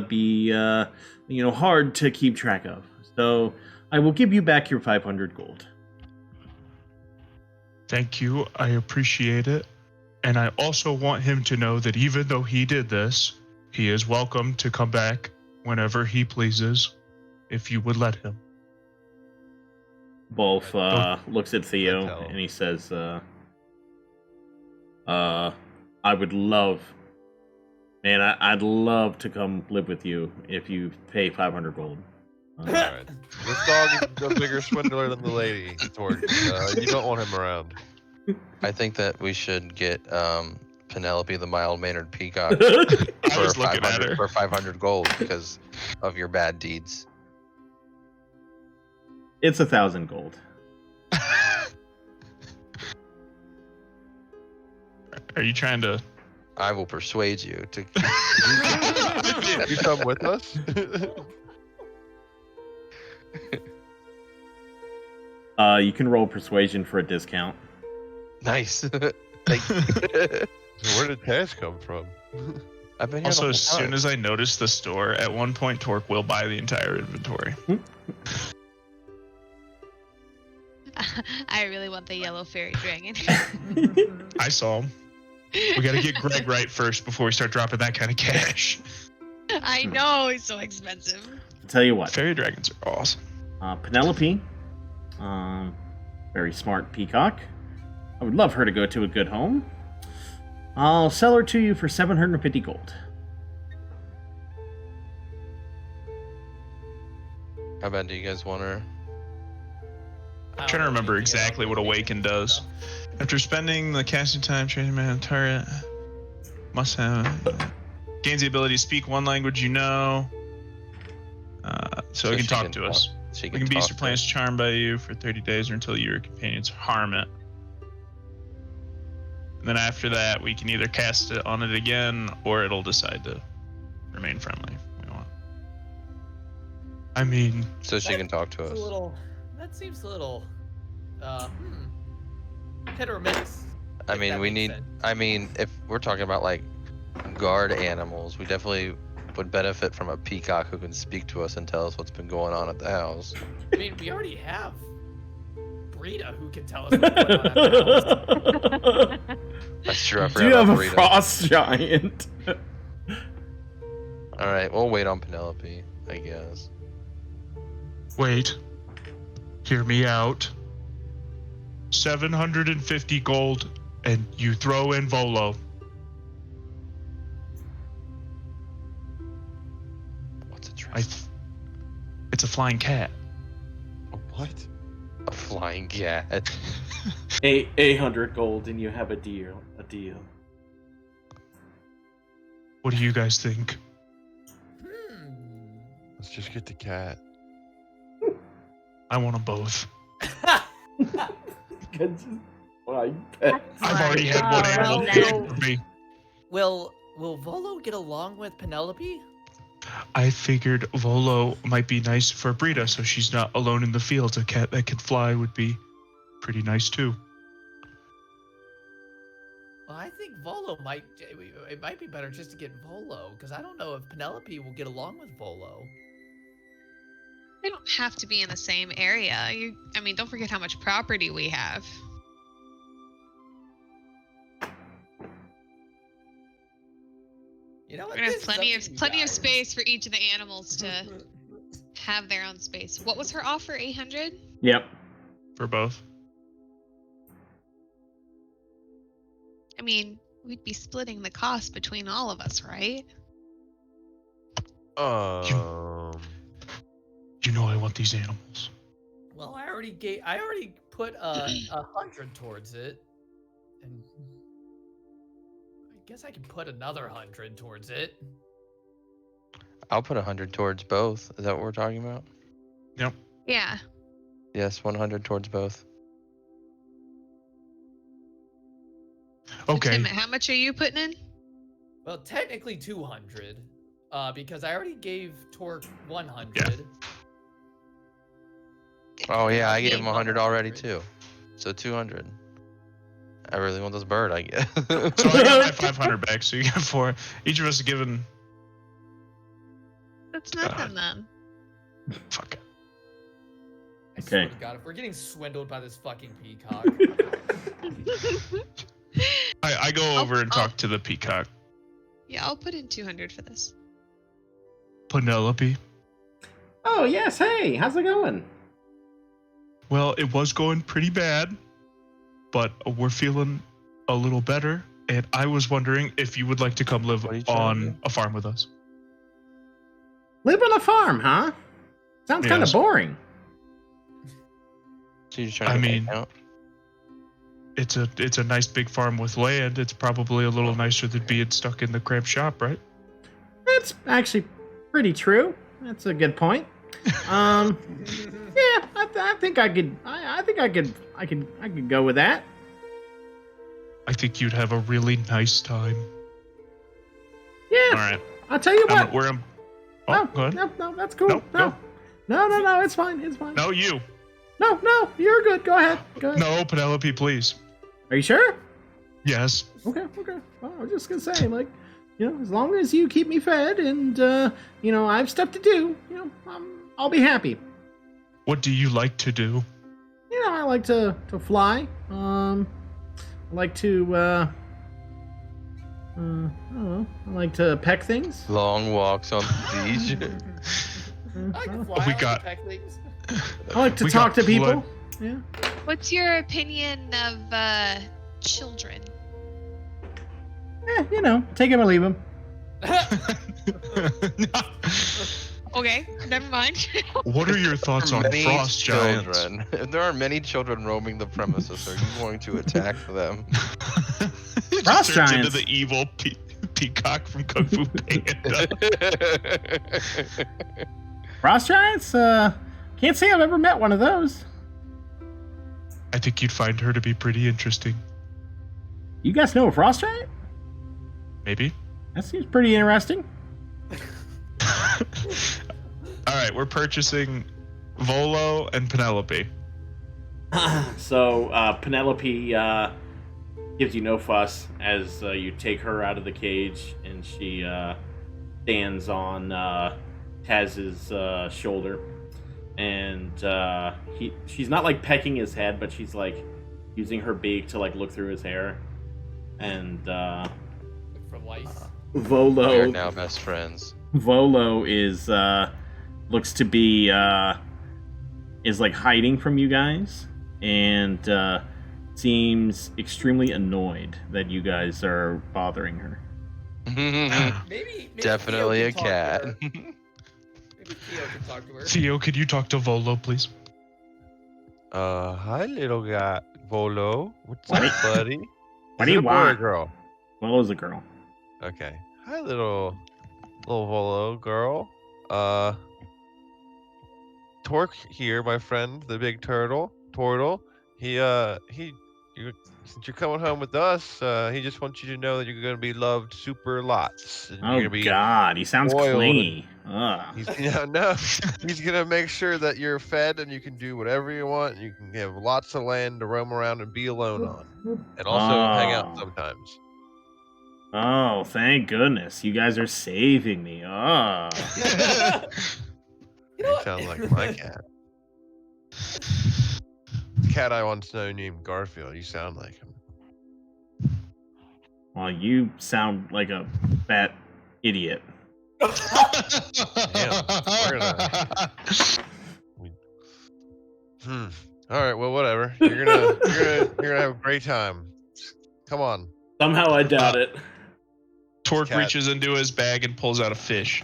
be you know, hard to keep track of. So I will give you back your 500 gold. Thank you. I appreciate it. And I also want him to know that even though he did this, he is welcome to come back whenever he pleases, if you would let him. Wolf looks at Theo tell him. and he says, I would love, man, I'd love to come live with you if you pay 500 gold. Alright. This dog is a bigger swindler than the lady, Torg. You don't want him around. I think that we should get Penelope the mild-mannered peacock I was looking at her. for 500 gold because of your bad deeds. It's 1,000 gold. Are you trying to... I will persuade you to. You come with us? You can roll persuasion for a discount. Nice. Thank you. Where did Taz come from? I've been here Also, the as whole soon time. as I notice the store, at one point, Torque will buy the entire inventory. I really want the yellow fairy dragon. I saw him. We gotta get Greg right first before we start dropping that kind of cash. I know, it's so expensive. I'll tell you what, Fairy dragons are awesome. Penelope, very smart peacock. I would love her to go to a good home. I'll sell her to you for 750 gold. How bad do you guys want her? I'm trying to remember exactly what Awaken does. After spending the casting time, training man turret, must have gains the ability to speak one language you know. So it can she talk to us. She We can beast or talk to plants us. charmed by you for 30 days or until your companions harm it. And then after that, we can either cast it on it again, or it'll decide to remain friendly if we want. I mean, So she can talk to That's us. a little. That seems a little. Hit or miss. I if mean, that we makes need. sense. I mean, if we're talking about like guard animals, we definitely would benefit from a peacock who can speak to us and tell us what's been going on at the house. I mean, we already have Brita who can tell us what's going on at the house. That's true. I Do forgot you have about a Burrito. frost giant? All right, we'll wait on Penelope, I guess. wait. Hear me out. 750 gold, and you throw in Volo. What's a It's a flying cat. What? A flying cat. 800 gold, and you have a deal. What do you guys think? Let's just get the cat. I want them both. Flying I've already had one animal well, taken from me. Will Volo get along with Penelope? I figured Volo might be nice for Brita, so she's not alone in the fields. A cat that can fly would be pretty nice too. Well, I think Volo might. It might be better just to get Volo, because I don't know if Penelope will get along with Volo. They don't have to be in the same area. I mean, don't forget how much property we have. You know what? We're gonna This have is up to you plenty of guys. space for each of the animals to have their own space. What was her offer? 800? Yep. For both. I mean, we'd be splitting the cost between all of us, right? You know I want these animals. Well, I already put 100 towards it, and I guess I can put another 100 towards it. I'll put 100 towards both. Is that what we're talking about? Yep. Yeah. Yes, 100 towards both. Okay. Tim, how much are you putting in? Well, technically 200, because I already gave Torque 100. Oh yeah, I gave gave him 100 already 100. too. So 200. I really want this bird, I guess. So I got my 500 back, so you got 4. Each of us is given. That's nothing then. Fuck it. I swear Okay. to God, if we're getting swindled by this fucking peacock. I go I'll- over and I'll- talk to the peacock. Yeah, I'll put in 200 for this. Penelope. Oh yes. Hey, how's it going? Well, it was going pretty bad, but we're feeling a little better. And I was wondering if you would like to come live What are you trying to on do? a farm with us. Live on a farm, huh? Sounds kind of Yes. boring. So you're trying I to mean- make out? It's a nice big farm with land. It's probably a little nicer than being stuck in the cramped shop, right? That's actually pretty true. That's a good point. Yeah, I think I could. I think I could go with that. I think you'd have a really nice time. Yeah. All right. I'll tell you what. We're in. Oh, No, go ahead. no, that's cool. No, No, no, it's fine. It's fine. No, you. No, you're good. Go ahead. Go ahead. No, Penelope, please. Are you sure? Yes. Okay. Well, I was just gonna say, like, as long as you keep me fed and I have stuff to do, I'll be happy. What do you like to do? I like to fly. I like to I don't know. I like to peck things. Long walks on the beach. I can I fly. We I like got- to peck things. like to We talk got to people. Yeah. What's your opinion of children? Take him or leave him. Okay, never mind. What are your thoughts on Many frost giants? children. If there are many children roaming the premises, are you going to attack them? It Frost turns giants. into the evil peacock from Kung Fu Panda. Frost giants? Can't say I've ever met one of those. I think you'd find her to be pretty interesting. You guys know a frost giant? Maybe. That seems pretty interesting. All right, we're purchasing Volo and Penelope. So Penelope gives you no fuss as you take her out of the cage, and she stands on Taz's shoulder, and she's not like pecking his head, but she's like using her beak to like look through his hair, and For lice. We are Volo now best friends. is looks to be is like hiding from you guys and seems extremely annoyed that you guys are bothering her. Maybe Definitely Theo a can talk cat. to her. Maybe Theo can talk to her. Theo, could you talk to Volo, please? Hi, little guy, Volo. What's What up, buddy? What Is do it you a boy or want? girl? Volo's a girl. Okay. Hi, little Volo girl. Torque here, my friend, the big turtle. Since you're coming home with us, he just wants you to know that you're gonna be loved super lots. And you're Oh gonna be God, he sounds spoiled clingy. Ugh. He's gonna make sure that you're fed and you can do whatever you want. And you can have lots of land to roam around and be alone on, and also hang out Oh. sometimes. Oh, thank goodness. You guys are saving me. Oh. You know You what? sound like my cat. Cat I once knew named Garfield. You sound like him. Well, you sound like a fat idiot. Damn, we're All right. Well, whatever. You're gonna have a great time. Come on. somehow I doubt it. Torque Cat. reaches into his bag and pulls out a fish.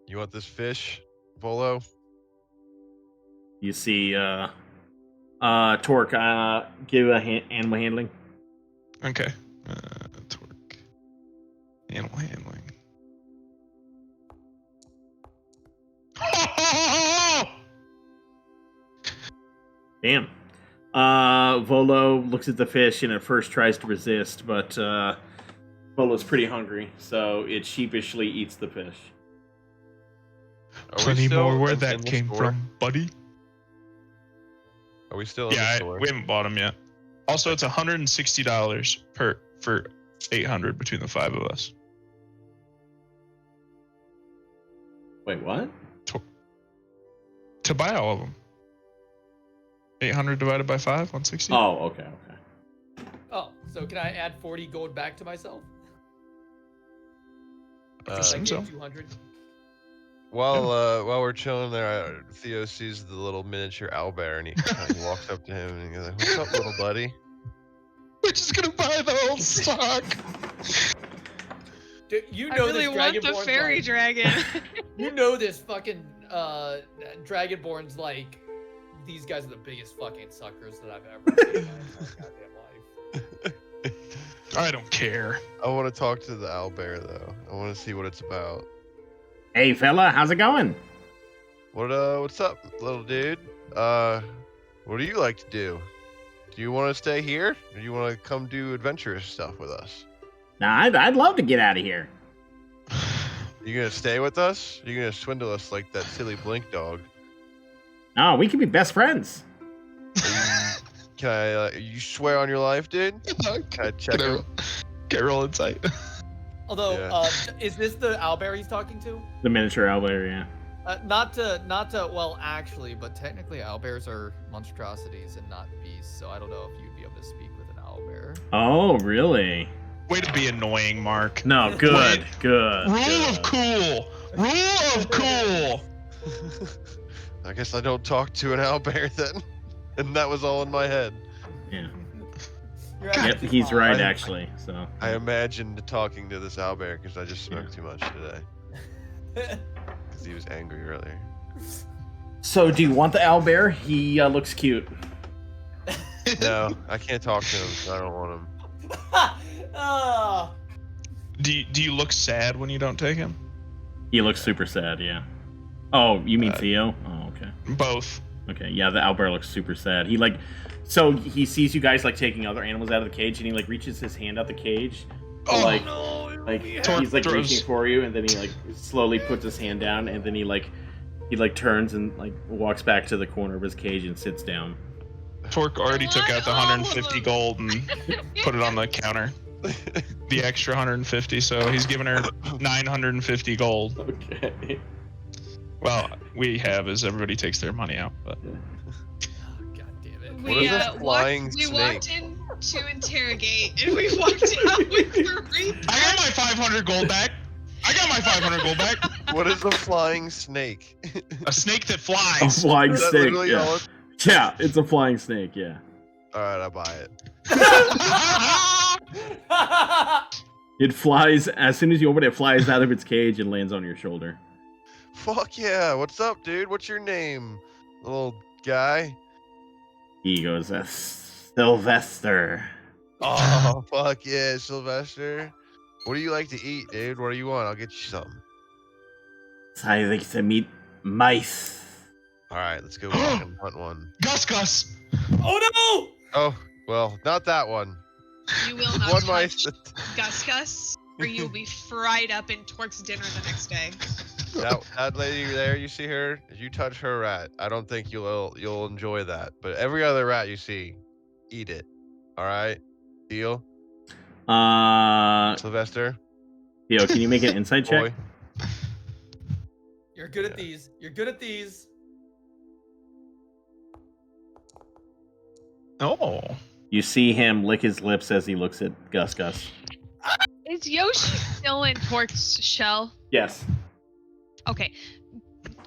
You want this fish, Volo? You see, Torque, give a animal handling. Okay. Torque. Animal handling. Damn. Volo looks at the fish and at first tries to resist, but Volo's pretty hungry, so it sheepishly eats the fish. Are we Plenty still more where in that the came store? from, buddy. Are we still in the Yeah, store? we haven't bought them yet. Also, it's $160 for 800 between the five of us. Wait, what? To buy all of them. 800 divided by 5, 160. Oh, okay. Oh, so can I add 40 gold back to myself? I Since I assume gave so. 200. While we're chilling there, Theo sees the little miniature owlbear and he kind of walks up to him and he goes, like, "What's up, little buddy?" We're just gonna buy the whole stock. Dude, you I know really this want the Dragonborn's fairy like, dragon. You know this fucking Dragonborn's like, these guys are the biggest fucking suckers that I've ever seen in my entire goddamn life. I don't care. I want to talk to the owlbear though. I want to see what it's about. Hey, fella, how's it going? What's up, little dude? What do you like to do? Do you want to stay here, or do you want to come do adventurous stuff with us? Nah, I'd love to get out of here. You gonna stay with us? Or you gonna swindle us like that silly Blink dog? No, we can be best friends. Can I? You swear on your life, dude? Can I check him? Get roll insight. Although, Yeah. is this the owlbear he's talking to? The miniature owlbear, yeah. Not to, well, actually, but technically owlbears are monstrosities and not beasts, so I don't know if you'd be able to speak with an owlbear. Oh, really? Way to be annoying, Mark. No, good, Wait. good. Rule of good. cool. Rule of cool. I guess I don't talk to an owlbear then. And that was all in my head. Yeah. You're Yep, actually he's fine. right, actually. So. I imagined talking to this owlbear because I just smoked too much today. Because he was angry earlier. So, do you want the owlbear? He looks cute. No, I can't talk to him, so I don't want him. Ah. Do you look sad when you don't take him? He looks super sad, yeah. Oh, you mean Theo? Oh, okay. Both. Okay, yeah, the owlbear looks super sad. So he sees you guys, like, taking other animals out of the cage, and he, like, reaches his hand out the cage. Oh, like, no, he's, like, throws- reaching for you, and then he, like, slowly puts his hand down, and then he turns and, like, walks back to the corner of his cage and sits down. Torque already took out the What? 150 gold and put it on the counter. The extra 150, so he's giving her 950 gold. Okay. Well, we have as everybody takes their money out, but God damn it. What is this flying we snake? walked in to interrogate, and we walked out with the I got my 500 gold back. What is a flying snake? A snake that A flies. flying Is that snake, literally all yeah. it- Yeah, it's a flying snake, yeah. Alright, I buy it. It flies, as soon as you open it, it flies out of its cage and lands on your shoulder. Fuck yeah, what's up, dude? What's your name, little guy? He goes, Sylvester. Oh, fuck yeah, Sylvester. What do you like to eat, dude? What do you want? I'll get you something. I like to meet mice. Alright, let's go fucking hunt one. Gus. Oh Oh, well, not that one. You will not One touch mice that... Gus, or you will be fried up in Torque's dinner the next day. That lady there, you see her? If you touch her rat, I don't think you'll enjoy that. But every other rat you see, eat it. Alright? Deal? Sylvester? Theo, can you make an insight check? Boy? You're good at these. You're good at these. Oh. You see him lick his lips as he looks at Gus. Is Yoshi still in Torque's shell? Yes. Okay.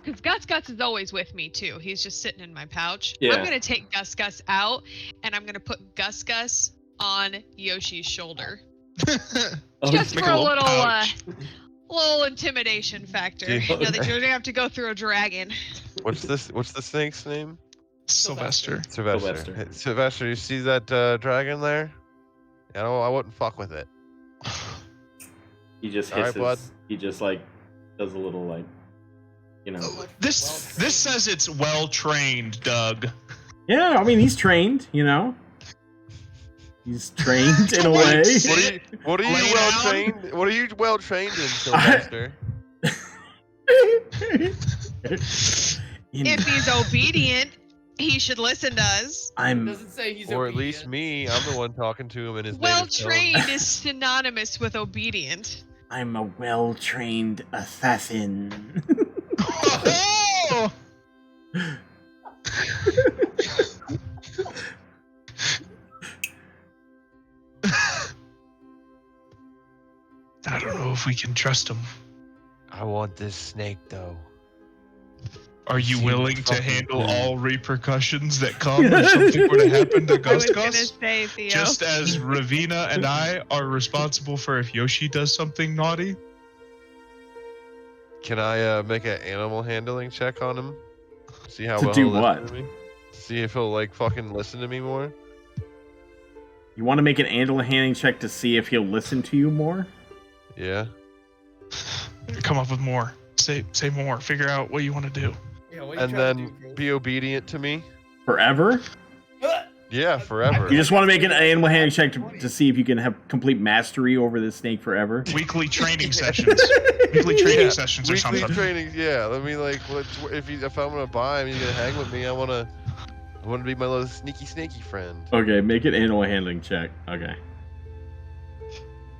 Because Gus is always with me too. He's just sitting in my pouch. Yeah. I'm gonna take Gus out, and I'm gonna put Gus on Yoshi's shoulder, just Make for a a little little pouch. little intimidation factor. Yeah. You know that you're gonna have to go through a dragon. What's the snake's name? Sylvester. Sylvester. Hey, Sylvester, you see that dragon there? I wouldn't fuck with it. He just All right, hisses. bud. He just, like, does a little, like, you know. This says it's well trained, Doug. Yeah, I mean, he's trained, you know? He's trained in a way. What are you Lay well down. trained? What are you well trained in, Sylvester? If he's obedient, he should listen to us. It I'm doesn't say he's Or at obedient. least me. I'm the one talking to him in his Well native tongue. trained is synonymous with obedient. I'm a well-trained assassin. Oh! I don't know if we can trust him. I want this snake though. Are you Seems willing to fucking handle cool. all repercussions that come if something were to happen to I Gus was gonna Gus? say, Theo. Just as Ravena and I are responsible for if Yoshi does something naughty? Can I make an animal handling check on him? See how To well do he'll what? listen to me? See if he'll like fucking listen to me more. You want to make an animal handling check to see if he'll listen to you more? Yeah. Come up with more. Say more. Figure out what you want to do. Yeah, what are you And trying to then do, be obedient to me. Forever? Yeah, forever. You just want to make an animal handling check to see if you can have complete mastery over this snake forever? Weekly training sessions. Weekly training sessions or Weekly something. training, yeah. Let me like, if I'm gonna buy him, he's gonna hang with me. I wanna be my little sneaky friend. Okay, make an animal handling check. Okay.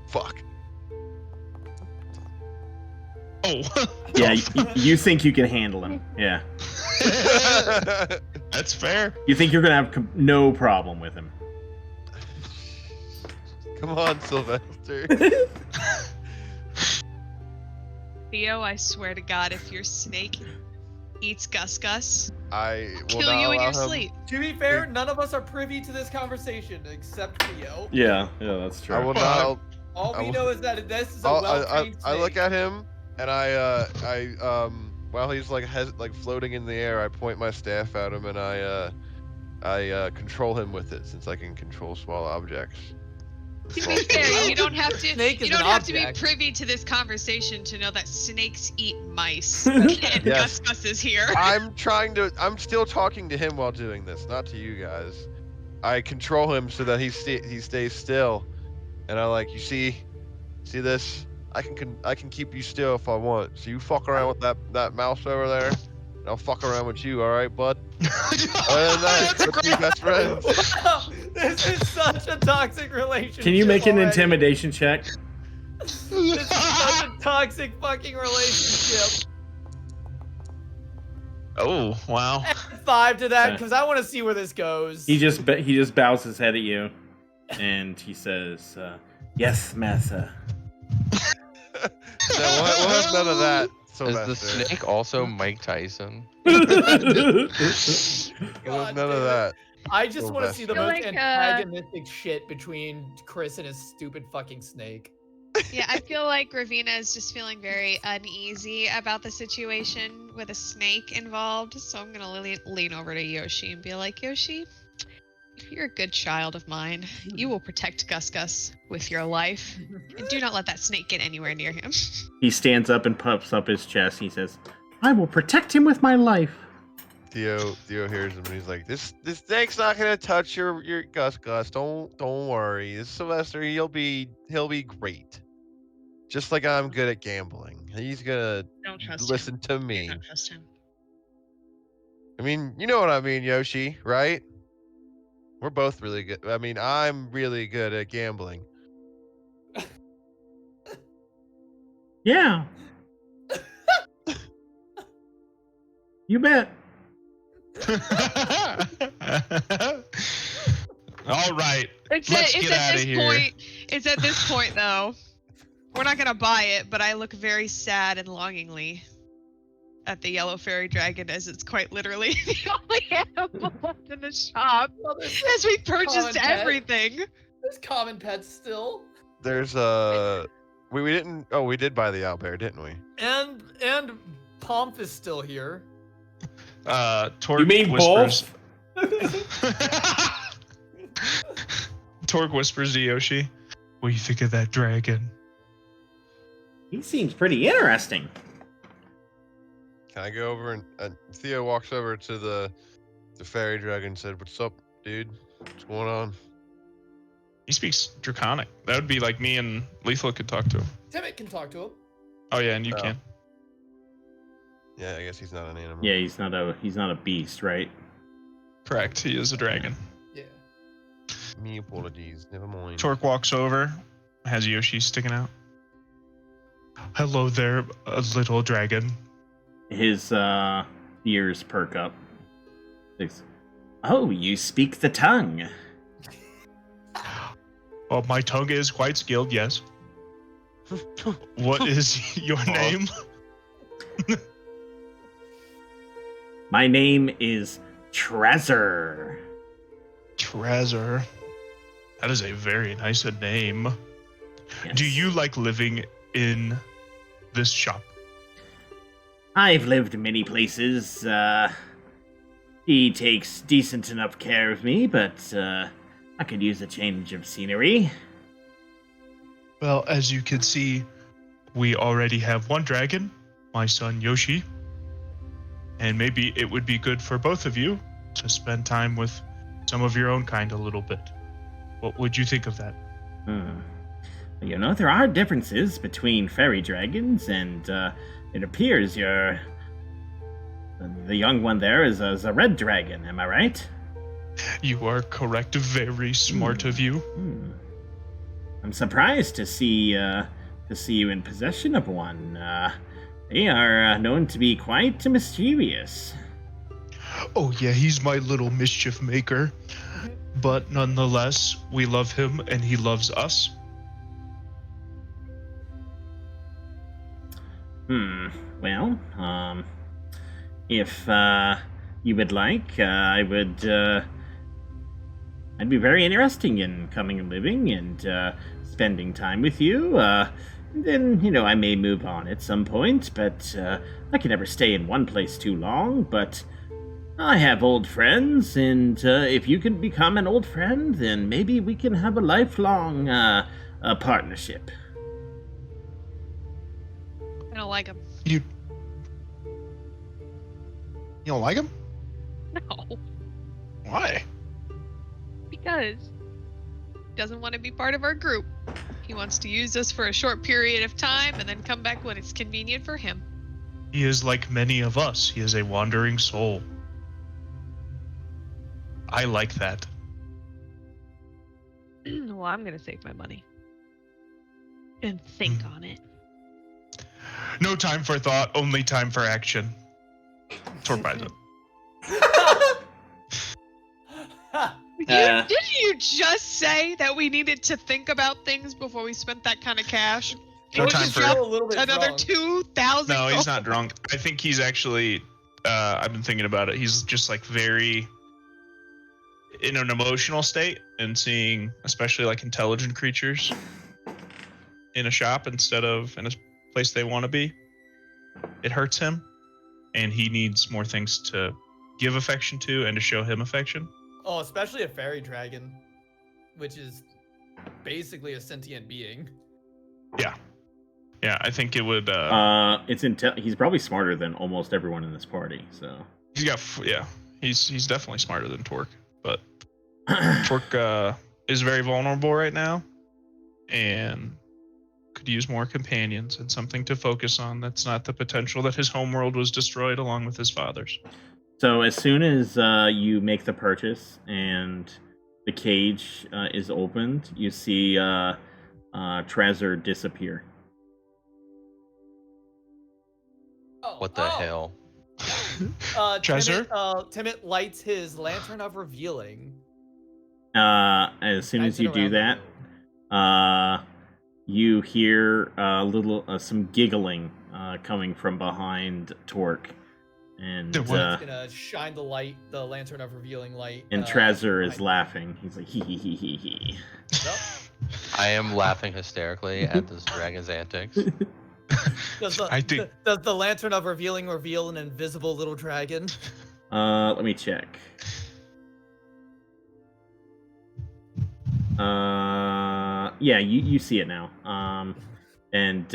Fuck. Oh. Yeah, you think you can handle him. Yeah. That's fair. You think you're going to have no problem with him. Come on, Sylvester. Theo, I swear to God, if your snake eats Gus Gus, I will kill not you in allow your him. sleep. To be fair, none of us are privy to this conversation except Theo. Yeah, that's true. I will not. All I we will- know is that this is a well-trained snake. I look at him and I while he's like floating in the air, I point my staff at him and I control him with it since I can control small objects. To be fair, you don't have to. Snake is You don't an have to be object. privy to this conversation to know that snakes eat mice. And Yes. Gus Gus is here. I'm still talking to him while doing this, not to you guys. I control him so that he stays still, and I like, you see this? I can keep you still if I want. So you fuck around with that mouse over there, and I'll fuck around with you. All right, bud? Other than that, let's be best friends. Wow, this is such a toxic relationship. Can you make an already. intimidation check? This is such a toxic fucking relationship. Oh, wow. Add 5 to that because I want to see where this goes. He just bows his head at you, and he says, "Yes, Massa." No, we'll have none of that. Is the Sylvester. snake also Mike Tyson? We'll have God none of damn it. that. I just want to see the Feel most like, antagonistic shit between Chris and his stupid fucking snake. Yeah, I feel like Ravena is just feeling very uneasy about the situation with a snake involved. So I'm gonna lean over to Yoshi and be like, Yoshi, you're a good child of mine. You will protect Gus Gus with your life, and do not let that snake get anywhere near him. He stands up and puffs up his chest. He says, "I will protect him with my life." Theo hears him and he's like, this snake's not gonna touch your Gus. Don't worry. This Sylvester, he'll be great. Just like I'm good at gambling. He's gonna Don't trust listen to him. me. Don't trust him. I mean, you know what I mean, Yoshi, right? We're both really good. I mean, I'm really good at gambling. Yeah. You bet. All right. It's Let's at get outta this here. point. It's at this point though. We're not gonna buy it, but I look very sad and longingly at the yellow fairy dragon, as it's quite literally the only animal left in the shop. Well, there's As we purchased common pet. everything. There's common pets still. There's we didn't. Oh, we did buy the owlbear, didn't we? And Pomp is still here. Torque You mean whispers. both? Torque whispers to Yoshi, "What do you think of that dragon?" He seems pretty interesting. Can I go over and Theo walks over to the fairy dragon and said, "What's up, dude? What's going on?" He speaks Draconic. That would be like me and Lethal could talk to him. Timmy can talk to him. Oh yeah, and you Oh. can. Yeah, I guess he's not an animal. Yeah, he's not a beast, right? Correct. He is a dragon. Yeah. Me apologies. Never mind. Torque walks over, has Yoshi sticking out. "Hello there, little dragon." His ears perk up. Thinks, "Oh, you speak the tongue." Well, my tongue is quite skilled, yes. What is your name? My name is Treasure. Treasure. That is a very nice name. Yes. Do you like living in this shop? I've lived many places. He takes decent enough care of me, but I could use a change of scenery. Well, as you can see, we already have one dragon, my son Yoshi. And maybe it would be good for both of you to spend time with some of your own kind a little bit. What would you think of that? You know, there are differences between fairy dragons, and it appears the young one there is a red dragon. Am I right? You are correct. Very smart of you. I'm surprised to see you in possession of one. They are known to be quite mischievous. Oh yeah, he's my little mischief maker. But nonetheless, we love him and he loves us. Well, if you would like, I'd be very interesting in coming and living and spending time with you. Then, you know, I may move on at some point, but I can never stay in one place too long. But I have old friends, and if you can become an old friend, then maybe we can have a lifelong partnership. I don't like him. You don't like him? No, Why? because he doesn't want to be part of our group. He wants to use us for a short period of time and then come back when it's convenient for him. He is like many of us. He is a wandering soul. I like that. Well, I'm gonna save my money and think on it. No time for thought, only time for action. Torbido. Didn't you just say that we needed to think about things before we spent that kind of cash? No And time just for- dropped a little bit another drunk. 2,000. No, he's not drunk. I think he's actually, I've been thinking about it. He's just like very in an emotional state and seeing especially like intelligent creatures in a shop instead of in a place they want to be. It hurts him and he needs more things to give affection to and to show him affection. Oh, especially a fairy dragon, which is basically a sentient being. Yeah, I think it would. He's probably smarter than almost everyone in this party. So He's got, he's definitely smarter than Torque, but Torque is very vulnerable right now, and could use more companions and something to focus on. That's not the potential that his homeworld was destroyed along with his father's. So as soon as you make the purchase and the cage is opened, you see Treasure disappear. What the hell? Treasure? Timid lights his lantern of revealing. As soon as Shines it you do around the that, room. you hear some giggling coming from behind Torque, and The what? He's gonna shine the lantern of revealing light. and Treasure is behind- laughing. He's like hee hee hee hee hee. Nope. I am laughing hysterically at this dragon's antics. Does the lantern of revealing reveal an invisible little dragon? Let me check. Yeah, you see it now. And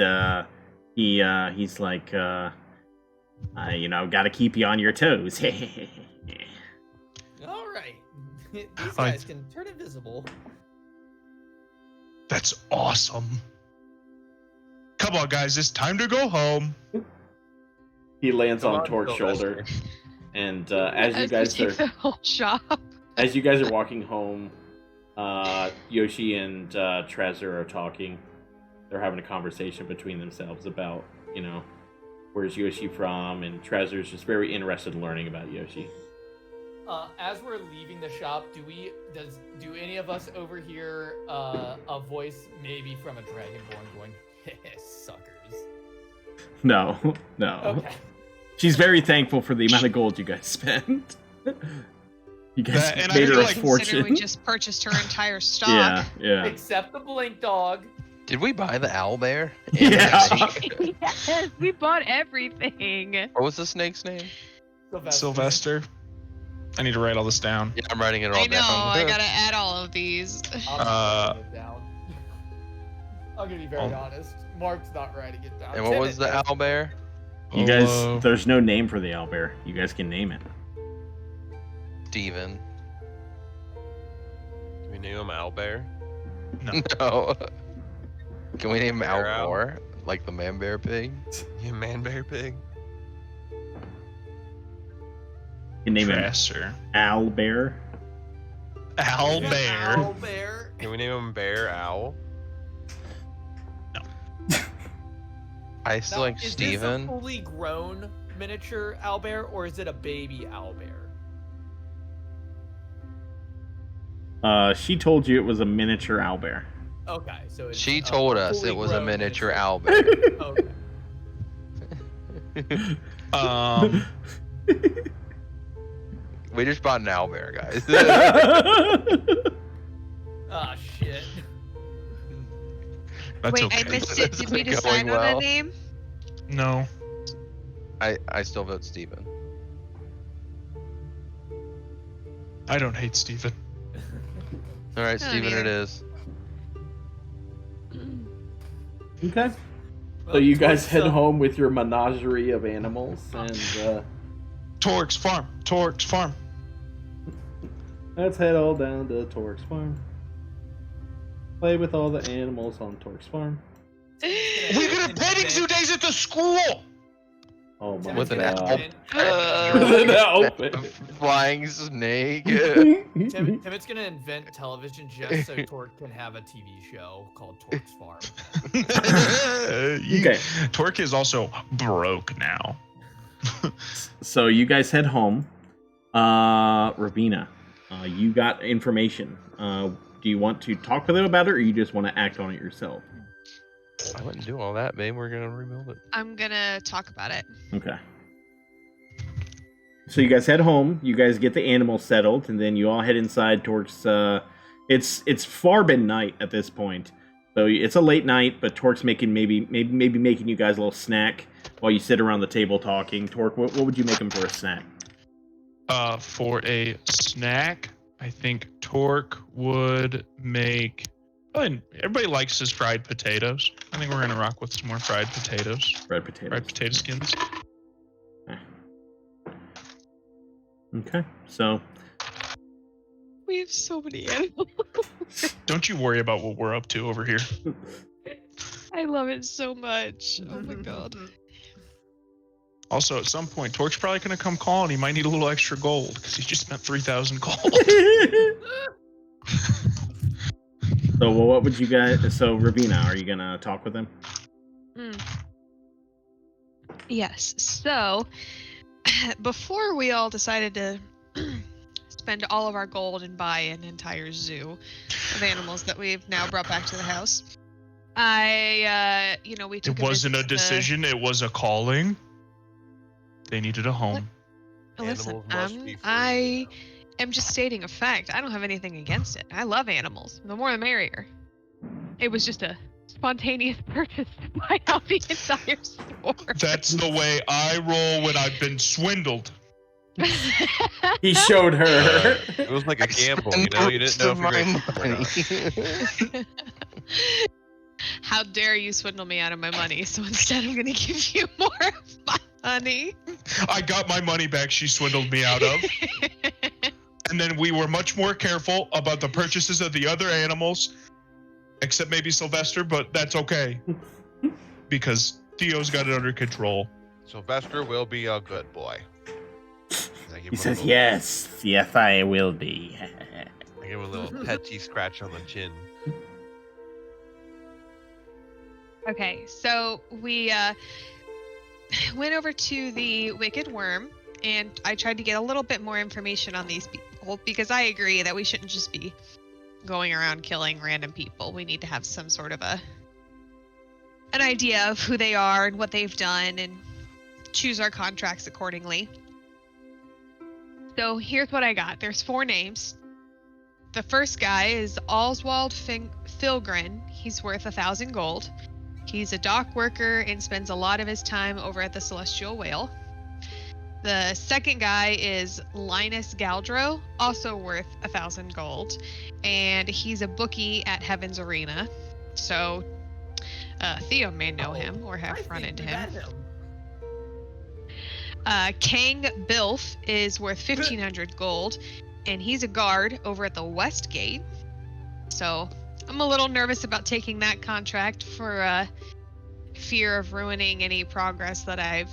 he's like, gotta keep you on your toes. All right, these guys can turn invisible. That's awesome. Come on, guys, it's time to go home. He lands Come on on, Torque's Sylvester. shoulder, and as you guys take are the whole shop. as you guys are walking home, Yoshi and Treasure are talking. They're having a conversation between themselves about, where's Yoshi from, and Treasure's just very interested in learning about Yoshi. As we're leaving the shop, do any of us overhear a voice maybe from a dragonborn going, Suckers. No. Okay. She's very thankful for the amount of gold you guys spent. You guys That- and I made her feel a like- Consider fortune. we just purchased her entire stock. Yeah. Except the blink dog. Did we buy the owl bear? And Yeah. the snake? Yes, we bought everything. What was the snake's name? Sylvester. I need to write all this down. Yeah, I'm writing it all I know, down. I gotta add all of these. I'm not writing it down. I'm gonna be very Oh. honest. Mark's not writing it down. And what was the Timid owl bear? You guys, Hello. there's no name for the owlbear. You guys can name it. Steven. Can we name him Owlbear? No. Can we name him Bear owl? Almore? Like the man bear pig? Yeah, man bear pig. You can name him Trasser. Owlbear. Owl is. bear. Owl bear. Can we name him Bear Owl? I still like Is Steven. this a fully grown miniature owlbear or is it a baby owlbear? She told you it was a miniature owlbear. Okay, so it's She a told us fully it was a grown miniature miniature. owl bear. Okay. We just bought an owl bear, guys. Ah, shit. That's Wait, okay. I missed it. This Did we isn't decide going on a well. name? No. I still vote Steven. I don't hate Steven. Alright, I don't Steven it either. is. Okay. So Well, you guys towards head some- home with your menagerie of animals, and Torx farm. Torx farm. let's head all down to Torx Farm. Play with all the animals on Torx Farm. We're gonna petting zoo days at the school. Oh my With an god. owl. With an owl. Flying snake. Timot's gonna invent television just so Torque can have a TV show called Torque's Farm. Okay. Torque is also broke now. So you guys head home. Ravena, you got information. Do you want to talk with him about it, or you just want to act on it yourself? I wouldn't do all that, babe. We're gonna rebuild it. I'm gonna talk about it. Okay. So you guys head home. You guys get the animals settled, and then you all head inside towards. It's far been night at this point, so it's a late night. But Torque's making maybe making you guys a little snack while you sit around the table talking. Torque, what would you make him for a snack? For a snack, I think Torque would make. Well, everybody likes his fried potatoes. I think we're gonna rock with some more fried potatoes. Fried potatoes. Fried potato skins. Okay, so We have so many animals. Don't you worry about what we're up to over here. I love it so much. Oh my god. Also, at some point, Torque's probably gonna come call, and he might need a little extra gold because he just spent 3,000 gold. So what would you guys? So Ravena, are you gonna talk with him? Yes. So, before we all decided to spend all of our gold and buy an entire zoo of animals that we've now brought back to the house, we took It wasn't a visit to the- decision; it was a calling. They needed a home. Listen, Animals must be free, I am just stating a fact. I don't have anything against it. I love animals. The more the merrier. It was just a spontaneous purchase to buy out the entire store. That's the way I roll when I've been swindled. He showed her. It was like a gamble, you know. You didn't know if you're going to or not. How dare you swindle me out of my money? So instead, I'm going to give you more of my money. I got my money back she swindled me out of. And then we were much more careful about the purchases of the other animals, except maybe Sylvester, but that's okay. Because Theo's got it under control. Sylvester will be a good boy. I give He him a says, little- yes, I will be. I give him a little petty scratch on the chin. Okay, so we went over to the Wicked Worm, and I tried to get a little bit more information on these people, because I agree that we shouldn't just be going around killing random people. We need to have some sort of a an idea of who they are and what they've done and choose our contracts accordingly. So here's what I got. There's 4 names. The first guy is Oswald Filgren. He's worth 1,000 gold. He's a dock worker and spends a lot of his time over at the Celestial Whale. The second guy is Linus Galdro, also worth 1,000 gold, and he's a bookie at Heaven's Arena. So Theo may know him or have run into him. Kang Bilf is worth 1,500 gold, and he's a guard over at the West Gate. So I'm a little nervous about taking that contract for fear of ruining any progress that I've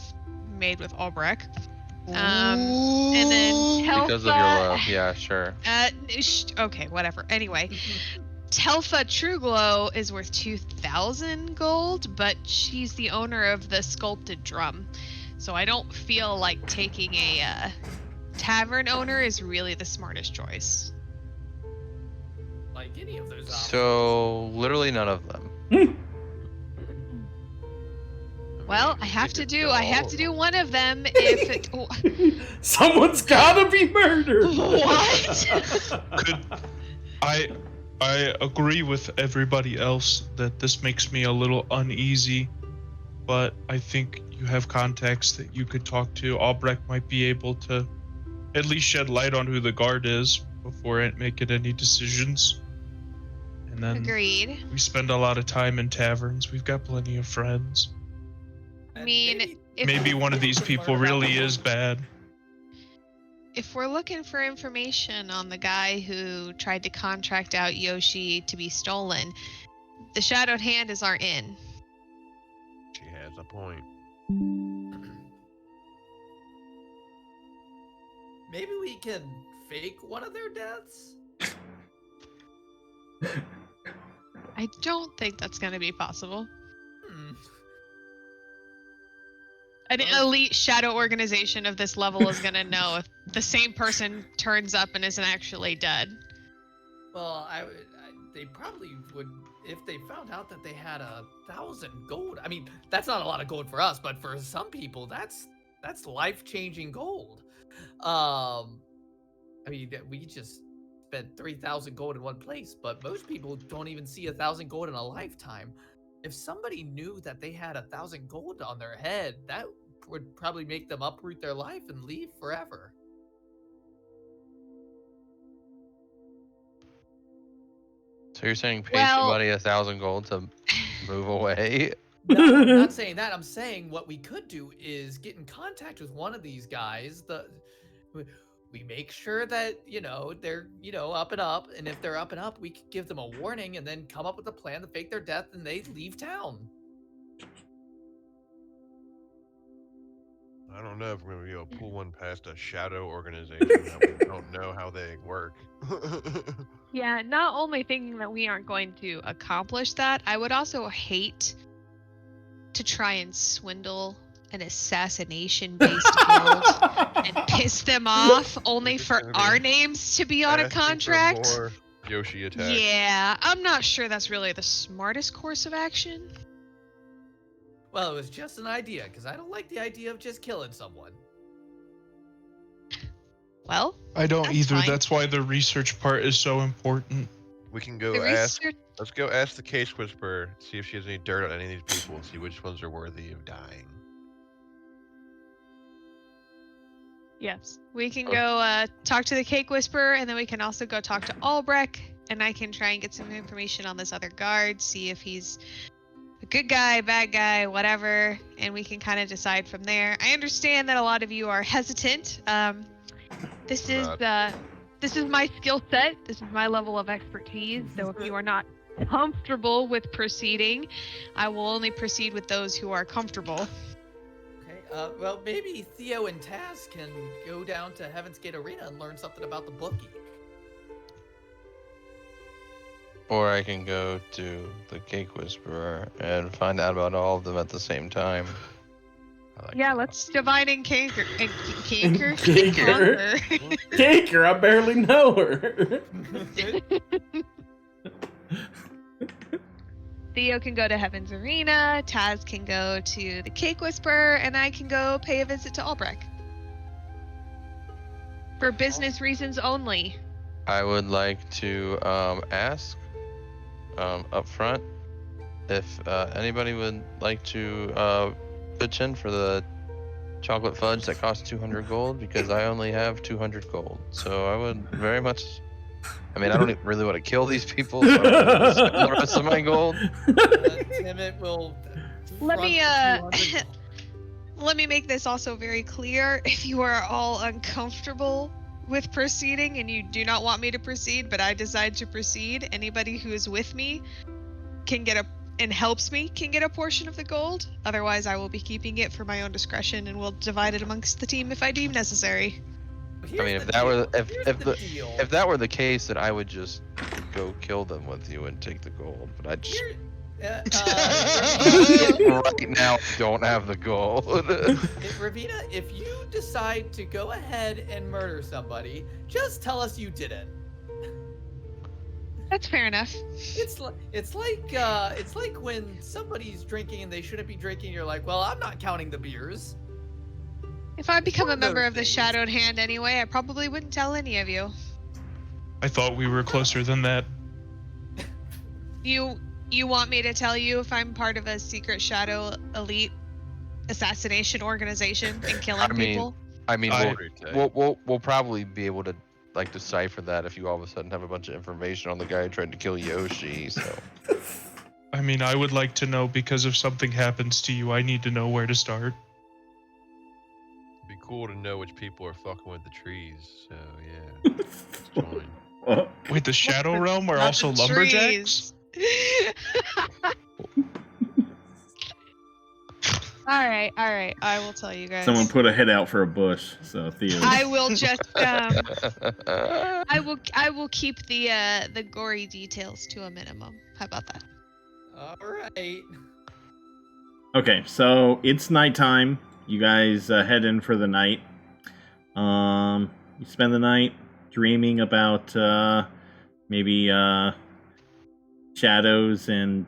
made with Albrecht. And then Telfa, Because of your love, yeah, sure. Okay, whatever. Anyway, Telfa Truglow is worth 2,000 gold, but she's the owner of the Sculpted Drum. So I don't feel like taking a tavern owner is really the smartest choice. Like any of those options. So literally none of them. Well, I have to do one of them if it... Someone's gotta be murdered. What? I agree with everybody else that this makes me a little uneasy, but I think you have contacts that you could talk to. Albrecht might be able to at least shed light on who the guard is before making any decisions. And then Agreed. we spend a lot of time in taverns. We've got plenty of friends. I mean, Maybe one of these people really is bad. If we're looking for information on the guy who tried to contract out Yoshi to be stolen, the Shadowed Hand is our in. She has a point. Maybe we can fake one of their deaths? I don't think that's going to be possible. An elite shadow organization of this level is going to know if the same person turns up and isn't actually dead. Well, they probably would if they found out that they had 1,000 gold. I mean, that's not a lot of gold for us, but for some people, that's life-changing gold. I mean, we just spent 3,000 gold in one place, but most people don't even see 1,000 gold in a lifetime. If somebody knew that they had 1,000 gold on their head, that would probably make them uproot their life and leave forever. So you're saying pay somebody 1,000 gold to move away? No, I'm not saying that. I'm saying what we could do is get in contact with one of these guys. We make sure that, they're, up and up. And if they're up and up, we could give them a warning and then come up with a plan to fake their death and they leave town. I don't know if we're going to be able to pull one past a shadow organization that we don't know how they work. Yeah, not only thinking that we aren't going to accomplish that, I would also hate to try and swindle an assassination-based guild and piss them off only for our names to be on a contract. More Yoshi attacks. Yeah, I'm not sure that's really the smartest course of action. Well, it was just an idea, because I don't like the idea of just killing someone. Well, I don't either. fine. That's why the research part is so important. We can go The ask. research- Let's go ask the case whisperer, see if she has any dirt on any of these people, and see which ones are worthy of dying. Yes, we can go talk to the Cake Whisperer, and then we can also go talk to Albrecht, and I can try and get some information on this other guard, see if he's a good guy, bad guy, whatever, and we can kind of decide from there. I understand that a lot of you are hesitant. This is my skill set. This is my level of expertise. So if you are not comfortable with proceeding, I will only proceed with those who are comfortable. Okay, well, maybe Theo and Taz can go down to Heaven's Gate Arena and learn something about the bookie. Or I can go to the Cake Whisperer and find out about all of them at the same time. Let's divide and canker. Canker? Canker. Canker, I barely know her. Theo can go to Heaven's Arena, Taz can go to the Cake Whisperer, and I can go pay a visit to Albrecht. For business reasons only. I would like to ask up front if anybody would like to pitch in for the chocolate fudge that costs 200 gold, because I only have 200 gold. So I would very much. I mean, I don't really want to kill these people, so I don't want to spend the rest of my gold. Timid will. Let front me the 200. let me make this also very clear. If you are all uncomfortable with proceeding and you do not want me to proceed, but I decide to proceed, anybody who is with me can get and helps me can get a portion of the gold. Otherwise, I will be keeping it for my own discretion and will divide it amongst the team if I deem necessary. I mean, if that were the case, then I would just go kill them with you and take the gold. But I just right now don't have the gold. Ravena, if you decide to go ahead and murder somebody, just tell us you didn't. That's fair enough. It's like when somebody's drinking and they shouldn't be drinking. You're like, well, I'm not counting the beers. If I become a One of those member of the things. Shadowed Hand anyway, I probably wouldn't tell any of you. I thought we were closer than that. You want me to tell you if I'm part of a secret Shadow Elite assassination organization and killing people? I mean, I- we'll probably be able to like decipher that if you all of a sudden have a bunch of information on the guy who tried to kill Yoshi. So I mean, I would like to know, because if something happens to you, I need to know where to start. It'd be cool to know which people are fucking with the trees. So yeah, let's join. Oh, Wait, the Shadow Realm are Not also the lumberjacks? trees. all right. I will tell you guys. someone put a head out for a bush. So Theo. I will just I will keep the gory details to a minimum. How about that? All right. Okay, so it's nighttime. You guys head in for the night. You spend the night dreaming about maybe shadows and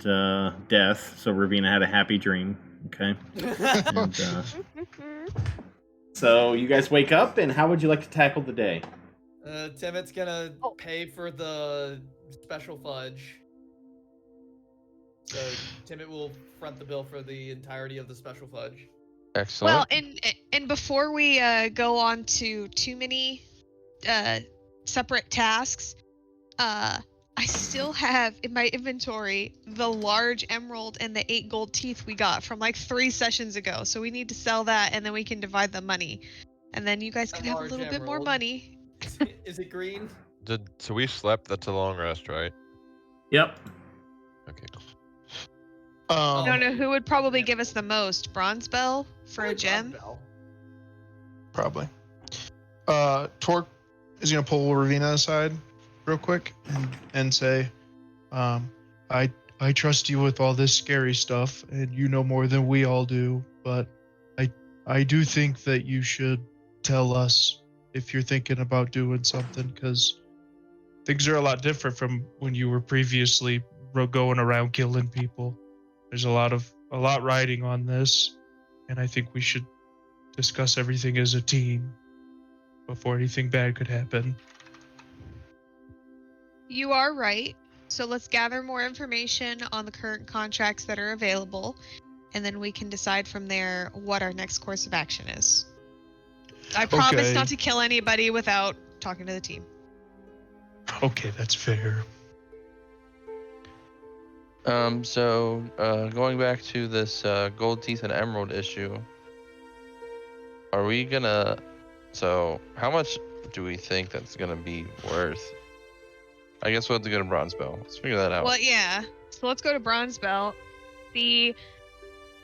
death. So Ravena had a happy dream. Okay. And, so you guys wake up, and how would you like to tackle the day? Timot's gonna pay for the special fudge. So Timot will front the bill for the entirety of the special fudge. Excellent. Well, and before we go on to too many separate tasks, I still have in my inventory the large emerald and the 8 gold teeth we got from like 3 sessions ago. So we need to sell that, and then we can divide the money, and then you guys can have a large little bit more emerald. money. Is it green? So we slept. That's a long rest, right? Yep. Okay. Cool. I don't know who would probably give us the most. Bronze Bell for a Probably gem. Bell. Probably. Torque is gonna pull Ravena aside real quick and say, I trust you with all this scary stuff, and you know more than we all do, but I do think that you should tell us if you're thinking about doing something, because things are a lot different from when you were previously going around killing people. There's a lot riding on this, and I think we should discuss everything as a team before anything bad could happen. You are right. So let's gather more information on the current contracts that are available, and then we can decide from there what our next course of action is. I promise Okay. not to kill anybody without talking to the team. Okay, that's fair. So going back to this gold teeth and emerald issue, are we gonna? So how much do we think that's gonna be worth? I guess we'll have to go to bronze bell. Let's figure that out. Well, yeah. So let's go to Bronze Belt. He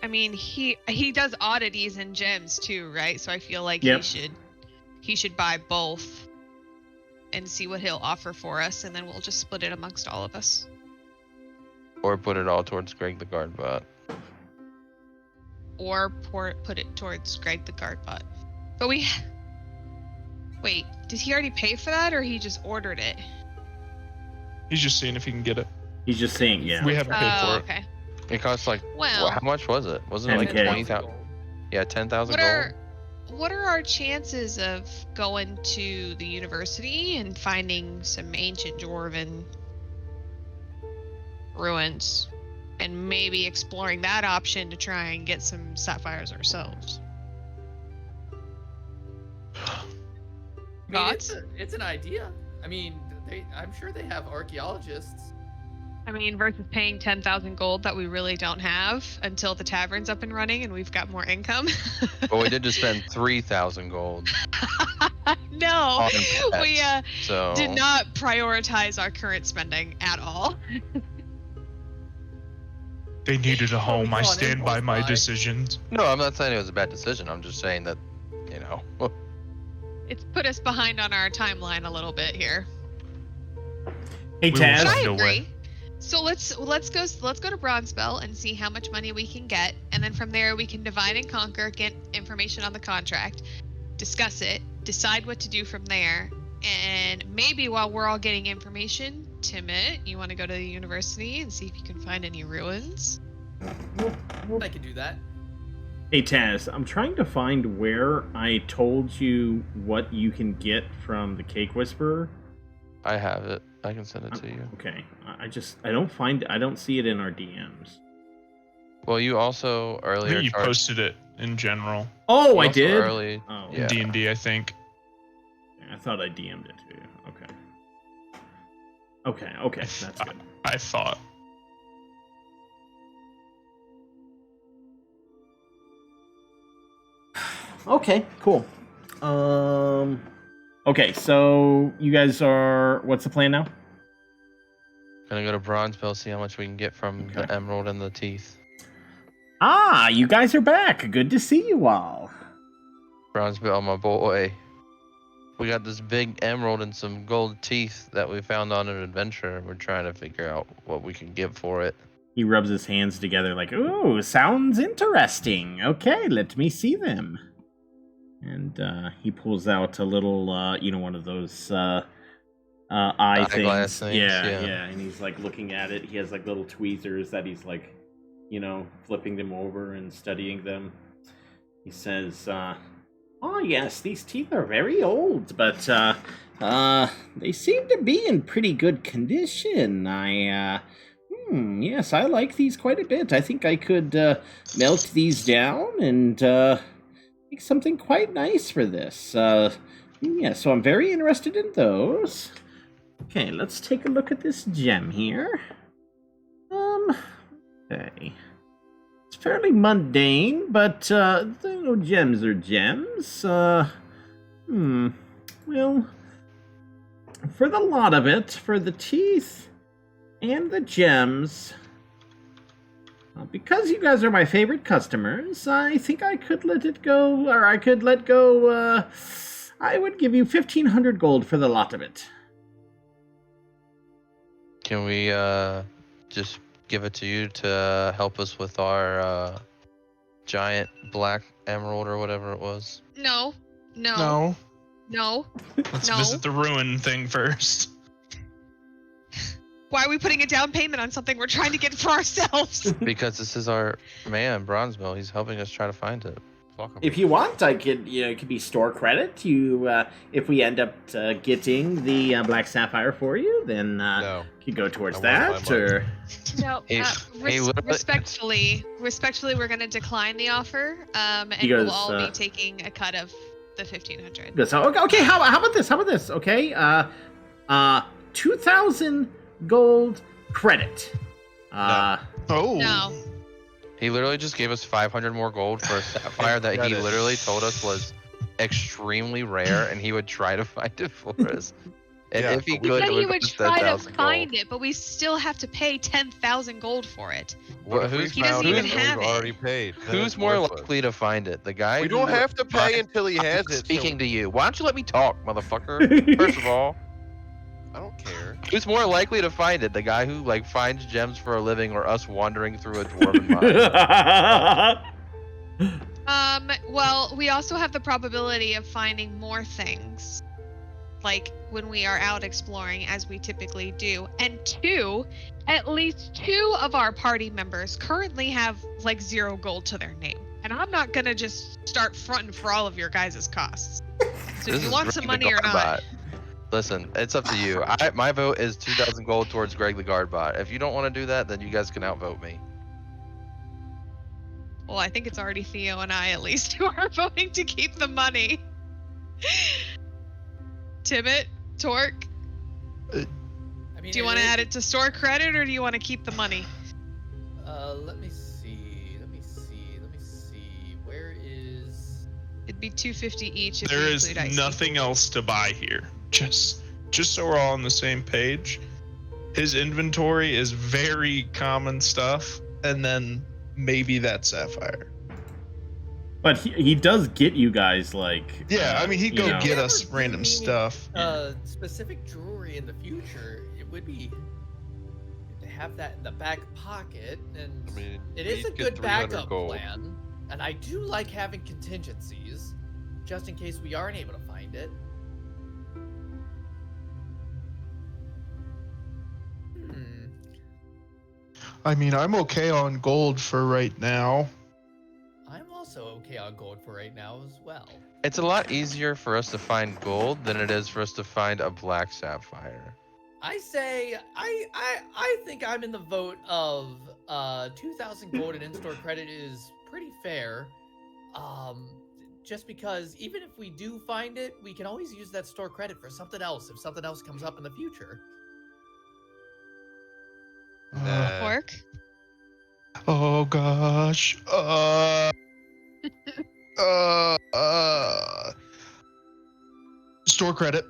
does oddities and gems too, right? So I feel like Yep. he should buy both and see what he'll offer for us, and then we'll just split it amongst all of us. Or put it all towards Greg the guard bot. Or put it towards Greg the guard bot. But wait, did he already pay for that, or he just ordered it? He's just seeing if he can get it. He's just saying, yeah. We have to pay for Oh, it. okay. It costs like Well, how much was it? Wasn't it like 10K. 20,000? Yeah, 10,000 what gold. are our chances of going to the university and finding some ancient dwarven ruins, and maybe exploring that option to try and get some sapphires ourselves? I mean, Thoughts? it's an idea. I mean, I'm sure they have archaeologists. I mean, versus paying 10,000 gold that we really don't have until the tavern's up and running and we've got more income. But we did just spend 3,000 gold. No, On we pets, so did not prioritize our current spending at all. They needed a home. I saw an stand by impulse my buy. decisions. No, I'm not saying it was a bad decision. I'm just saying that, you know. It's put us behind on our timeline a little bit here. Hey, We will But Taz. I find a way. agree. So let's go to Bronzebell and see how much money we can get, and then from there we can divide and conquer, get information on the contract, discuss it, decide what to do from there, and maybe while we're all getting information, Timit, you want to go to the university and see if you can find any ruins? I could do that. Hey, Taz. I'm trying to find where I told you what you can get from the Cake Whisperer. I have it. I can send it to you. Okay. I don't see it in our DMs. Well, you also I earlier think you charged- posted it in general. Oh, you I also did? Early, Oh, Yeah. D&D, I think. I thought I DM'd it to you. Okay, that's good. I thought. Okay, cool. Okay, so you guys are. What's the plan now? Gonna go to Bronzebell, see how much we can get from Okay. the emerald and the teeth. Ah, you guys are back. Good to see you all. Bronzebell, my boy. We got this big emerald and some gold teeth that we found on an adventure, and we're trying to figure out what we can get for it. He rubs his hands together like, "Ooh, sounds interesting. Okay, let me see them." And he pulls out a little, one of those eye Eyeglass things. things, Yeah, yeah. And he's like looking at it. He has like little tweezers that he's like, flipping them over and studying them. He says, "Oh yes, these teeth are very old, but they seem to be in pretty good condition. Yes, I like these quite a bit. I think I could melt these down and make something quite nice for this. So I'm very interested in those. Okay, let's take a look at this gem here. Okay. It's fairly mundane, but gems are gems. Well, for the lot of it, for the teeth and the gems, because you guys are my favorite customers, I think I could let it go, or I could let go, I would give you 1,500 gold for the lot of it. Can we just give it to you to help us with our giant black emerald or whatever it was? No. No. Let's No. visit the ruin thing first. Why are we putting a down payment on something we're trying to get for ourselves? Because this is our man, Bronzebell. He's helping us try to find it. Fuck 'em. If you want, I could, it could be store credit. If we end up getting the black sapphire for you, then No. you could go towards I want my that. money. Or No, Hey, literally- respectfully, we're going to decline the offer, and He goes, we'll all be taking a cut of the 1,500. Good. So okay, how about this? How about this? Okay, 2,000 gold credit. Oh. No. He literally just gave us 500 more gold for a sapphire that Got he it. literally told us was extremely rare, and he would try to find it for us. And Yeah, if he but we could, Said it he would would cost try to 10,000 find gold. it, but we still have to pay 10,000 gold for it. What if who's- we He doesn't found even it and have we've it. already paid? Then Who's it's more worthless. likely to find it? The guy We who- don't have to pay until he has it. so Speaking to you, why don't you let me talk, motherfucker? First of all, I don't care. who's more likely to find it? The guy who finds gems for a living, or us wandering through a dwarven mine? Well, we also have the probability of finding more things. like when we are out exploring as we typically do. And at least two of our party members currently have like 0 gold to their name. And I'm not gonna just start fronting for all of your guys' costs. So if you want some money or not. Listen, it's up to you. My vote is 2,000 gold towards Greg the Guard bot. If you don't want to do that, then you guys can outvote me. Well, I think it's already Theo and I at least who are voting to keep the money. Tibbet, Torque, I mean, do you want to add it to store credit or do you want to keep the money? Let me see. Where is? It'd be 250 each if There you is include IC. nothing else to buy here. Just so we're all on the same page. His inventory is very common stuff, and then maybe that sapphire. But he does get you guys like. Yeah, I mean, he'd go you know. get us Never random do need, stuff. Specific jewelry in the future. It would be good to have that in the back pocket, and I mean, it is a he'd get good 300 backup gold. plan. And I do like having contingencies, just in case we aren't able to find it. I mean, I'm okay on gold for right now. I'm also okay on gold for right now as well. It's a lot easier for us to find gold than it is for us to find a black sapphire. I say I think I'm in the vote of 2,000 gold and in-store credit is pretty fair. Just because even if we do find it, we can always use that store credit for something else if something else comes up in the future. Pork? Oh gosh. Store credit.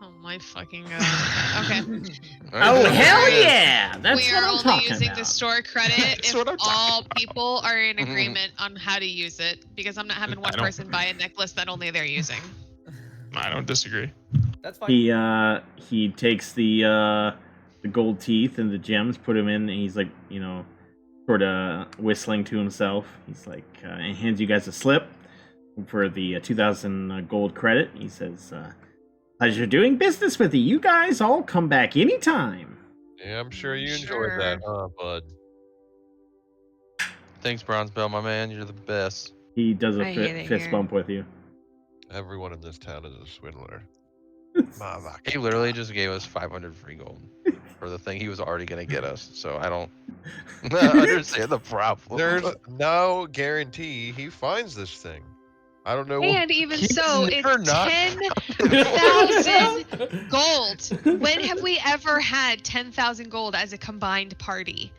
Oh my fucking god. Okay. Oh hell yeah! That's We what are I'm only talking using about. the store credit That's if what I'm talking all people are in agreement on how to use it, because I'm not having one I don't- person buy a necklace that only they're using. I don't disagree. That's fine. He takes the gold teeth and the gems, put them in, and he's like, sort of whistling to himself. He's like, and hands you guys a slip for the 2,000 gold credit. He says, "Pleasure doing business with you. You guys all come back anytime." Yeah, I'm sure you Sure. enjoyed that, huh, bud? Thanks, Bronze Bell, my man. You're the best. He does a I hate it fist here. bump with you. Everyone in this town is a swindler. Mama. He literally just gave us 500 free gold for the thing he was already going to get us. So I don't understand the problem. There's no guarantee he finds this thing. I don't know. And even He's so, never it's not 10,000 gold. When have we ever had 10,000 gold as a combined party?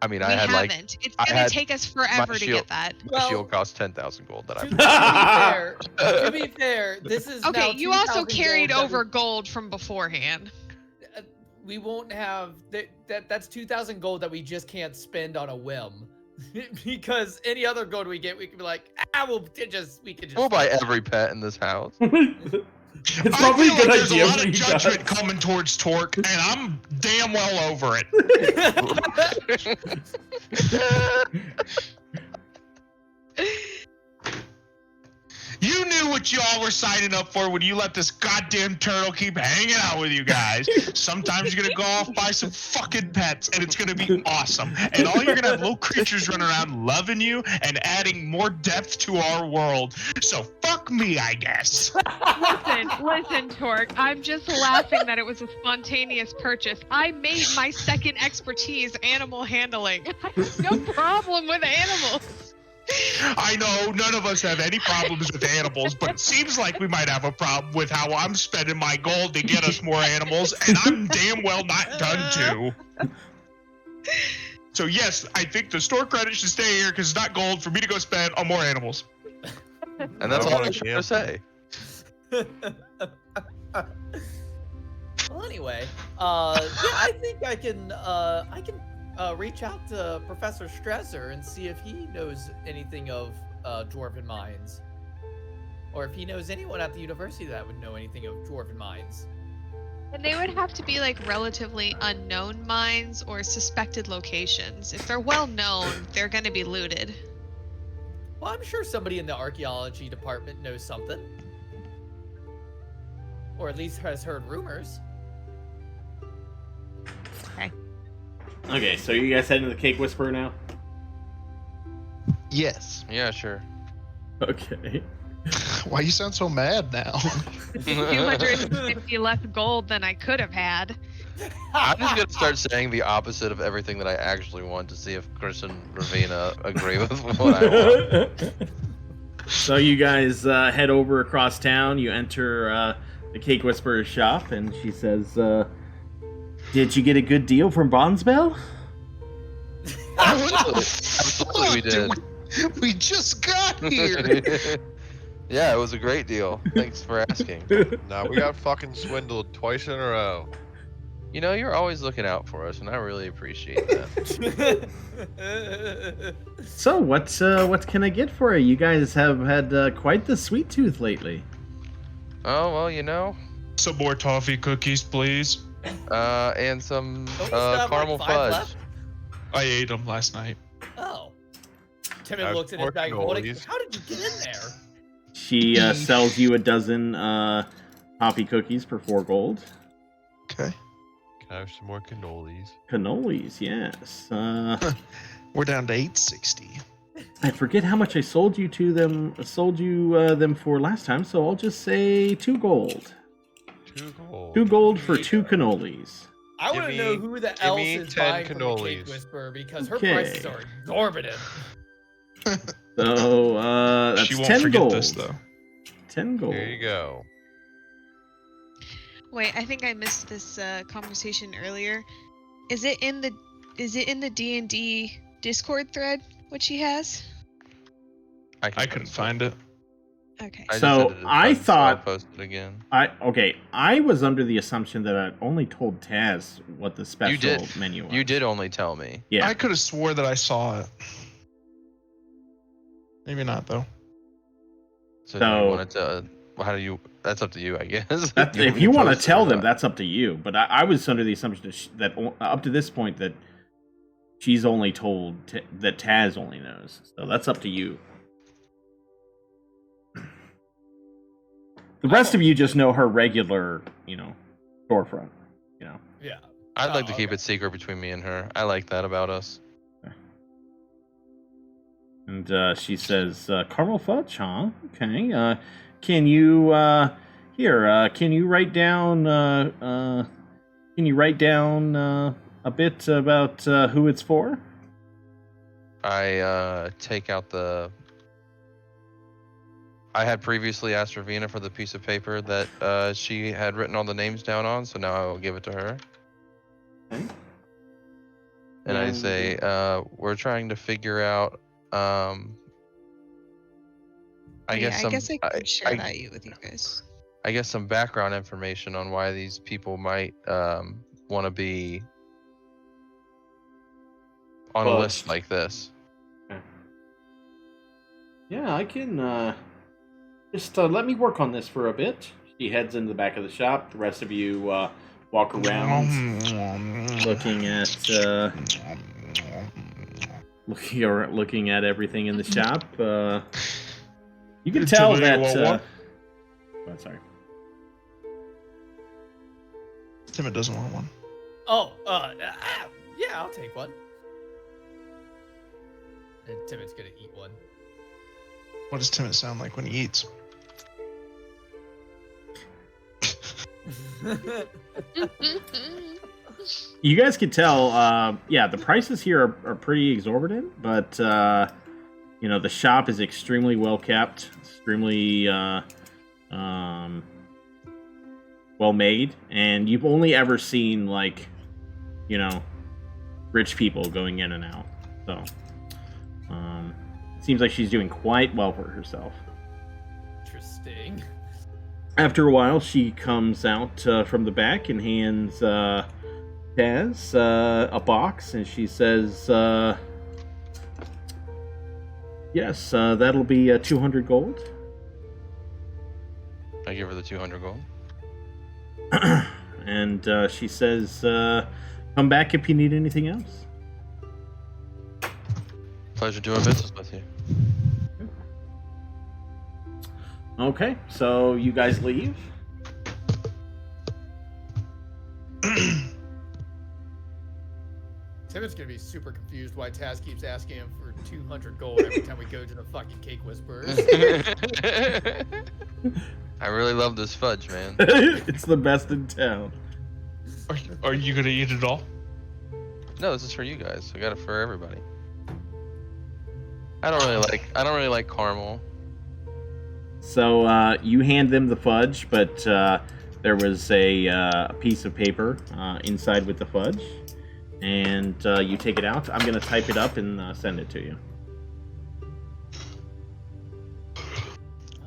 I mean, We I had like haven't. It's I gonna had take us forever to shield- get that. my Well- shield cost 10,000 gold that To be fair, this is now Okay, you also 2,000 carried gold that over gold from beforehand. we won't have that's 2,000 gold that we just can't spend on a whim. Because any other gold we get, we can be like, we could just We'll buy every pet in this house. It's probably a I feel good like there's idea a lot for of you judgment guys. coming towards Torque, and I'm damn well over it. You knew what y'all were signing up for when you let this goddamn turtle keep hanging out with you guys. Sometimes you're gonna go off buy some fucking pets, and it's gonna be awesome. And all you're gonna have little creatures running around loving you and adding more depth to our world. So fuck me, I guess. Listen, Torque. I'm just laughing that it was a spontaneous purchase. I made my second expertise animal handling. I have no problem with animals. I know none of us have any problems with animals, but it seems like we might have a problem with how I'm spending my gold to get us more animals, and I'm damn well not done to. So yes, I think the store credit should stay here because it's not gold for me to go spend on more animals. And that's I all wanna I should gamble. say. Well, anyway, I think I can reach out to Professor Stresser and see if he knows anything of dwarven mines, or if he knows anyone at the university that would know anything of dwarven mines. And they would have to be like relatively unknown mines or suspected locations. If they're well known, they're going to be looted. Well, I'm sure somebody in the archaeology department knows something. or at least has heard rumors. Okay, so you guys heading to the Cake Whisperer now? Yes. Yeah, sure. Okay. Why you sound so mad now? 250 less gold than I could have had. I'm just gonna start saying the opposite of everything that I actually want to see if Chris and Ravena agree with what I want. So you guys head over across town. You enter the Cake Whisperer's shop, and she says, "Did you get a good deal from Bondsbell?" Absolutely, we did. We just got here. Yeah, it was a great deal. Thanks for asking. Now we got fucking swindled twice in a row. You know, you're always looking out for us, and I really appreciate that. So what can I get for you? You guys have had quite the sweet tooth lately. Oh, well, you know, Some more toffee cookies, please. and some Don't we still have, caramel like, 5 fudge. left? I ate them last night. Oh. Timid Have looks at his more bag holding. cannolis. How did you get in there? She sells you a dozen toffee cookies for 4 gold. Okay. Can I have some more cannolis? Cannolis, yes. We're down to 860. I forget how much I sold you them for last time, so I'll just say 2 gold. 2 gold. 2 gold for 2 cannolis. I Give want to know me- who the give else me is 10 buying from the Cake cannolis. Whisperer because her Okay. prices are exorbitant. So that's She won't 10 forget gold. this though. 10 gold. Here you go. Wait, I think I missed this conversation earlier. Is it in the D&D Discord thread what she has? I couldn't find it. Okay. I just So, edited I it, so I'll thought- post it again. I was under the assumption that I only told Taz what the special did. menu was. You did only tell me. Yeah. I could have swore that I saw it. Maybe not though. So, So- you wanted to. How do you? That's up to you, I guess. If you want to post it tell or them, not? that's up to you. But I was under the assumption that up to this point that she's only told that Taz only knows. So that's up to you. The rest of you just know her regular, storefront. Yeah. I'd like to Oh, keep okay. it secret between me and her. I like that about us. And she says, "Caramel fudge, huh? Okay. Can you Can you write down? A bit about who it's for?" I take out the. I had previously asked Ravena for the piece of paper that she had written all the names down on, so now I will give it to her. Okay. And I say, we're trying to figure out. I guess some. I can share that with you guys. I guess some background information on why these people might want to be on a list like this. Yeah, I can just let me work on this for a bit. She heads into the back of the shop. The rest of you walk around, looking at everything in the shop. You can tell that. Oh, sorry. Timid doesn't want one. Oh, yeah, I'll take one. And Timot's gonna eat one. What does Timid sound like when he eats? You guys can tell, the prices here are pretty exorbitant, but the shop is extremely well kept, extremely well made, and you've only ever seen rich people going in and out. So, it seems like she's doing quite well for herself. Interesting. After a while, she comes out from the back and hands Taz a box, and she says, "Yes, that'll be 200 gold." I give her the 200 gold. And she says, "Come back if you need anything else." Pleasure doing business with you. Okay, so you guys leave. Timmons gonna be super confused why Taz keeps asking him for 200 gold every time we go to the fucking Cake Whisperers. I really love this fudge, man. It's the best in town. Are you gonna eat it all? No, this is for you guys. I got it for everybody. I don't really like caramel. So you hand them the fudge, but there was a piece of paper inside with the fudge, and you take it out. I'm gonna type it up and send it to you.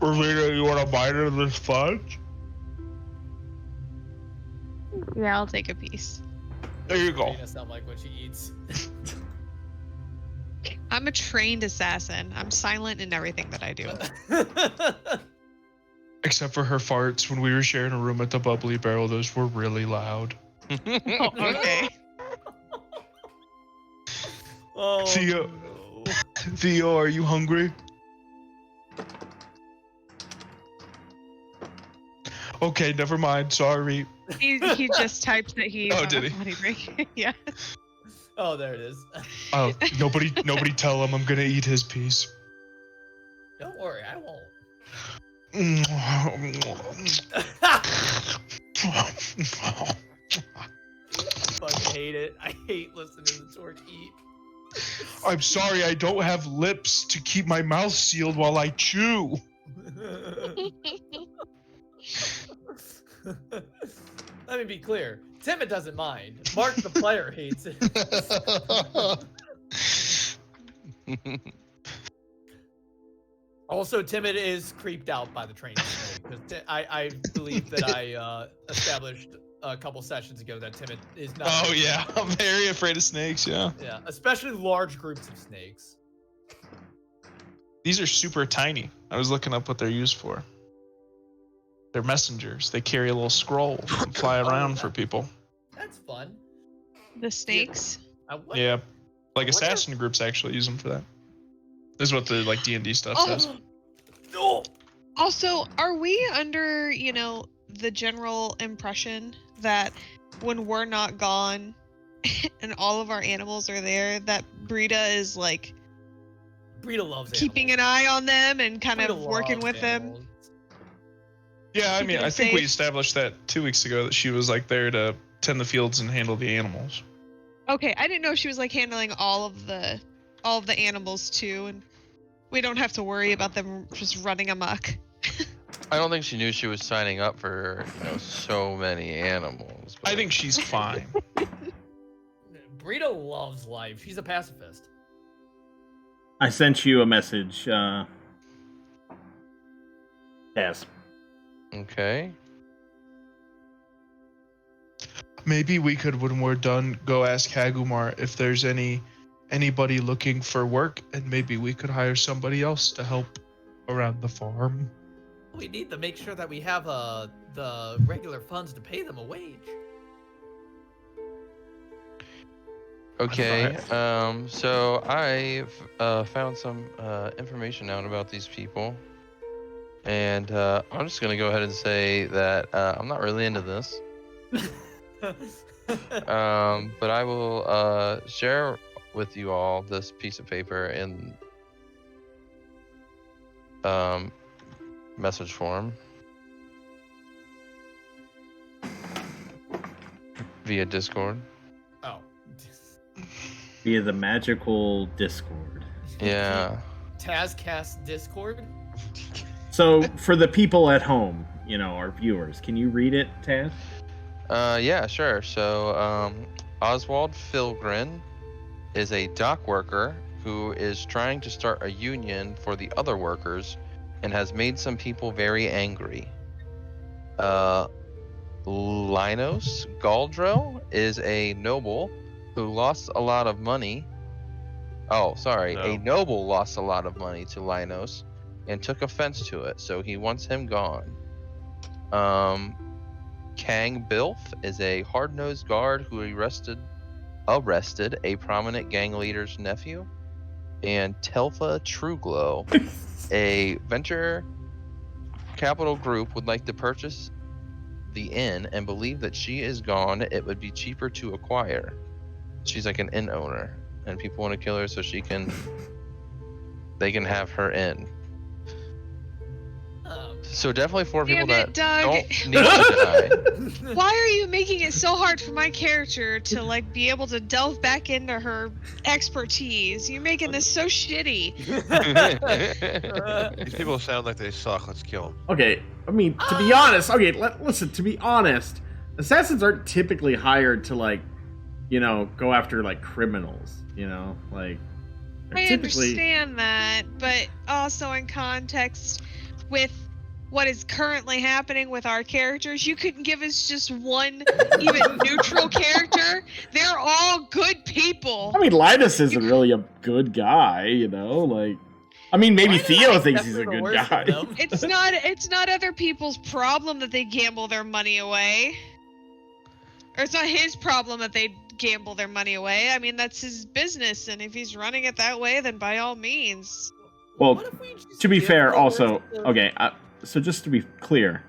Ravena, you want a bite of this fudge? Yeah, I'll take a piece. There you go. Ravena sound like when she eats. I'm a trained assassin. I'm silent in everything that I do. Except for her farts when we were sharing a room at the Bubbly Barrel. Those were really loud. Oh, okay. Oh, Theo. no. Theo, are you hungry? Okay, never mind. Sorry. He just typed that he's Oh, on did a he? potty break. Yeah. Oh, there it is. Oh, nobody tell him I'm gonna eat his piece. Don't worry, I won't. Fucking hate it. I hate listening to Torque eat. I'm sorry, I don't have lips to keep my mouth sealed while I chew. Let me be clear. Timid doesn't mind. Mark the player hates it. Also, Timid is creeped out by the train snake. Because I believe that I established a couple sessions ago that Timid is not. Oh yeah, I'm very afraid of snakes, yeah. Yeah, especially large groups of snakes. These are super tiny. I was looking up what they're used for. They're messengers. They carry a little scroll and fly around for people. That's fun. The snakes. Yeah, like wonder- assassin groups actually use them for that. This is what the like D&D stuff says. No. Also, are we under, the general impression that when we're not gone and all of our animals are there, that Brita is like Brita loves keeping animals. an eye on them and kind Brita of working loves with them? animals. Yeah, I Keep mean, them I think we safe. established that 2 weeks ago that she was like there to tend the fields and handle the animals. Okay, I didn't know if she was like handling all of the animals too, and we don't have to worry about them just running amok. I don't think she knew she was signing up for so many animals. I think she's fine. Brita loves life. She's a pacifist. I sent you a message, Taz. Okay. Maybe we could, when we're done, go ask Hagumar if there's anybody looking for work, and maybe we could hire somebody else to help around the farm. We need to make sure that we have the regular funds to pay them a wage. Okay. So I've found some information out about these people, and I'm just gonna go ahead and say that I'm not really into this. But I will share with you all this piece of paper in message form via Discord. Oh. Via the magical Discord. Yeah. Taz casts Discord? So, for the people at home, our viewers, can you read it, Taz? Yeah, sure. So Oswald Filgren is a dock worker who is trying to start a union for the other workers and has made some people very angry. Linos Galdro is a noble who lost a lot of money. Oh, sorry. No. A noble lost a lot of money to Linos and took offense to it, so he wants him gone. Kang Bilf is a hard-nosed guard who arrested a prominent gang leader's nephew. And Telfa Trueglow, a venture capital group, would like to purchase the inn and believe that she is gone, it would be cheaper to acquire. She's like an inn owner, and people want to kill her so they can have her inn. So definitely 4 people Damn that it, Doug. don't need to die. Why are you making it so hard for my character to like be able to delve back into her expertise? You're making this so shitty. These people sound like they suck. Let's kill them. Okay, I mean, to be honest, listen, to be honest, assassins aren't typically hired to, like, you know, go after, like, criminals, you know? Like, I understand that, but also in context with what is currently happening with our characters, you couldn't give us just one even neutral character. They're all good people. I mean, Linus isn't really a good guy, you know? Like, I mean, maybe Theo thinks he's a good guy. It's not other people's problem that they gamble their money away. Or it's not his problem that they gamble their money away. I mean, that's his business, and if he's running it that way, then by all means. Well, to be fair, also, okay, so just to be clear,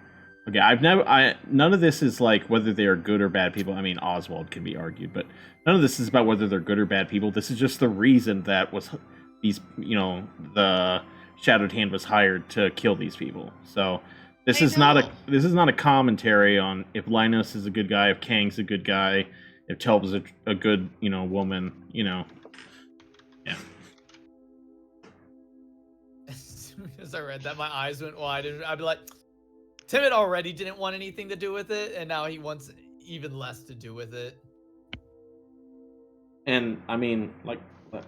okay, none of this is like whether they are good or bad people. I mean, Oswald can be argued, but none of this is about whether they're good or bad people. This is just the reason that these, you know, the Shadowed Hand was hired to kill these people. So this is not a commentary on if Linus is a good guy, if Kang's a good guy, if Telb's a good, you know, woman, you know. Yeah. As soon as I read that, my eyes went wide, and I'd be like, Timid already didn't want anything to do with it, and now he wants even less to do with it. And I mean, like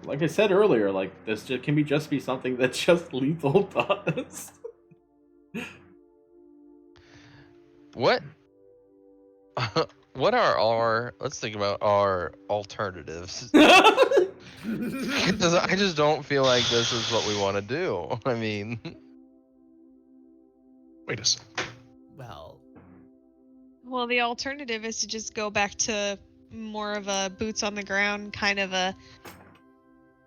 I said earlier, like this can just be something that just Lethal does. What are our, let's think about our alternatives. Because I just don't feel like this is what we want to do. I mean, Wait a second. Well, the alternative is to just go back to more of a boots on the ground kind of a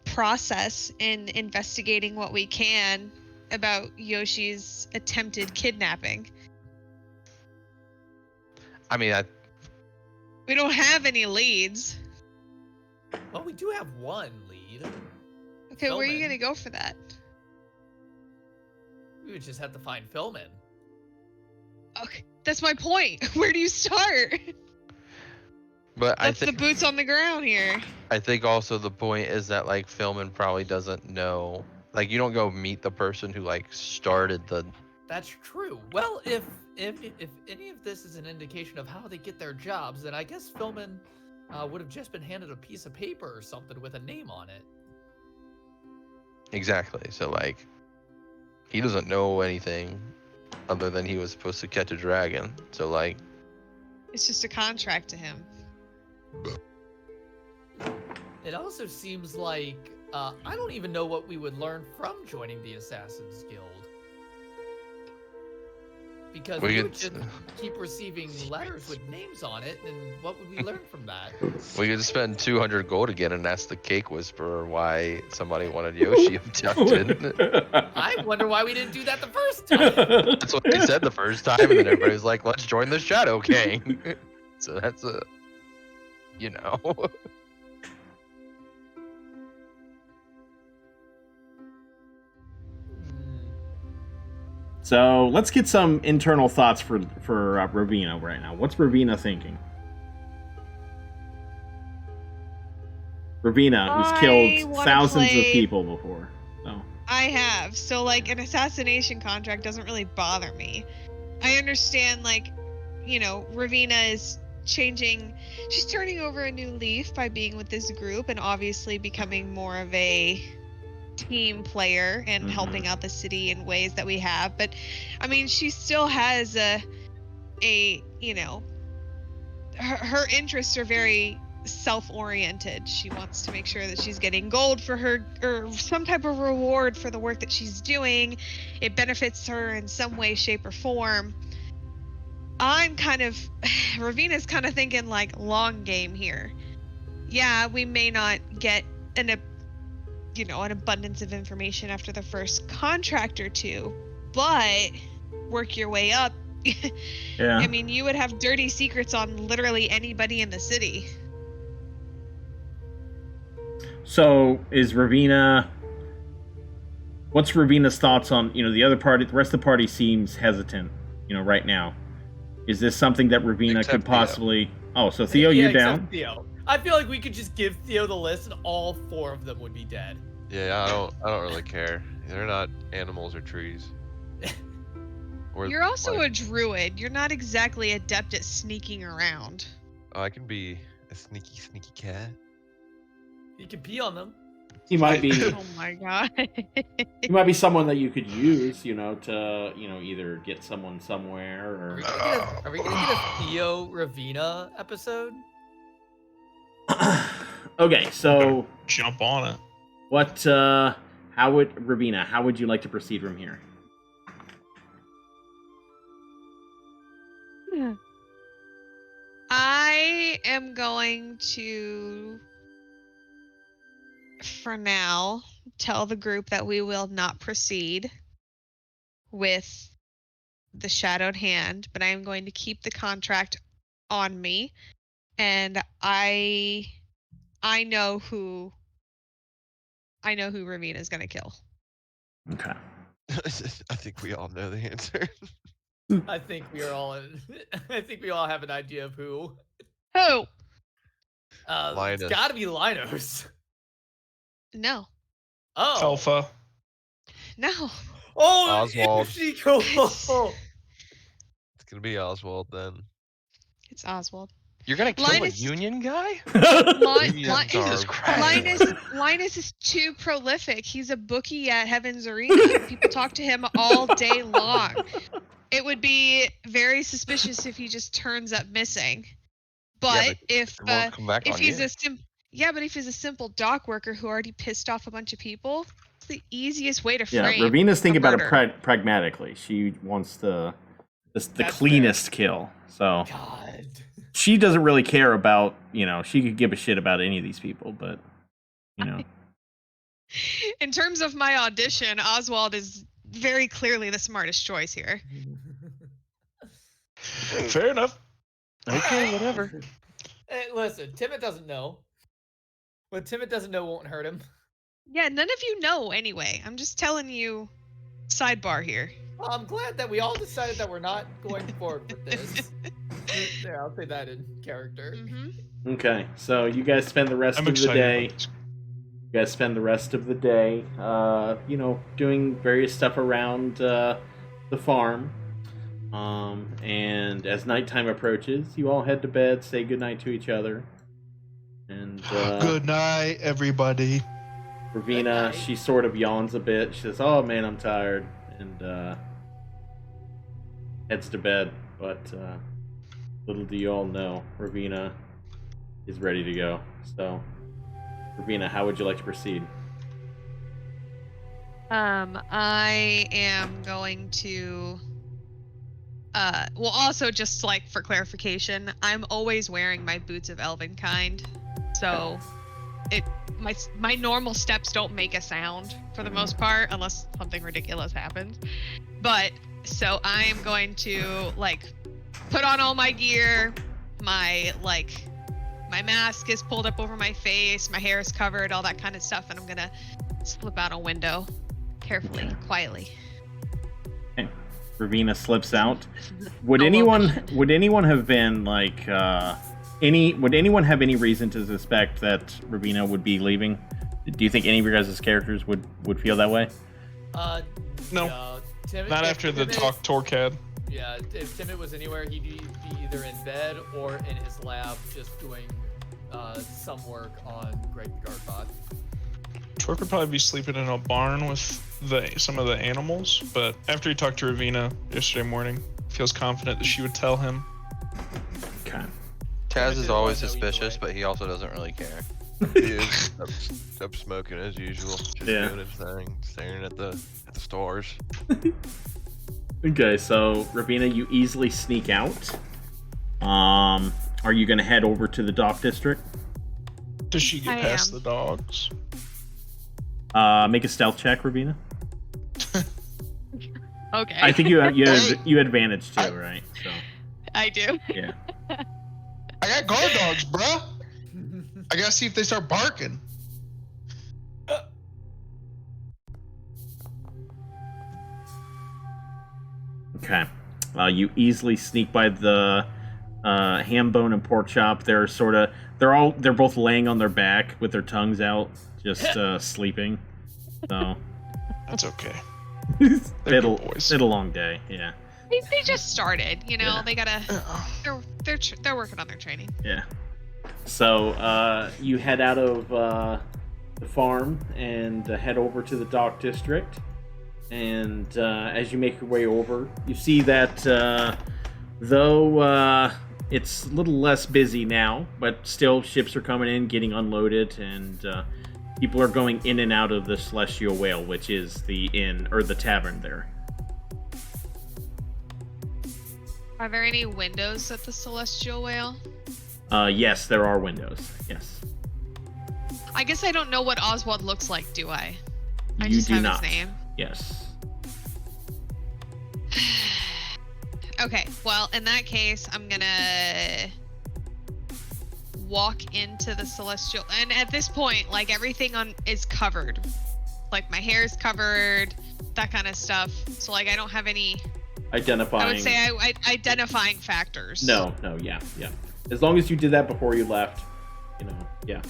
process in investigating what we can about Yoshi's attempted kidnapping. I mean, We don't have any leads. Well, we do have one lead. Okay, where are you Philman. gonna go for that? We would just have to find Philman. Okay, that's my point. Where do you start? but I That's the think boots on the ground here. I think also the point is that like Philman probably doesn't know. Like, you don't go meet the person who like started the. That's true. Well, if any of this is an indication of how they get their jobs, then I guess Philman would have just been handed a piece of paper or something with a name on it. Exactly. So like, he doesn't know anything other than he was supposed to catch a dragon. So like, It's just a contract to him. It also seems like I don't even know what we would learn from joining the Assassin's Guild. Because we would just keep receiving letters with names on it, and what would we learn from that? we could spend 200 gold again and ask the Cake Whisperer why somebody wanted Yoshi abducted. I wonder why we didn't do that the first time. That's what they said the first time, and then everybody was like, let's join the Shadow King. So that's a, you know. So let's get some internal thoughts for Ravena right now. What's Ravena thinking? Ravena, who's I killed wanna thousands of play- people before. So. I have. So, like, an assassination contract doesn't really bother me. I understand, like, you know, Ravena is changing. She's turning over a new leaf by being with this group and obviously becoming more of a team player and helping out the city in ways that we have. But, I mean, she still has a you know, her interests are very self-oriented. She wants to make sure that she's getting gold for her, or some type of reward for the work that she's doing. It benefits her in some way, shape, or form. I'm kind of Ravena's kind of thinking like long game here. Yeah, we may not get an abundance of information after the first contract or two, but work your way up. Yeah. I mean, you would have dirty secrets on literally anybody in the city. So is Ravena? What's Ravena's thoughts on the other party? The rest of the party seems hesitant. Right now, is this something that Ravena Except could Theo. possibly? Oh, so Theo, Yeah, you're except down. Theo. I feel like we could just give Theo the list, and all 4 of them would be dead. Yeah, I don't really care. They're not animals or trees. You're also like, a druid. You're not exactly adept at sneaking around. I can be a sneaky cat. You can pee on them. He might be. Oh my god. He might be someone that you could use, to either get someone somewhere Are or. we gonna get a Theo Ravena episode? Okay, so Jump on it. what? How would Ravena? How would you like to proceed from here? I am going to, for now, tell the group that we will not proceed with the Shadowed Hand, but I am going to keep the contract on me, and I know who Ravena is going to kill. Okay. I think we all know the answer. I think we are all. I think we all have an idea of who. Who? It's Linus. got to be Linus. No. Oh. Alpha. No. Oh, Oswald. Yoshi, cool. It's gonna be Oswald then. It's Oswald. You're gonna kill Linus- a union guy? Jesus Christ. Linus is too prolific. He's a bookie at Heaven's Arena. People talk to him all day long. It would be very suspicious if he just turns up missing. But if won't come back on he's you. but if he's a simple dock worker who already pissed off a bunch of people, it's the easiest way to Yeah, frame. Ravena's thinking about murder. it pragmatically. She wants the That's cleanest kill. So God. she doesn't really care about she could give a shit about any of these people, but In terms of my audition, Oswald is very clearly the smartest choice here. Fair enough. Okay, whatever. Hey, listen, Timid doesn't know. What Timid doesn't know won't hurt him. Yeah, none of you know anyway. I'm just telling you. Sidebar here. Well, I'm glad that we all decided that we're not going forward with this. There, I'll say that in character. Mm-hmm. okay. So you guys spend the rest I'm of the excited day. about this. You guys spend the rest of the day, doing various stuff around the farm. And as nighttime approaches, you all head to bed, say goodnight to each other. And Good night, everybody. Good Ravena, night. she sort of yawns a bit. She says, "Oh man, I'm tired," and heads to bed. But little do you all know, Ravena is ready to go. So, Ravena, how would you like to proceed? I am going to. Well, also just like for clarification, I'm always wearing my boots of Elvenkind, so my normal steps don't make a sound for the most part, unless something ridiculous happens. But so I am going to put on all my gear, my mask is pulled up over my face, my hair is covered, all that kind of stuff, and I'm gonna slip out a window carefully, quietly. Ravena slips out. Would I love anyone have been would anyone have any reason to suspect that Ravena would be leaving? Do you think any of your guys' characters would feel that way? No. Timid, Not if after the Timid- talk Torcad. Yeah, if Timid was anywhere, he'd be either in bed or in his lab just doing some work on Great Gargoth. Tork would probably be sleeping in a barn with some of the animals, but after he talked to Ravena yesterday morning, feels confident that she would tell him. Okay. Taz is didn't always wanna know either suspicious, way. but he also doesn't really care. He is up smoking as usual, just Yeah. doing his thing, staring at the stars. Okay, so Ravena, you easily sneak out. Are you gonna head over to the dock district? Does she get I past am. the dogs? Make a stealth check, Ravena. Okay. I think you Hey. you advantage too, right? So I do. yeah. I got guard dogs, bruh. I gotta see if they start barking. Okay. You easily sneak by the ham bone and pork chop. They're both laying on their back with their tongues out, just sleeping. So That's okay. it's They're been good boys. a long day. Yeah. They just started, you know. Yeah. They gotta. They're working on their training. Yeah. So you head out of the farm and head over to the dock district. And as you make your way over, you see that though it's a little less busy now, but still ships are coming in, getting unloaded, and people are going in and out of the Celestial Whale, which is the inn or the tavern there. Are there any windows at the Celestial Whale? Yes, there are windows. Yes. I guess I don't know what Oswald looks like, do I? I You just do have not. his name. Yes. Okay, well, in that case, I'm gonna walk into the Celestial, and at this point, like, everything is covered. Like, my hair is covered, that kind of stuff. So, like, I don't have any, Identifying. I would say, identifying factors. No, yeah. As long as you did that before you left, yeah.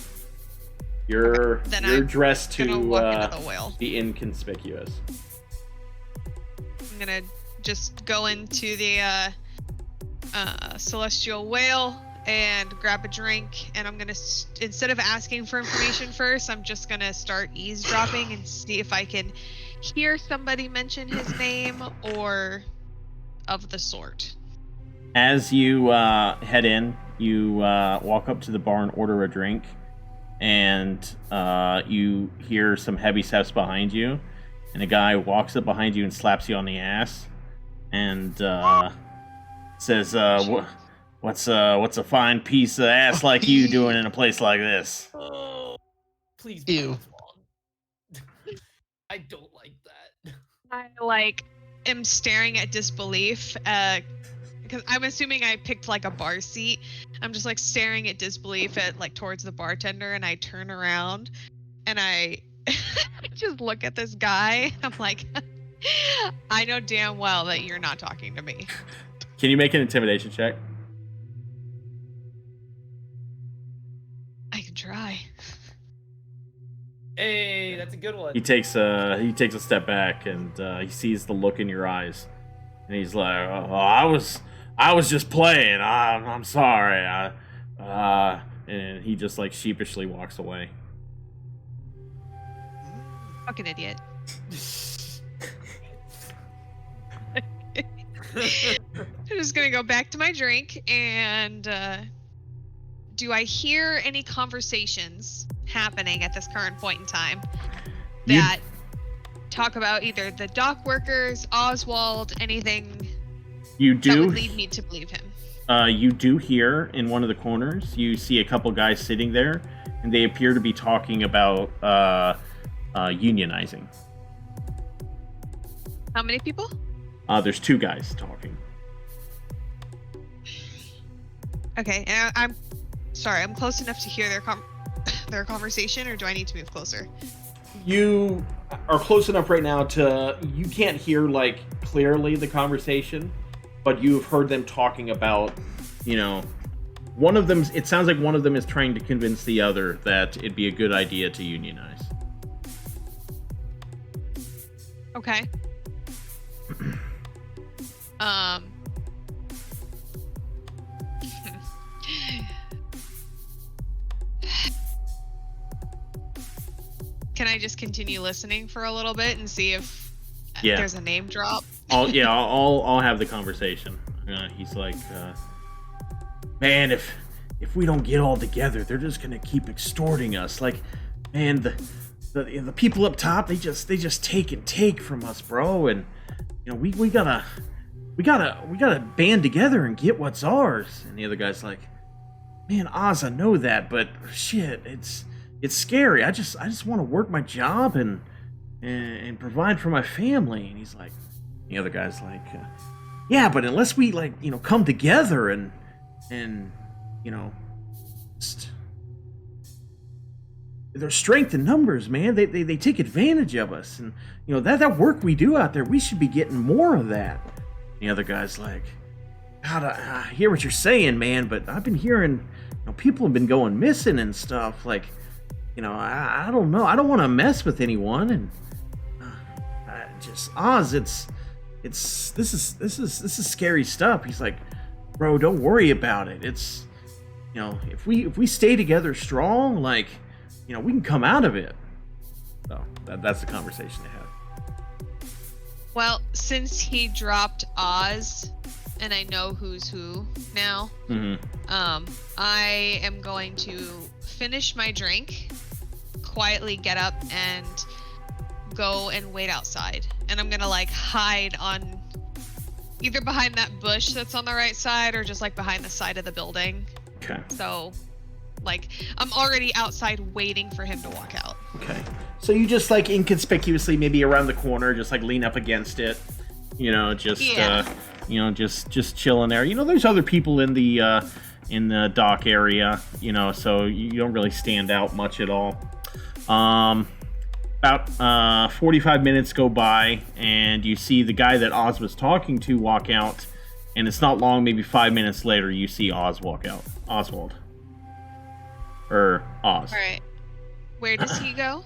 You're Then you're I'm dressed gonna to walk into the whale. be inconspicuous. I'm gonna just go into the Celestial Whale and grab a drink, and I'm gonna instead of asking for information first, I'm just gonna start eavesdropping and see if I can hear somebody mention his name or of the sort. As you head in, you walk up to the bar and order a drink, and you hear some heavy steps behind you, and a guy walks up behind you and slaps you on the ass, and says, "What's a fine piece of ass like you doing in a place like this?" Oh, please. Ew. I don't like that. I am staring at disbelief because I'm assuming I picked like a bar seat. I'm just like staring at disbelief at towards the bartender, and I turn around and I just look at this guy. I'm like, I know damn well that you're not talking to me. Can you make an intimidation check? I can try. Hey, that's a good one. He takes a step back, and he sees the look in your eyes, and he's like, "Oh, I was just playing. I'm sorry." And he just sheepishly walks away. Fucking idiot. I'm just gonna go back to my drink, and do I hear any conversations happening at this current point in time that talk about either the dock workers, Oswald, anything You that do. would lead me to believe him? You do hear in one of the corners. You see a couple guys sitting there, and they appear to be talking about unionizing. How many people? There's two guys talking. Okay, and I'm sorry, I'm close enough to hear their conversation, or do I need to move closer? You are close enough right now to you can't hear clearly the conversation, but you've heard them talking about, one of them. It sounds like one of them is trying to convince the other that it'd be a good idea to unionize. Okay. Can I just continue listening for a little bit and see if there's a name drop? I'll have the conversation. He's like, man, if we don't get all together, they're just gonna keep extorting us. Man, the people up top, they just take and take from us, bro. And we gotta band together and get what's ours. And the other guy's like, man, Oz, I know that, but shit, it's scary. I just want to work my job and provide for my family. And he's like, The other guy's like, yeah, but unless we like, come together and just, there's strength in numbers, man. They take advantage of us, and that work we do out there, we should be getting more of that. The other guy's like, God, I hear what you're saying, man, but I've been hearing, people have been going missing and stuff. Like, I don't know. I don't want to mess with anyone, and just Oz, this is scary stuff. He's like, bro, don't worry about it. It's, if we stay together strong, like, we can come out of it. So that's the conversation they had. Well, since he dropped Oz, and I know who's who now, I am going to finish my drink, quietly get up and go and wait outside. And I'm gonna like hide on either behind that bush that's on the right side or just like behind the side of the building. Okay. So like I'm already outside waiting for him to walk out. Okay. So you just like inconspicuously maybe around the corner, just like lean up against it, just just chilling there. There's other people in the dock area, so you don't really stand out much at all. About 45 minutes go by, and you see the guy that Oz was talking to walk out, and it's not long, maybe 5 minutes later, you see Oz walk out. Oswald. Or Oz. Alright. Where does he go?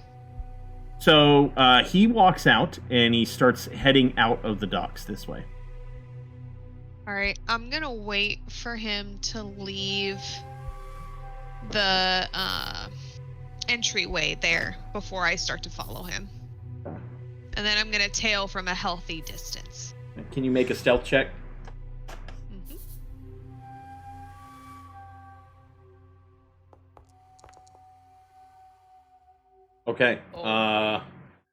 So, he walks out, and he starts heading out of the docks this way. Alright, I'm gonna wait for him to leave the, entryway there before I start to follow him. And then I'm gonna tail from a healthy distance. Can you make a stealth check? Mm-hmm. Okay.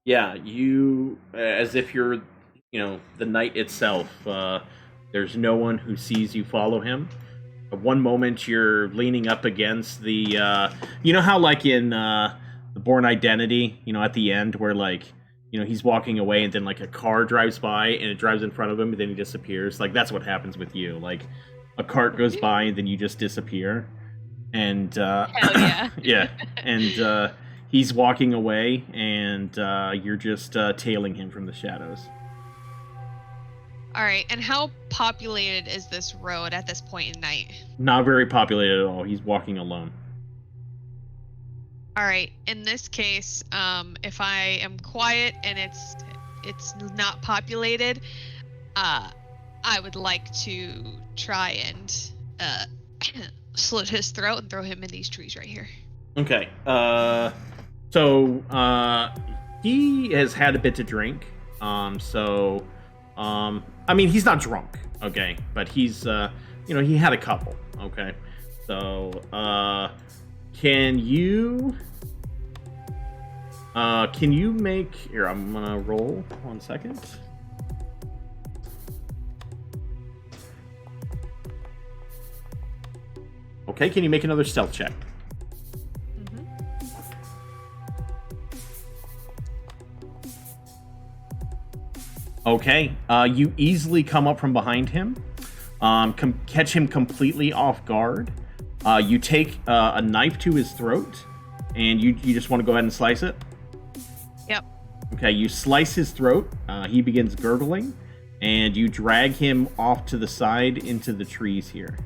Yeah, you, as if you're, the night itself, there's no one who sees you follow him. At one moment, you're leaning up against the, how like in The Bourne Identity, at the end where like, he's walking away and then like a car drives by and it drives in front of him and then he disappears. Like that's what happens with you. Like a cart goes by and then you just disappear. And, Hell yeah. yeah. And, he's walking away and, you're just, tailing him from the shadows. Alright, and how populated is this road at this point in night? Not very populated at all. He's walking alone. Alright, in this case, if I am quiet and it's not populated, I would like to try and slit his throat and throw him in these trees right here. Okay. So he has had a bit to drink. I mean, he's not drunk, okay, but he's, he had a couple, okay. So, can you make, here, I'm gonna roll 1 second. Okay, can you make another stealth check? Okay, you easily come up from behind him, catch him completely off guard. You take a knife to his throat, and you just want to go ahead and slice it? Yep. Okay, you slice his throat, he begins gurgling, and you drag him off to the side into the trees here.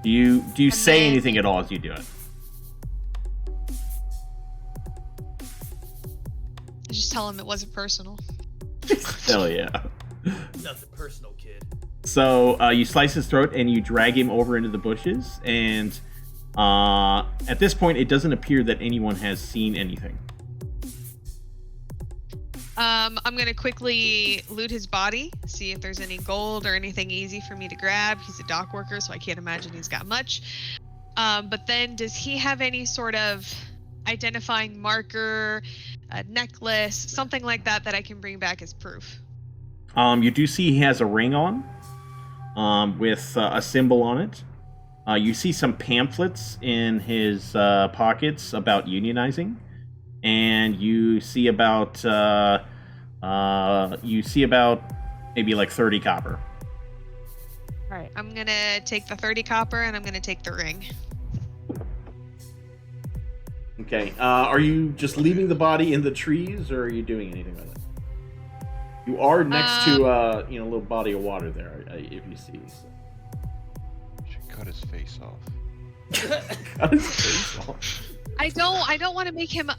Do you say anything at all as you do it? Just tell him it wasn't personal. Hell yeah. Nothing personal, kid. So you slice his throat and you drag him over into the bushes, and at this point it doesn't appear that anyone has seen anything. I'm gonna quickly loot his body, see if there's any gold or anything easy for me to grab. He's a dock worker, so I can't imagine he's got much. But then does he have any sort of identifying marker, a necklace, something like that I can bring back as proof? You do see he has a ring on, with a symbol on it. You see some pamphlets in his pockets about unionizing, and you see about You see about maybe like 30 copper. All right, I'm gonna take the 30 copper and I'm gonna take the ring. Okay. Are you just leaving the body in the trees, or are you doing anything with it? You are next to a little body of water there, if you see. So. Should cut his face off. Cut his face off. I don't want to make him,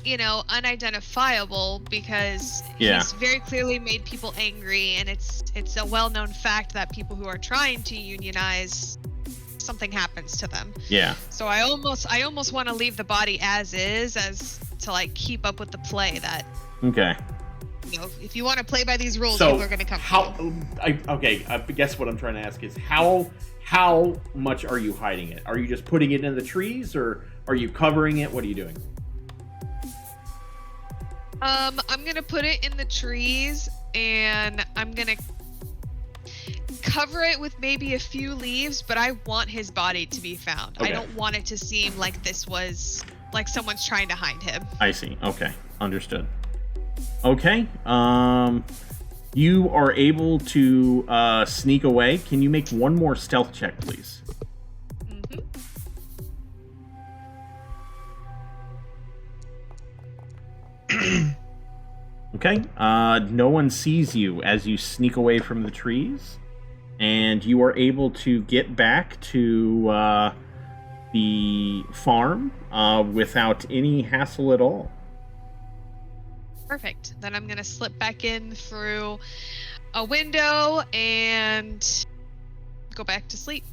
unidentifiable because Yeah. he's very clearly made people angry, and it's a well-known fact that people who are trying to unionize, something happens to them. Yeah. So I almost want to leave the body as is, as to like keep up with the play that. Okay. If you want to play by these rules, So people are going to come. I guess what I'm trying to ask is how much are you hiding it? Are you just putting it in the trees, or are you covering it? What are you doing? I'm gonna put it in the trees, and I'm gonna cover it with maybe a few leaves, but I want his body to be found. Okay. I don't want it to seem like this was like someone's trying to hide him. I see. Okay. Understood. Okay. You are able to sneak away. Can you make one more stealth check, please? Mm-hmm. Okay. No one sees you as you sneak away from the trees, and you are able to get back to the farm without any hassle at all. Perfect. Then I'm gonna slip back in through a window and go back to sleep.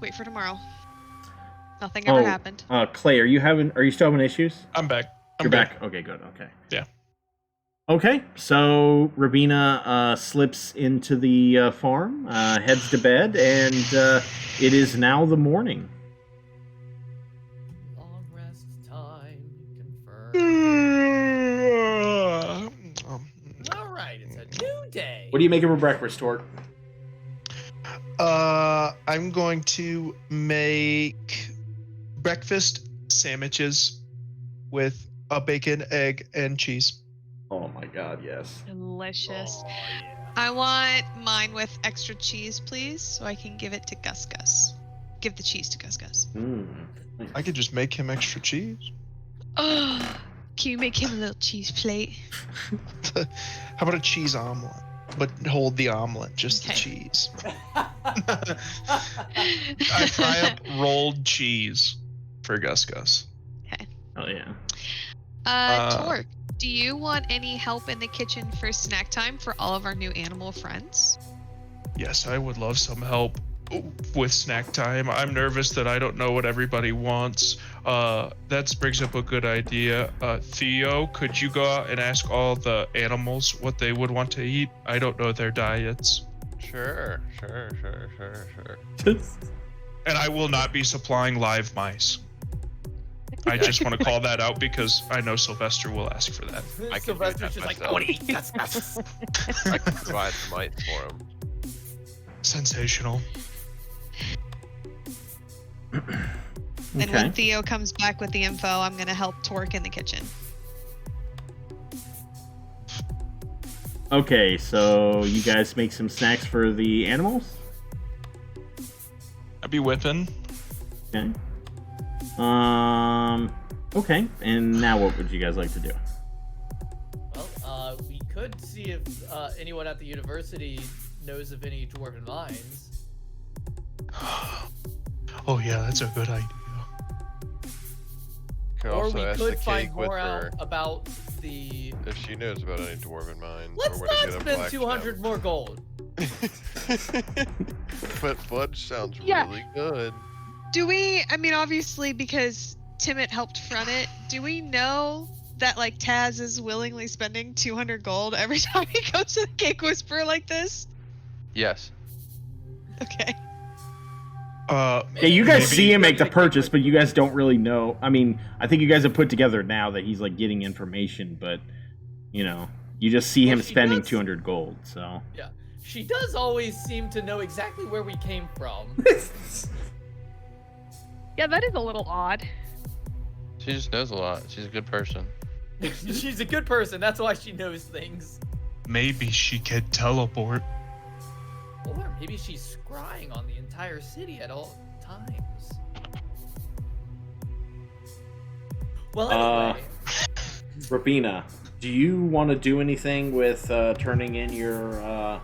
Wait for tomorrow. Nothing ever happened. Clay, are you still having issues? I'm back. You're back. Okay, good. Okay. Yeah. Okay, so Ravena slips into the farm, heads to bed, and it is now the morning. Long rest time confirmed. All right, it's a new day. What are you making for breakfast, Torque? I'm going to make breakfast sandwiches with a bacon, egg, and cheese. Oh my God, yes. Delicious. Oh, yeah. I want mine with extra cheese, please, so I can give it to Gus Gus. Give the cheese to Gus Gus. I could just make him extra cheese. Oh, can you make him a little cheese plate? How about a cheese omelet? But hold the omelet, just the Okay. cheese. I fry up rolled cheese for Gus Gus. Oh yeah. Torque, do you want any help in the kitchen for snack time for all of our new animal friends? Yes, I would love some help with snack time. I'm nervous that I don't know what everybody wants. That brings up a good idea. Theo, could you go out and ask all the animals what they would want to eat? I don't know their diets. Sure. And I will not be supplying live mice. I just want to call that out because I know Sylvester will ask for that. I can do Sylvester's that just like, myself. I want to eat Gus Gus. I can provide the mites for him. Sensational. And when Theo comes back with the info, I'm going to help Torque in the kitchen. Okay, so you guys make some snacks for the animals? I'd be whipping. Okay. Okay, and now what would you guys like to do? Well, we could see if anyone at the university knows of any dwarven mines. Oh yeah, that's a good idea. Can Or also we ask could the find cake with more out her about the... if she knows about any dwarven mines. Let's or where to not get a spend black 200 more gold. gem. But fudge sounds Yeah. really good. Do we, obviously, because Timid helped front it, do we know that, like, Taz is willingly spending 200 gold every time he goes to the Cake Whisperer like this? Yes. Okay. Yeah, you guys Maybe- see him make the purchase, but you guys don't really know. I mean, I think you guys have put together now that he's, like, getting information, but, you just see him Well, she spending does- 200 gold, so... Yeah. She does always seem to know exactly where we came from. Yeah, that is a little odd. She just knows a lot. She's a good person. She's a good person. That's why she knows things. maybe she could teleport. Or maybe she's scrying on the entire city at all times. Well, anyway. Ravena, do you want to do anything with turning in your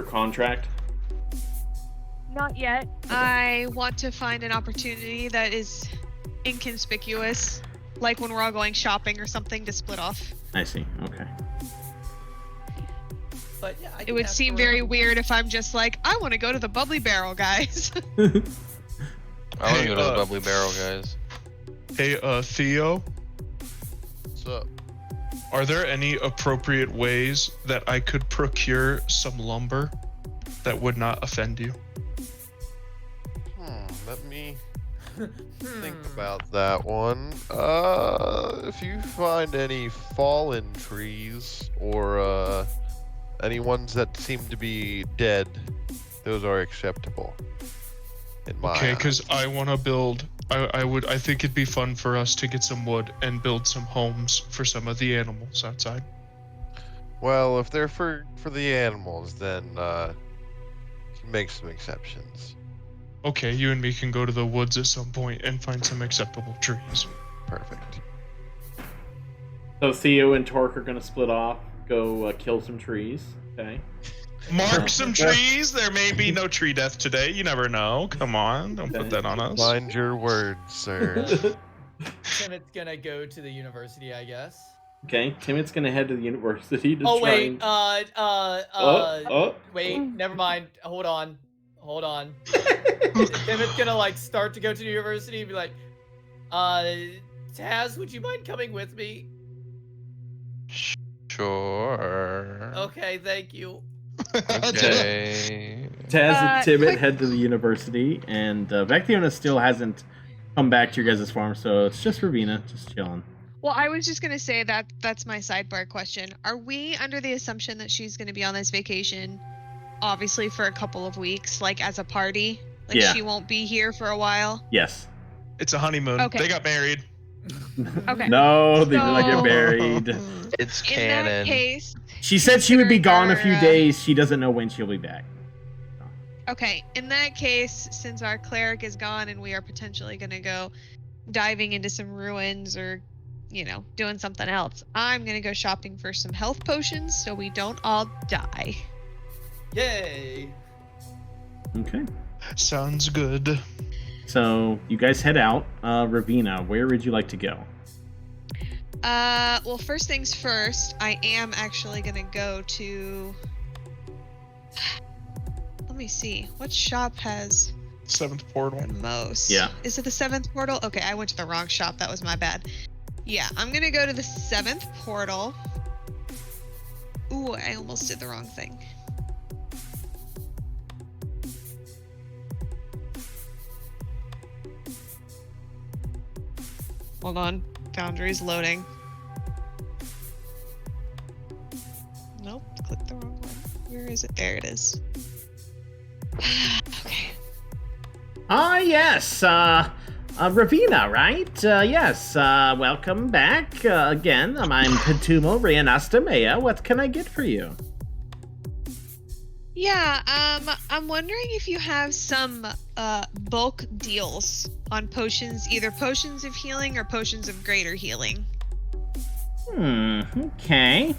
contract? Not yet. I want to find an opportunity that is inconspicuous, like when we're all going shopping or something, to split off. I see. Okay. But yeah, It would seem very weird if I'm just like, I want to go to the Bubbly Barrel, guys. I want to go to the Bubbly Barrel, guys. Hey, Theo, What's up? are there any appropriate ways that I could procure some lumber that would not offend you? Let me think about that one. If you find any fallen trees or any ones that seem to be dead, those are acceptable. In my Okay, eyes. because I want to build. I think it'd be fun for us to get some wood and build some homes for some of the animals outside. Well, if they're for the animals, then you can make some exceptions. Okay, you and me can go to the woods at some point and find some acceptable trees. Perfect. So Theo and Torque are going to split off, go kill some trees. Okay. Mark some trees. There may be no tree death today. You never know. Come on, don't put that on us. Mind your words, sir. Timot's gonna go to the university, I guess. Okay, Timot's going to head to the university to Oh try wait, and... wait, never mind. Hold on. Timot's gonna like start to go to the university and be like, Taz, would you mind coming with me? Sure. Okay, thank you. Okay. Taz and Timot quick- head to the university, and Vectiona still hasn't come back to your guys' farm, so it's just Ravena, just chilling. Well, I was just gonna say that's my sidebar question. Are we under the assumption that she's gonna be on this vacation, obviously for a couple of weeks, like as a party? Like Yeah. she won't be here for a while? Yes. It's a honeymoon. Okay. They got married. Okay. No, they did not get So- married. It's In canon. that case, She said she would be gone a few Consider, days. She doesn't know when she'll be back. okay, in that case, since our cleric is gone and we are potentially gonna go diving into some ruins or, doing something else, I'm gonna go shopping for some health potions so we don't all die. Yay! Okay. Sounds good. So you guys head out. Ravena, where would you like to go? Well, first things first, I am actually gonna go to... Let me see. What shop has 7th portal. the most? Yeah. Is it the 7th portal? Okay, I went to the wrong shop. That was my bad. Yeah, I'm gonna go to the 7th portal. Ooh, I almost did the wrong thing. Hold on. Foundry's loading. Nope, clicked the wrong one. Where is it? There it is. Okay. Yes. Ravena, right? Yes. Welcome back again. I'm Petumo Reanastamea. What can I get for you? Yeah, I'm wondering if you have some bulk deals on potions, either potions of healing or potions of greater healing. Okay.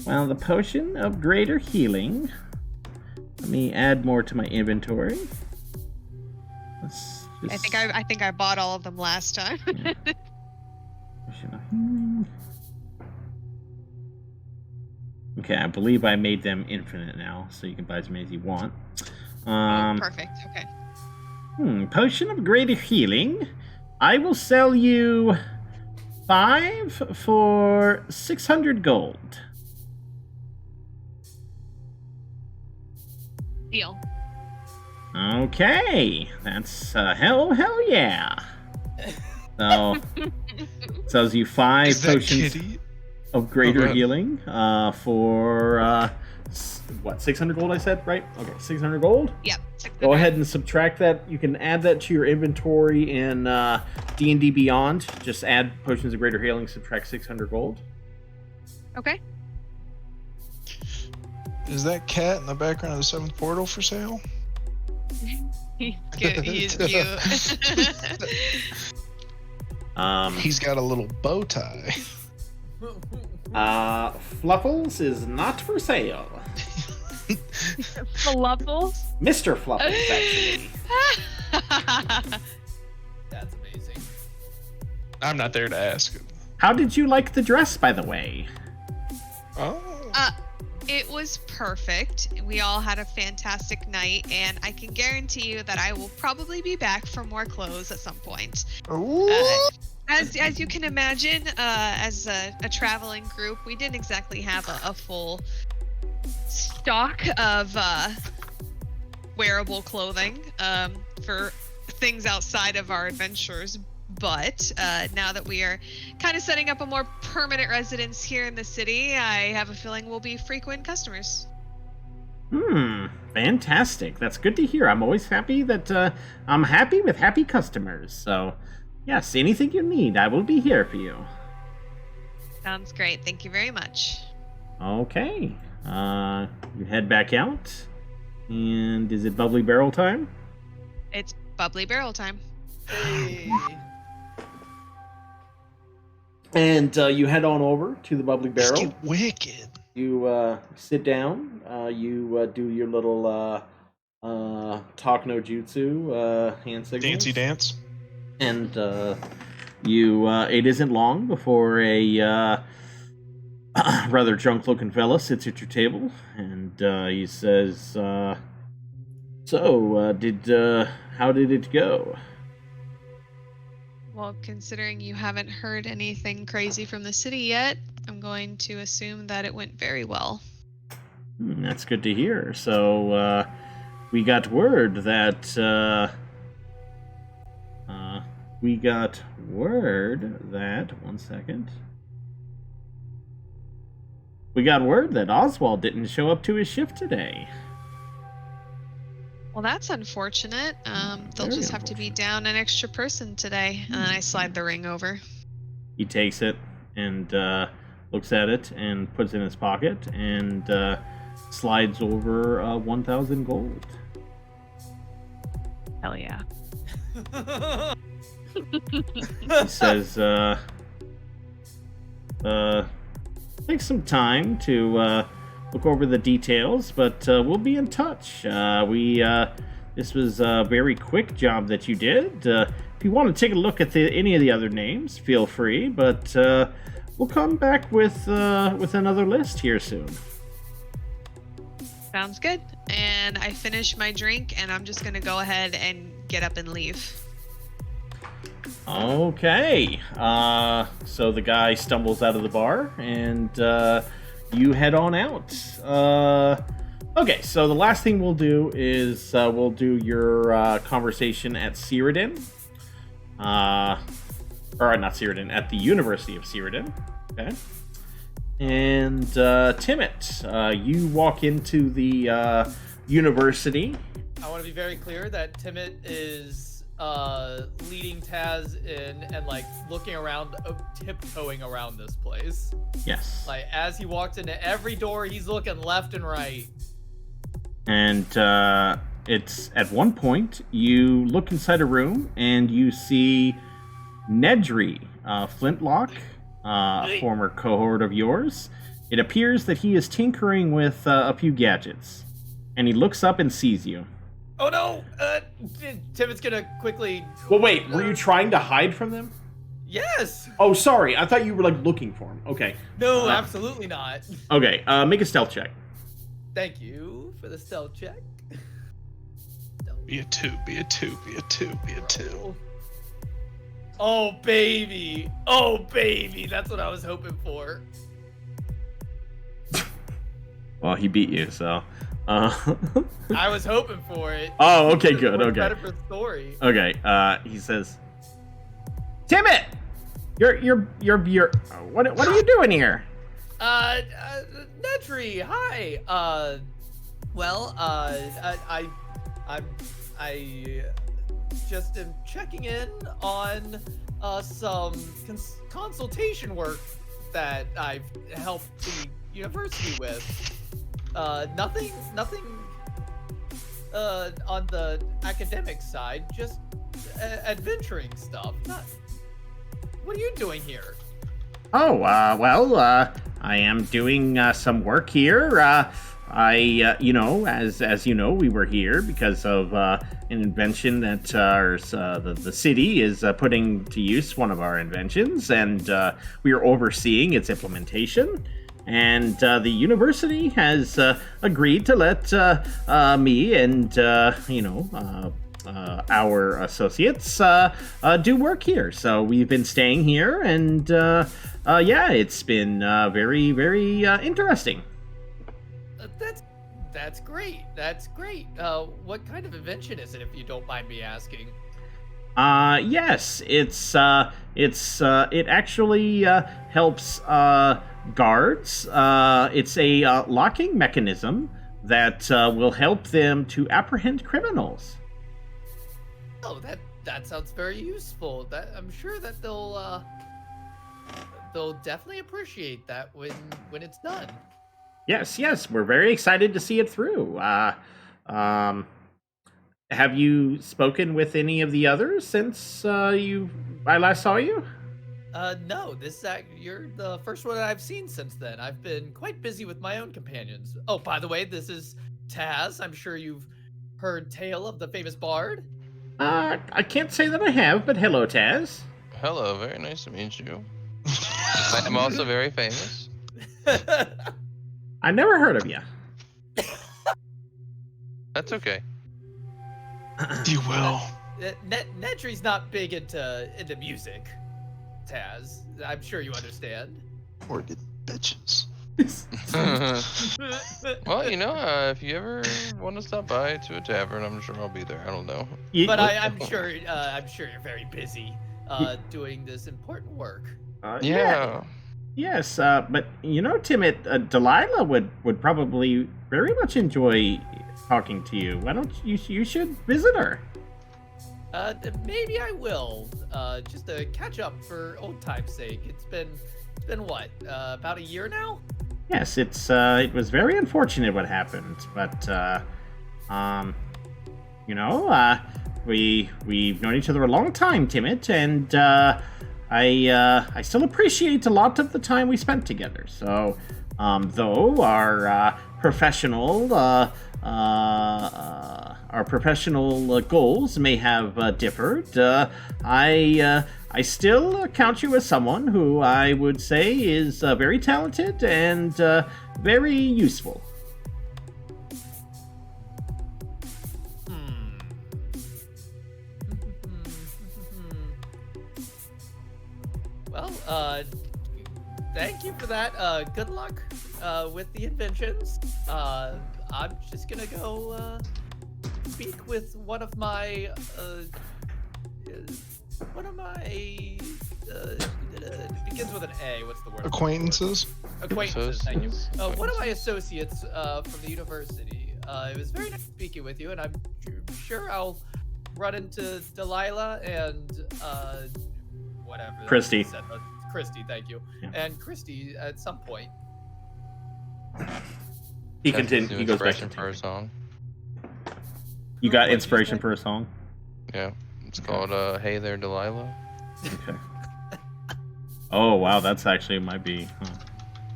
Well, the potion of greater healing. Let me add more to my inventory. Let's just... I think I bought all of them last time. Potion of healing. Okay, I believe I made them infinite now, so you can buy as many as you want. Perfect. Okay. Potion of greater healing. I will sell you 5 for 600 gold. Deal. Okay, that's hell yeah. So sells you 5 Is that potions Kitty? of greater Okay. healing for what, 600 gold I said, right? Okay, 600 gold. Yep. Go ahead and subtract that. You can add that to your inventory in D&D Beyond. Just add potions of greater healing, subtract 600 gold. Okay. Is that cat in the background of the 7th portal for sale? He's cute. He's got a little bow tie. Fluffles is not for sale. Fluffles? Mr. Fluffles, actually. That's amazing. I'm not there to ask. How did you like the dress, by the way? Oh. It was perfect. We all had a fantastic night, and I can guarantee you that I will probably be back for more clothes at some point. As you can imagine, as a traveling group, we didn't exactly have a full stock of wearable clothing for things outside of our adventures. But now that we are kind of setting up a more permanent residence here in the city, I have a feeling we'll be frequent customers. Fantastic. That's good to hear. I'm always happy that I'm happy with happy customers. So, yes, anything you need, I will be here for you. Sounds great. Thank you very much. Okay. You head back out. And is it Bubbly Barrel time? It's bubbly barrel time. Hey. And you head on over to the Bubbly Barrel. Get wicked. You sit down. You do your little talk no jutsu hand signals. Dancey dance. And you it isn't long before a rather drunk looking fella sits at your table, and he says, so how did it go? Well, considering you haven't heard anything crazy from the city yet, I'm going to assume that it went very well. That's good to hear. So we got word that one second. We got word that Oswald didn't show up to his shift today. Well, that's unfortunate. They'll Very just have to be down an extra person today. And then I slide the ring over. He takes it and looks at it and puts it in his pocket and slides over 1,000 gold. Hell yeah. He says, take some time to look over the details, but we'll be in touch. This was a very quick job that you did. If you want to take a look at any of the other names, feel free, but we'll come back with another list here soon. Sounds good. And I finish my drink, and I'm just going to go ahead and get up and leave. Okay. So the guy stumbles out of the bar, and you head on out. Okay, so the last thing we'll do is we'll do your conversation at Cyrodiil. Or not Cyrodiil, at the University of Cyrodiil. Okay. And Timit, you walk into the university. I want to be very clear that Timit is leading Taz in and like looking around, tiptoeing around this place. Yes. Like as he walks into every door, he's looking left and right. And it's at one point you look inside a room and you see Nedry, Flintlock, a former cohort of yours. It appears that he is tinkering with a few gadgets, and he looks up and sees you. Oh no! Timit's gonna quickly. Well, wait. Were you trying to hide from them? Yes. Oh, sorry. I thought you were like looking for him. Okay. No, absolutely not. Okay, make a stealth check. Thank you for the stealth check. Be a 2, be a 2, be a 2, be a 2. Oh baby! Oh baby! That's what I was hoping for. Well, he beat you, so. I was hoping for it. Oh, okay, good. More Okay. Better for the story. Okay. He says, "Timit, you're what are you doing here?" Nedry, hi. I just am checking in on some consultation work that I've helped the university with. Nothing on the academic side, just adventuring stuff. What are you doing here? Oh, well, I am doing some work here. As you know, we were here because of an invention that the city is putting to use, one of our inventions, and we are overseeing its implementation. And the university has agreed to let me and our associates do work here. So we've been staying here, and it's been very, very interesting. That's great. That's great. What kind of invention is it, if you don't mind me asking? Yes, it actually helps guards. It's a locking mechanism that will help them to apprehend criminals. Oh, that sounds very useful. I'm sure that they'll definitely appreciate that when it's done. Yes, we're very excited to see it through. Have you spoken with any of the others since I last saw you? No, you're the first one I've seen since then. I've been quite busy with my own companions. Oh, by the way, this is Taz. I'm sure you've heard tale of the famous bard. I can't say that I have, but hello, Taz. Hello, very nice to meet you. I'm also very famous. I never heard of you. That's okay. You will. Nedry's not big into music, Taz. I'm sure you understand. Organ bitches. Well, if you ever want to stop by to a tavern, I'm sure I'll be there. I don't know. But I'm sure you're very busy doing this important work. Yeah. Yes, but Timid, Delilah would probably very much enjoy talking to you. Why don't you should visit her? Maybe I will. Just to catch up for old time's sake. It's been what? About a year now? Yes, it was very unfortunate what happened, but we've known each other a long time, Timid, and I still appreciate a lot of the time we spent together. So, though our professional goals may have differed, I still count you as someone who I would say is very talented and very useful. Well, thank you for that. Good luck with the inventions. I'm just gonna go speak with one of my it begins with an A. What's the word? Acquaintances. Acquaintances. Thank you. One of my associates from the university. It was very nice speaking with you, and I'm sure I'll run into Delilah and whatever. Christy. Christy, thank you. Yeah. And Christy at some point. He That's continues. new He goes back inspiration to for a song. You got What did you inspiration say? for a song? Yeah, it's called "Hey There, Delilah." Okay. Oh wow, that's actually might be.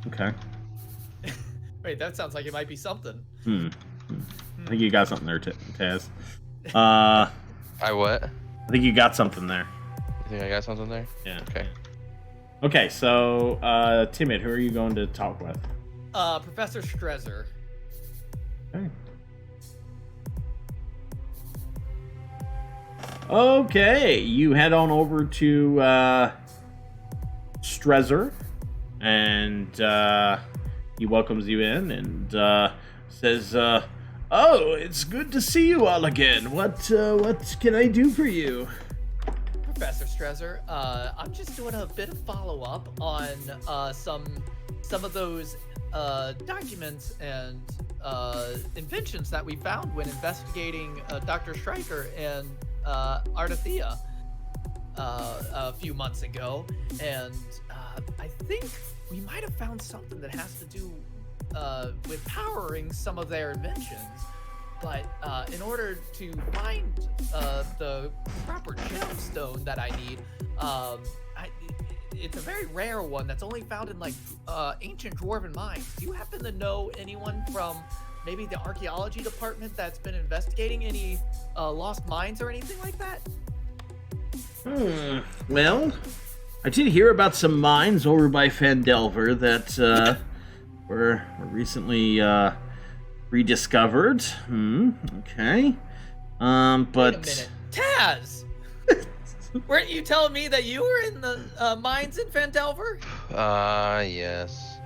Okay. Wait, that sounds like it might be something. I think you got something there, Taz. I what? I think you got something there. You think I got something there? Yeah. Okay. Okay, so Timid, who are you going to talk with? Professor Strezzer. Okay, you head on over to Strezzer, and he welcomes you in and says, "Oh, it's good to see you all again. What can I do for you?" Professor Strezzer, I'm just doing a bit of follow-up on some of those documents and inventions that we found when investigating Dr. Stryker and Artethea a few months ago, and I think we might have found something that has to do with powering some of their inventions. But in order to find the proper gemstone that I need, it's a very rare one that's only found in like ancient dwarven mines. Do you happen to know anyone from maybe the archaeology department that's been investigating any lost mines or anything like that? Well, I did hear about some mines over by Phandelver that were recently rediscovered. Okay. Wait a But minute. Taz! Weren't you telling me that you were in the mines in Phandelver? Yes.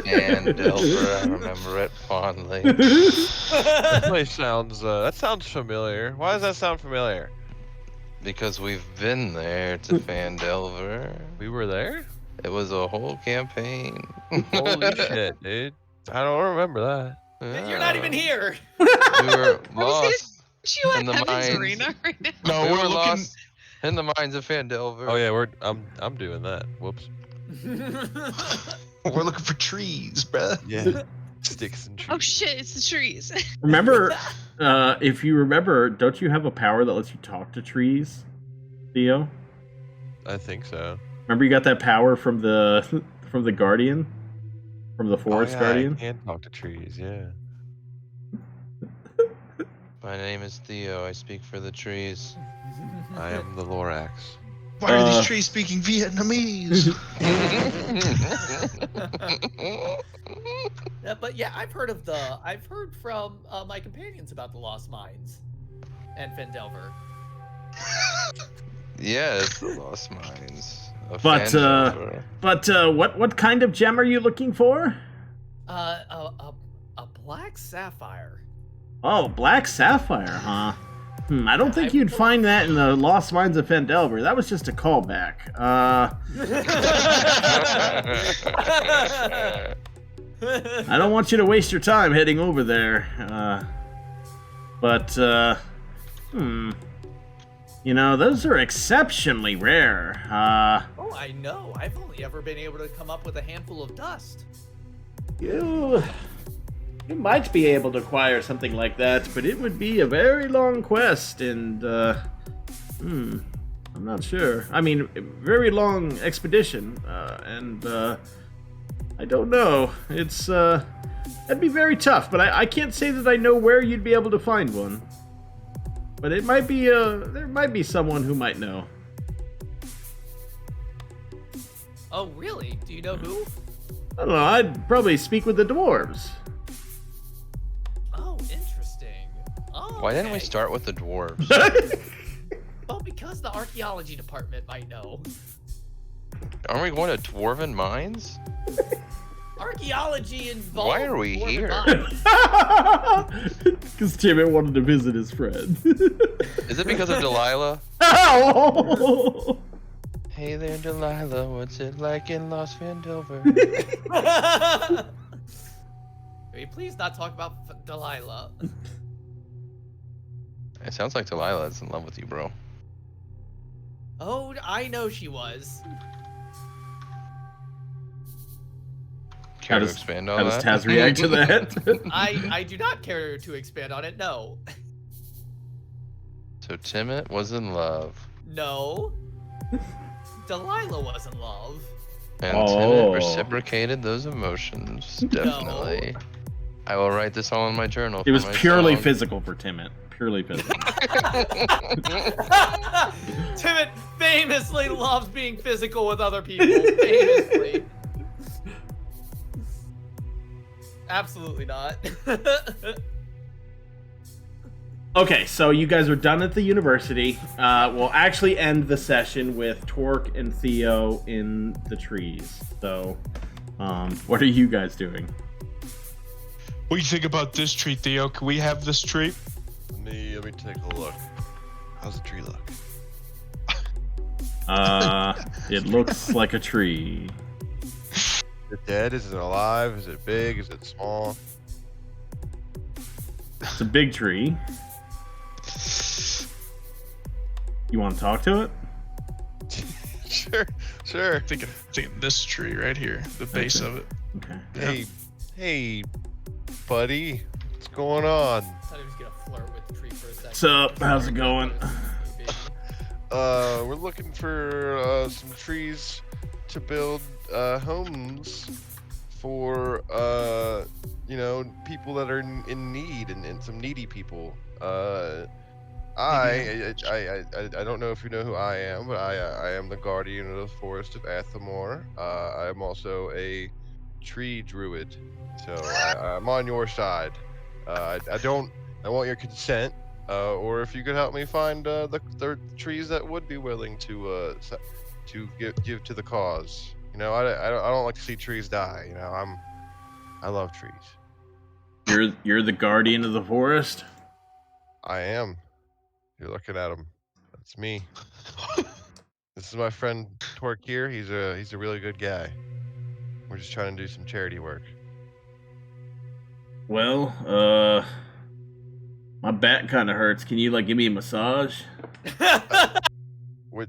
And Delver, I remember it fondly. That place sounds that sounds familiar. Why does that sound familiar? Because we've been there to Phandelver. We were there? It was a whole campaign. Holy shit, dude. I don't remember that. You're not even here. We were Are we lost You in at the Heaven's mines. Arena right now? No, We we're were looking. lost in the mines of Phandelver. Oh yeah, I'm doing that. Whoops. We're looking for trees, bruh. Yeah. Sticks and trees. Oh shit, it's the trees. remember, if you remember, don't you have a power that lets you talk to trees, Theo? I think so. Remember you got that power from the Guardian? From the Forest Oh, yeah, Guardian? I can talk to trees, yeah. My name is Theo. I speak for the trees. I am the Lorax. Why are these trees speaking Vietnamese? Yeah, but yeah, I've heard from my companions about the lost mines and Phandelver. Yeah, it's the Lost Mines of But, Phandelver. But what kind of gem are you looking for? A black sapphire. Oh, black sapphire, huh? I don't think I- you'd find that in the Lost Mines of Phandelver. That was just a callback. I don't want you to waste your time heading over there. You know, those are exceptionally rare. Oh, I know. I've only ever been able to come up with a handful of dust. You might be able to acquire something like that, but it would be a very long quest, and I'm not sure. I mean, very long expedition, and I don't know. It's that'd be very tough, but I can't say that I know where you'd be able to find one. But it might be there might be someone who might know. Oh, really? Do you know who? I don't know. I'd probably speak with the dwarves. Oh, interesting. Oh, Why didn't we okay. start with the dwarves? Well, because the archaeology department might know. Aren't we going to Dwarven Mines? Archaeology involved. Why are we dwarven here? mines. Because Timmy wanted to visit his friend. Is it because of Delilah? Ow! Hey there, Delilah. What's it like in Lost Phandelver? Can we please not talk about Delilah? It sounds like Delilah's in love with you, bro. Oh, I know she was. Care to does- expand How on does that? Taz react to that? I do not care to expand on it. No. So Timmet was in love, No. Delilah was in love. and Oh. Timmet reciprocated those emotions. Definitely. I will write this all in my journal. It was for my purely song. physical for Timmy. Purely physical. Timot famously loves being physical with other people. Famously. Absolutely not. Okay, so you guys are done at the university. We'll actually end the session with Torque and Theo in the trees. So, what are you guys doing? What do you think about this tree, Theo? Can we have this tree? Let me take a look. How's the tree look? It looks like a tree. Is it dead? Is it alive? Is it big? Is it small? It's a big tree. You want to talk to it? Sure. I'm thinking this tree right here, the base of it. Okay. Hey, Hey, buddy. What's going on? I thought he was gonna flirt with the tree for a second. What's up? How's it going? Baby. We're looking for some trees to build homes for people that are in need and some needy people. I don't know if you know who I am, but I am the guardian of the forest of Athamor. I am also a tree druid, so I'm on your side. I want your consent, or if you could help me find the trees that would be willing to give to the cause. I don't like to see trees die. I love trees. You're the guardian of the forest? I am. You're looking at him. That's me. This is my friend Torkir. He's a really good guy. We're just trying to do some charity work. Well, my back kind of hurts. Can you give me a massage? What?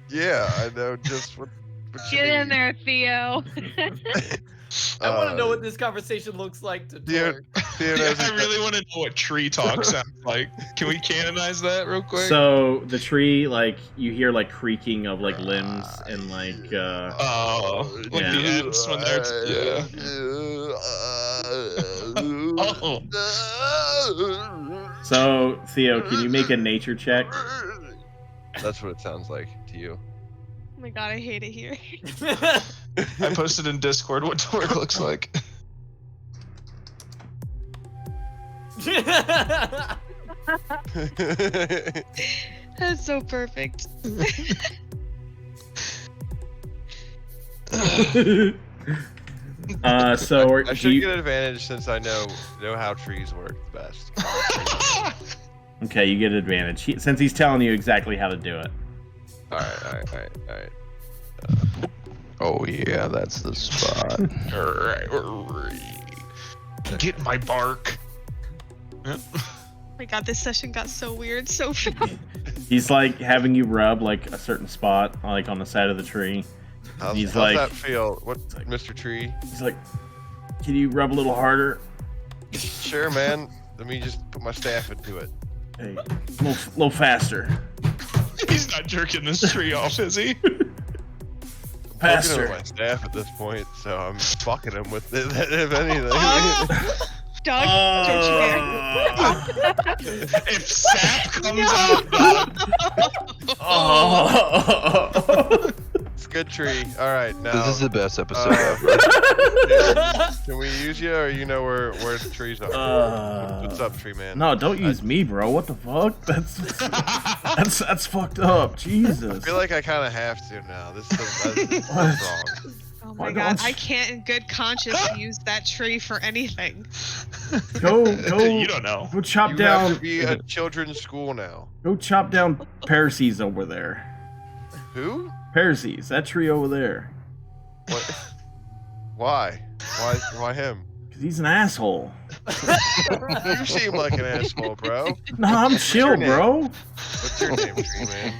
Yeah, I know just what you Get in mean. there, Theo. I want to know what this conversation looks like to Theo- Torg. Theo Yeah, knows I his- really want to know what tree talk sounds like. Can we canonize that real quick? So the tree, you hear creaking of limbs and Oh, like Yeah. the ants when they're Oh. So Theo, can you make a nature check? That's what it sounds like to you. Oh my god, I hate it here. I posted in Discord what Torg looks like. That's so perfect. So I should get an advantage since I know how trees work the best. okay, you get advantage since he's telling you exactly how to do it. All right. Oh yeah, that's the spot. Get my bark. Oh my god, this session got so weird so fast. He's having you rub a certain spot on the side of the tree. How's He's that feel? What, Mr. Tree? He's like, can you rub a little harder? Sure, man. Let me just put my staff into it. Hey, a little faster. He's not jerking this tree off, is he? Poking him Faster. with my staff at this point, so I'm fucking him with it, if anything. Doug, don't you dare. If sap comes out, dog. Oh. It's a good tree. All right, now. This is the best episode uh, ever. Can we use you, or you know where the trees are? What's up, tree man? No, don't use me, bro. What the fuck? That's fucked up. Jesus. I feel like I kind of have to now. This is wrong. Oh Why my god, don't I you- can't in good conscience use that tree for anything. Go You don't know. go chop You down. have to be at children's school now. Go chop down Parasies over there. Who? Parasies, that tree over there. What? Why? Why him? Cause he's an asshole. You seem like an asshole, bro. No, I'm your chill, name? bro. What's your name, tree man?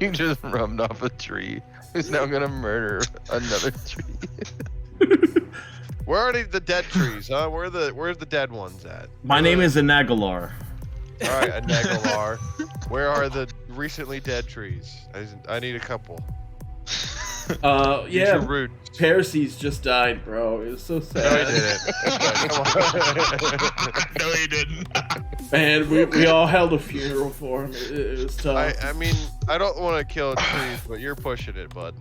You just rubbed off a tree who's now gonna murder another tree. Where are the dead trees, huh? Where's the dead ones at? My name is Anagalar. All right, a Nagalar. Where are the recently dead trees? I need a couple. These are rude. Parasies just died, bro. It was so No, sad. he didn't. Come on. No, he didn't. Man, we all held a funeral for him. It was tough. I mean, I don't want to kill trees, but you're pushing it, bud.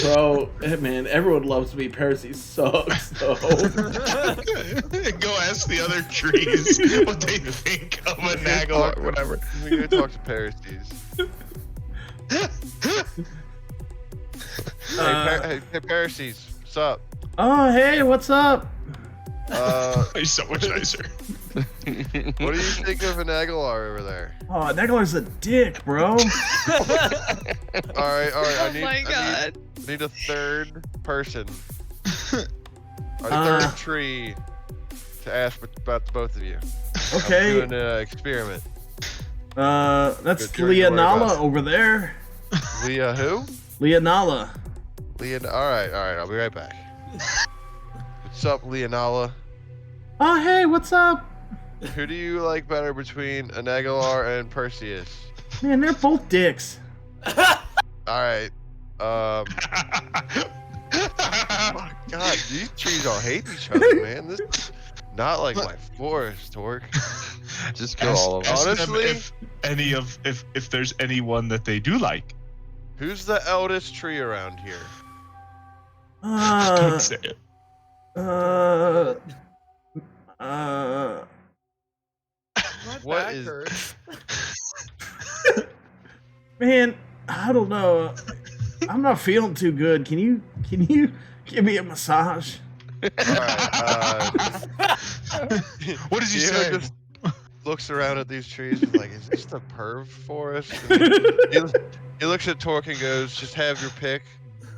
Bro, man, everyone loves me. Parasies sucks, though. Go ask the other trees what they think of a Nagel or whatever. We gotta talk to Parasies. Hey, Parasies, what's up? Oh, hey, what's up? He's so much nicer. What do you think of an Aguilar over there? Oh, Nagalar's a dick, bro. All right. Oh I my god. need a third person, a Uh, third tree, to ask about the both of you. Okay. I'm doing an experiment. That's Good, you're Leah worried about Nala it. over there. Leah, who? Leonala. All right, I'll be right back. What's up, Leonala? Oh, hey, what's up? Who do you like better between Anegalar and Perseus? Man, they're both dicks. All right. Oh God, these trees all hate each other, man. This is not like my forest, Torque. Just kill all of them. Honestly, if there's anyone that they do like. Who's the eldest tree around here? Don't say it. My What back is- hurts. Man, I don't know. I'm not feeling too good. Can you give me a massage? All right. What does he Theo say? just looks around at these trees and is like, is this the perv forest? And he looks at Torque and goes, just have your pick.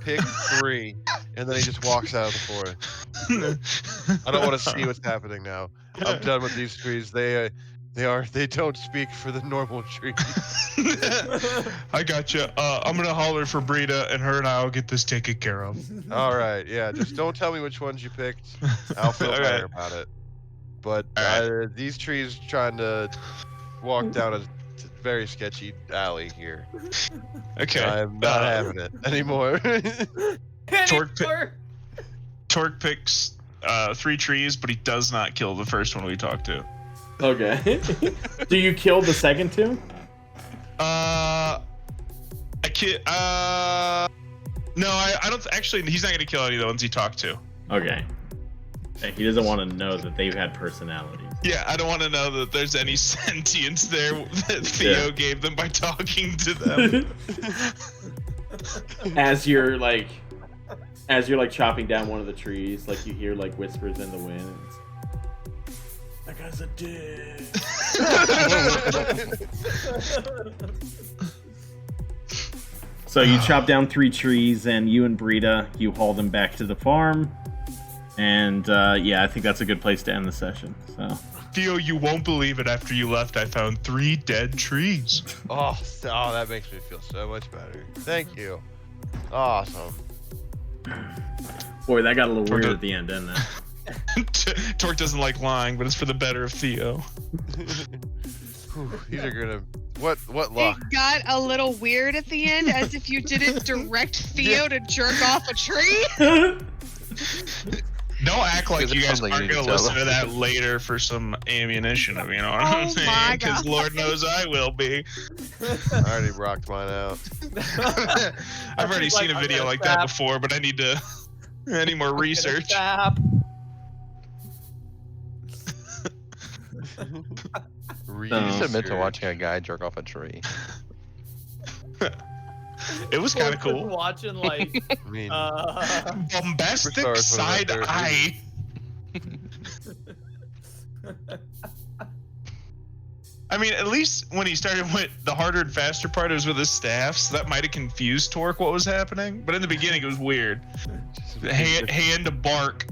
Pick 3. And then he just walks out of the forest. I don't want to see what's happening now. I'm done with these trees. They don't speak for the normal trees. I gotcha. I'm gonna holler for Brita, and her and I'll get this taken care of. All right, yeah. Just don't tell me which ones you picked. I'll feel All better right. about it. But All these trees trying to walk down a very sketchy alley here. Okay. I'm not having it anymore. Torque picks 3 trees, but he does not kill the first one we talked to. Okay. Do you kill the second 2? No, I don't. Actually, he's not gonna kill any of the ones he talked to. Okay. He doesn't want to know that they've had personalities. Yeah, I don't want to know that there's any sentience there that Theo gave them by talking to them. As you're chopping down one of the trees, like you hear like whispers in the wind. That guy's a dick. So you chop down 3 trees, and you and Brita, you haul them back to the farm. And I think that's a good place to end the session. So Theo, you won't believe it. After you left, I found 3 dead trees. Oh, that makes me feel so much better. Thank you. Awesome. boy, that got a little weird at the end, didn't it? Torque doesn't like lying, but it's for the better of Theo. These are gonna. What luck? It got a little weird at the end, as if you didn't direct Theo to jerk off a tree. Don't act like you guys Sounds like aren't you need going to to tell listen to that later for some ammunition, you know what I'm Oh saying? my Because God. Lord knows I will be. I already rocked mine out. I've already seen a video like that before, but I need more research. You submit to watching a guy jerk off a tree. It was kind of cool. Watching like I mean, Bombastic Superstars side whatever. eye. I mean, at least when he started with the harder and faster part, it was with his staff, so that might have confused Torque what was happening. But in the beginning, it was weird. Hand to bark.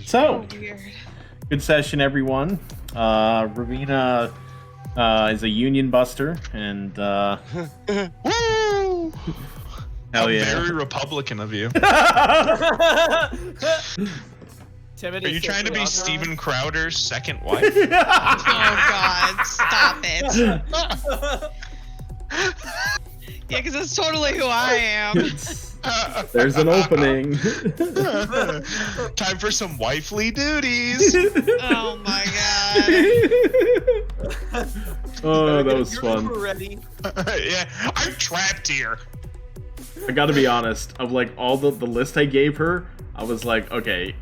So, Weird. good session, everyone. Ravena is a union buster, and Woo! hell yeah. Very Republican of you. Timothy. Are you trying to be Steven Crowder's second wife? Oh God, stop it. Yeah, because that's totally who I am. There's an opening. Time for some wifely duties. Oh my God. Oh, that was fun. Ready? Yeah, I'm trapped here. I gotta be honest, of like all the list I gave her, I was like, okay.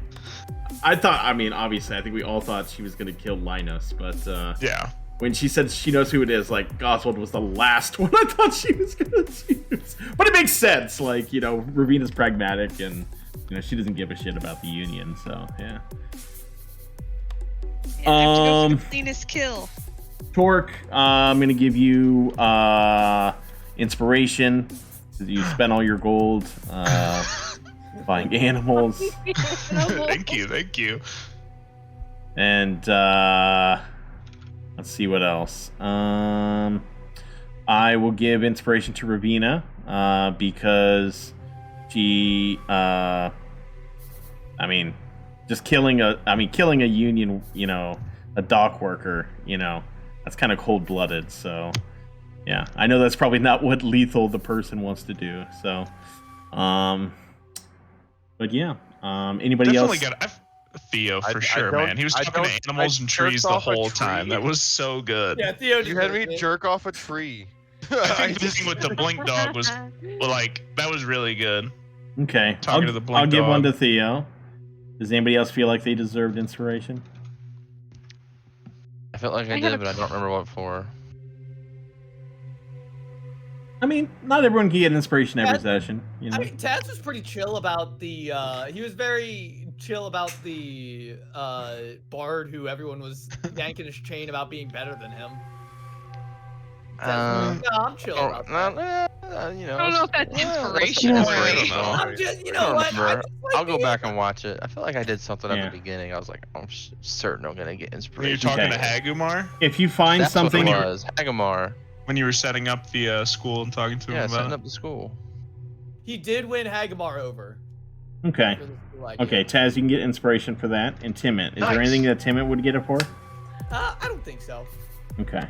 Obviously, I think we all thought she was gonna kill Linus, but Yeah. when she said she knows who it is, like, Goswald was the last one I thought she was gonna choose. But it makes sense, like, you know, Ravena's pragmatic, and, you know, she doesn't give a shit about the Union, so, yeah. Cleanest kill. Torque, I'm gonna give you inspiration, because you spent all your gold buying animals. Thank you. And let's see what else. I will give inspiration to Ravena because she, just killing a union, a dock worker, that's kind of cold-blooded. So, yeah, I know that's probably not what lethal the person wants to do. So, but yeah, anybody Definitely else? got Theo for I sure, don't- man. He was I talking to don't- animals I and trees jerked the off a whole time. tree. That was so good. Yeah, Theo. You had me jerk off a tree. I think the thing with the blink dog was that was really good. Okay, Talking to the blink I'll give one to dog. Theo. Does anybody else feel like they deserved inspiration? I felt like I did, but I don't remember what for. I mean, not everyone can get inspiration every Taz- session. I mean, Taz was pretty chill about the. He was very chill about the bard who everyone was yanking his chain about being better than him. Taz, no, I'm chill about that. I don't know if that's inspiration Yeah, or I don't know. I'm just, you I know don't what? remember. I just like I'll go being- back and watch it. I feel like I did something at Yeah. the beginning. I was like, I'm certain I'm gonna get When inspiration. you're talking Okay. to Hagumar, If you find That's something, what it was. Hagamar. when you were setting up the school and talking to Yeah, him setting about up the school. He did win Hagamar over. okay, For the school idea. okay, Taz, you can get inspiration for that. And Timit, is there Nice. anything that Timit would get it for? I don't think so. Okay.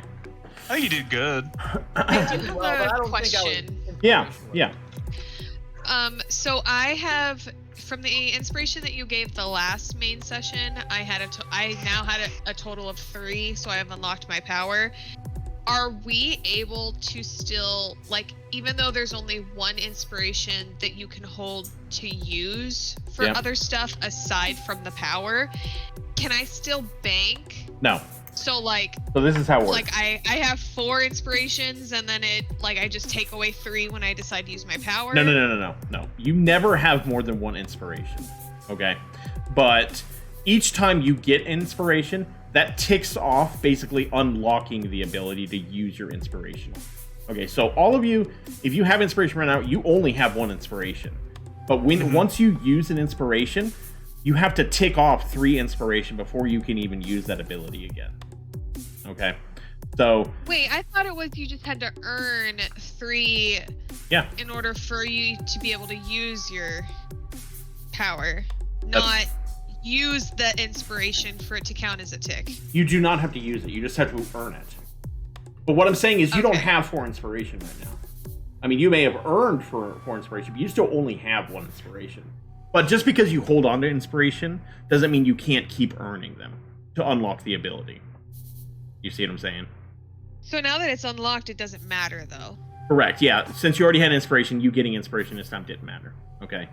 I think you did good. I do have Well, but I a don't think I was question. Yeah, inspirational. yeah. So I have from the inspiration that you gave the last main session, I now had a total of 3, so I have unlocked my power. Are we able to still, like, even though there's only 1 inspiration that you can hold to use for Yep. other stuff aside from the power, can I still bank? No. So So this is how it works. I have 4 inspirations and then I just take away 3 when I decide to use my power. No. You never have more than 1 inspiration. Okay? But each time you get inspiration, that ticks off basically unlocking the ability to use your inspiration. Okay, so all of you, if you have inspiration right now, you only have 1 inspiration. But once you use an inspiration, you have to tick off 3 inspiration before you can even use that ability again. Okay? So Wait, I thought it was you just had to earn 3 yeah. in order for you to be able to use your power, That's- not use the inspiration for it to count as a tick. You do not have to use it. You just have to earn it. But what I'm saying is you don't Okay. have 4 inspiration right now. I mean, you may have earned for 4 inspiration, but you still only have 1 inspiration. But just because you hold on to inspiration doesn't mean you can't keep earning them to unlock the ability. You see what I'm saying? So now that it's unlocked, it doesn't matter though. Correct. Yeah. Since you already had inspiration, you getting inspiration this time didn't matter. Okay.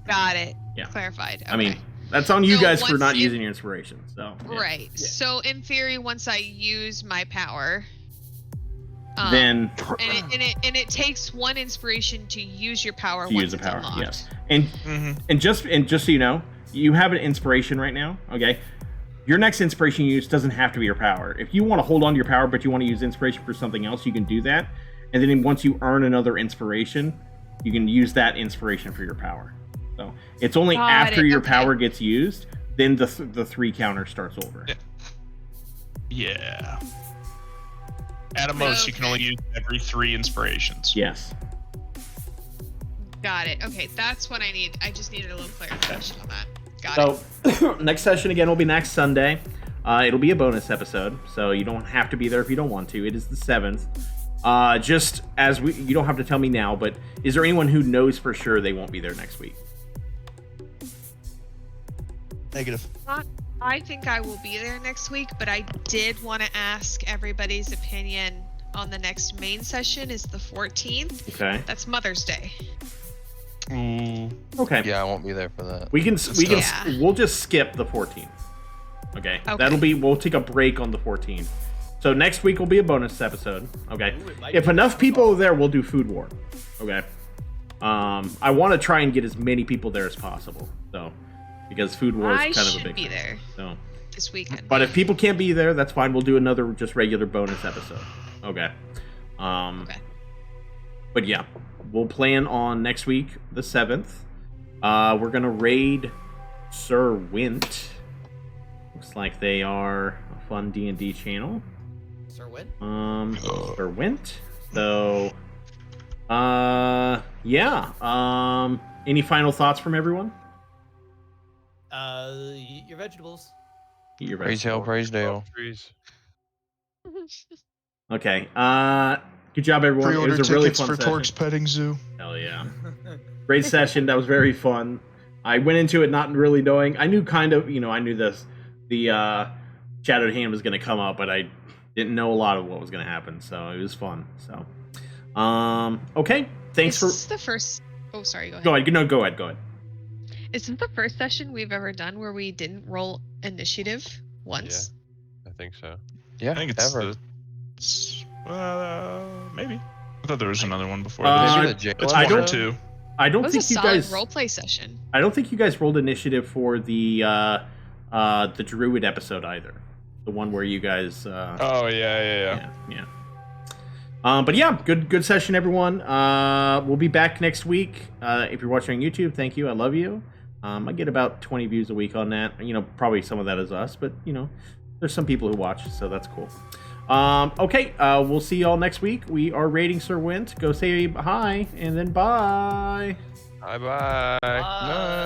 Got it. Yeah. Clarified. Okay. I mean, that's on you So guys for once not you- using your inspiration. So yeah. Right. Yeah. So in theory, once I use my power, Then and it takes 1 inspiration to use your power to once use the it's power. unlocked. Yes. And Mm-hmm. And just so you know, you have an inspiration right now, okay? Your next inspiration use doesn't have to be your power. If you want to hold on to your power, but you want to use inspiration for something else, you can do that. And then once you earn another inspiration, you can use that inspiration for your power. So it's only Got after it, your okay. power gets used, then the 3 counter starts over. Yeah. At a most, you can only use every 3 inspirations. Yes. Got it. Okay, that's what I need. I just needed a little clarification on that. Got it. So next session again will be next Sunday. It'll be a bonus episode, so you don't have to be there if you don't want to. It is the 7th. Just as you don't have to tell me now, but is there anyone who knows for sure they won't be there next week? Negative. I think I will be there next week, but I did want to ask everybody's opinion on the next main session is the 14th. Okay. That's Mother's Day. Ooh. Okay. Yeah, I won't be there for that. Yeah. We'll just skip the 14th. Okay. Okay. We'll take a break on the 14th. So next week will be a bonus episode. Okay. Ooh, it might If be enough people are there, we'll do Food War. Okay. I want to try and get as many people there as possible. So, because Food War is I kind of a should big be thing. there So, this weekend. but if people can't be there, that's fine. We'll do another just regular bonus episode. Okay. Okay. But yeah, we'll plan on next week, the 7th. We're gonna raid Sir Wint. Looks like they are a fun D&D channel. Sir Win? Sir Wint. So, yeah. Any final thoughts from everyone? Eat your vegetables. Eat your Praise Hail, vegetables. praise Dale. Trees. Okay. Good job, everyone. It Pre-order was a really tickets fun for session. Torque's petting zoo. Hell yeah. Great session. That was very fun. I went into it not really knowing. I knew kind of, I knew the Shadowed Hand was going to come up, but I didn't know a lot of what was going to happen. So it was fun. So, okay. Thanks Is this the first? Oh, sorry. Go ahead. Go ahead. No, go ahead. Is this the first session we've ever done where we didn't roll initiative once? I think so. Yeah, I think it's ever. maybe. I thought there was another one before Uh, Maybe this. the jail It's I one or don't- two. I It don't was a think you solid guys. roleplay session. I don't think you guys rolled initiative for the Druid episode either. The one where you guys. Oh yeah. Yeah. But yeah, good session, everyone. We'll be back next week. If you're watching on YouTube, thank you. I love you. I get about 20 views a week on that. Probably some of that is us, but there's some people who watch, so that's cool. Okay, we'll see y'all next week. We are rating Sir Wint. Go say hi and then bye. Bye bye. Bye.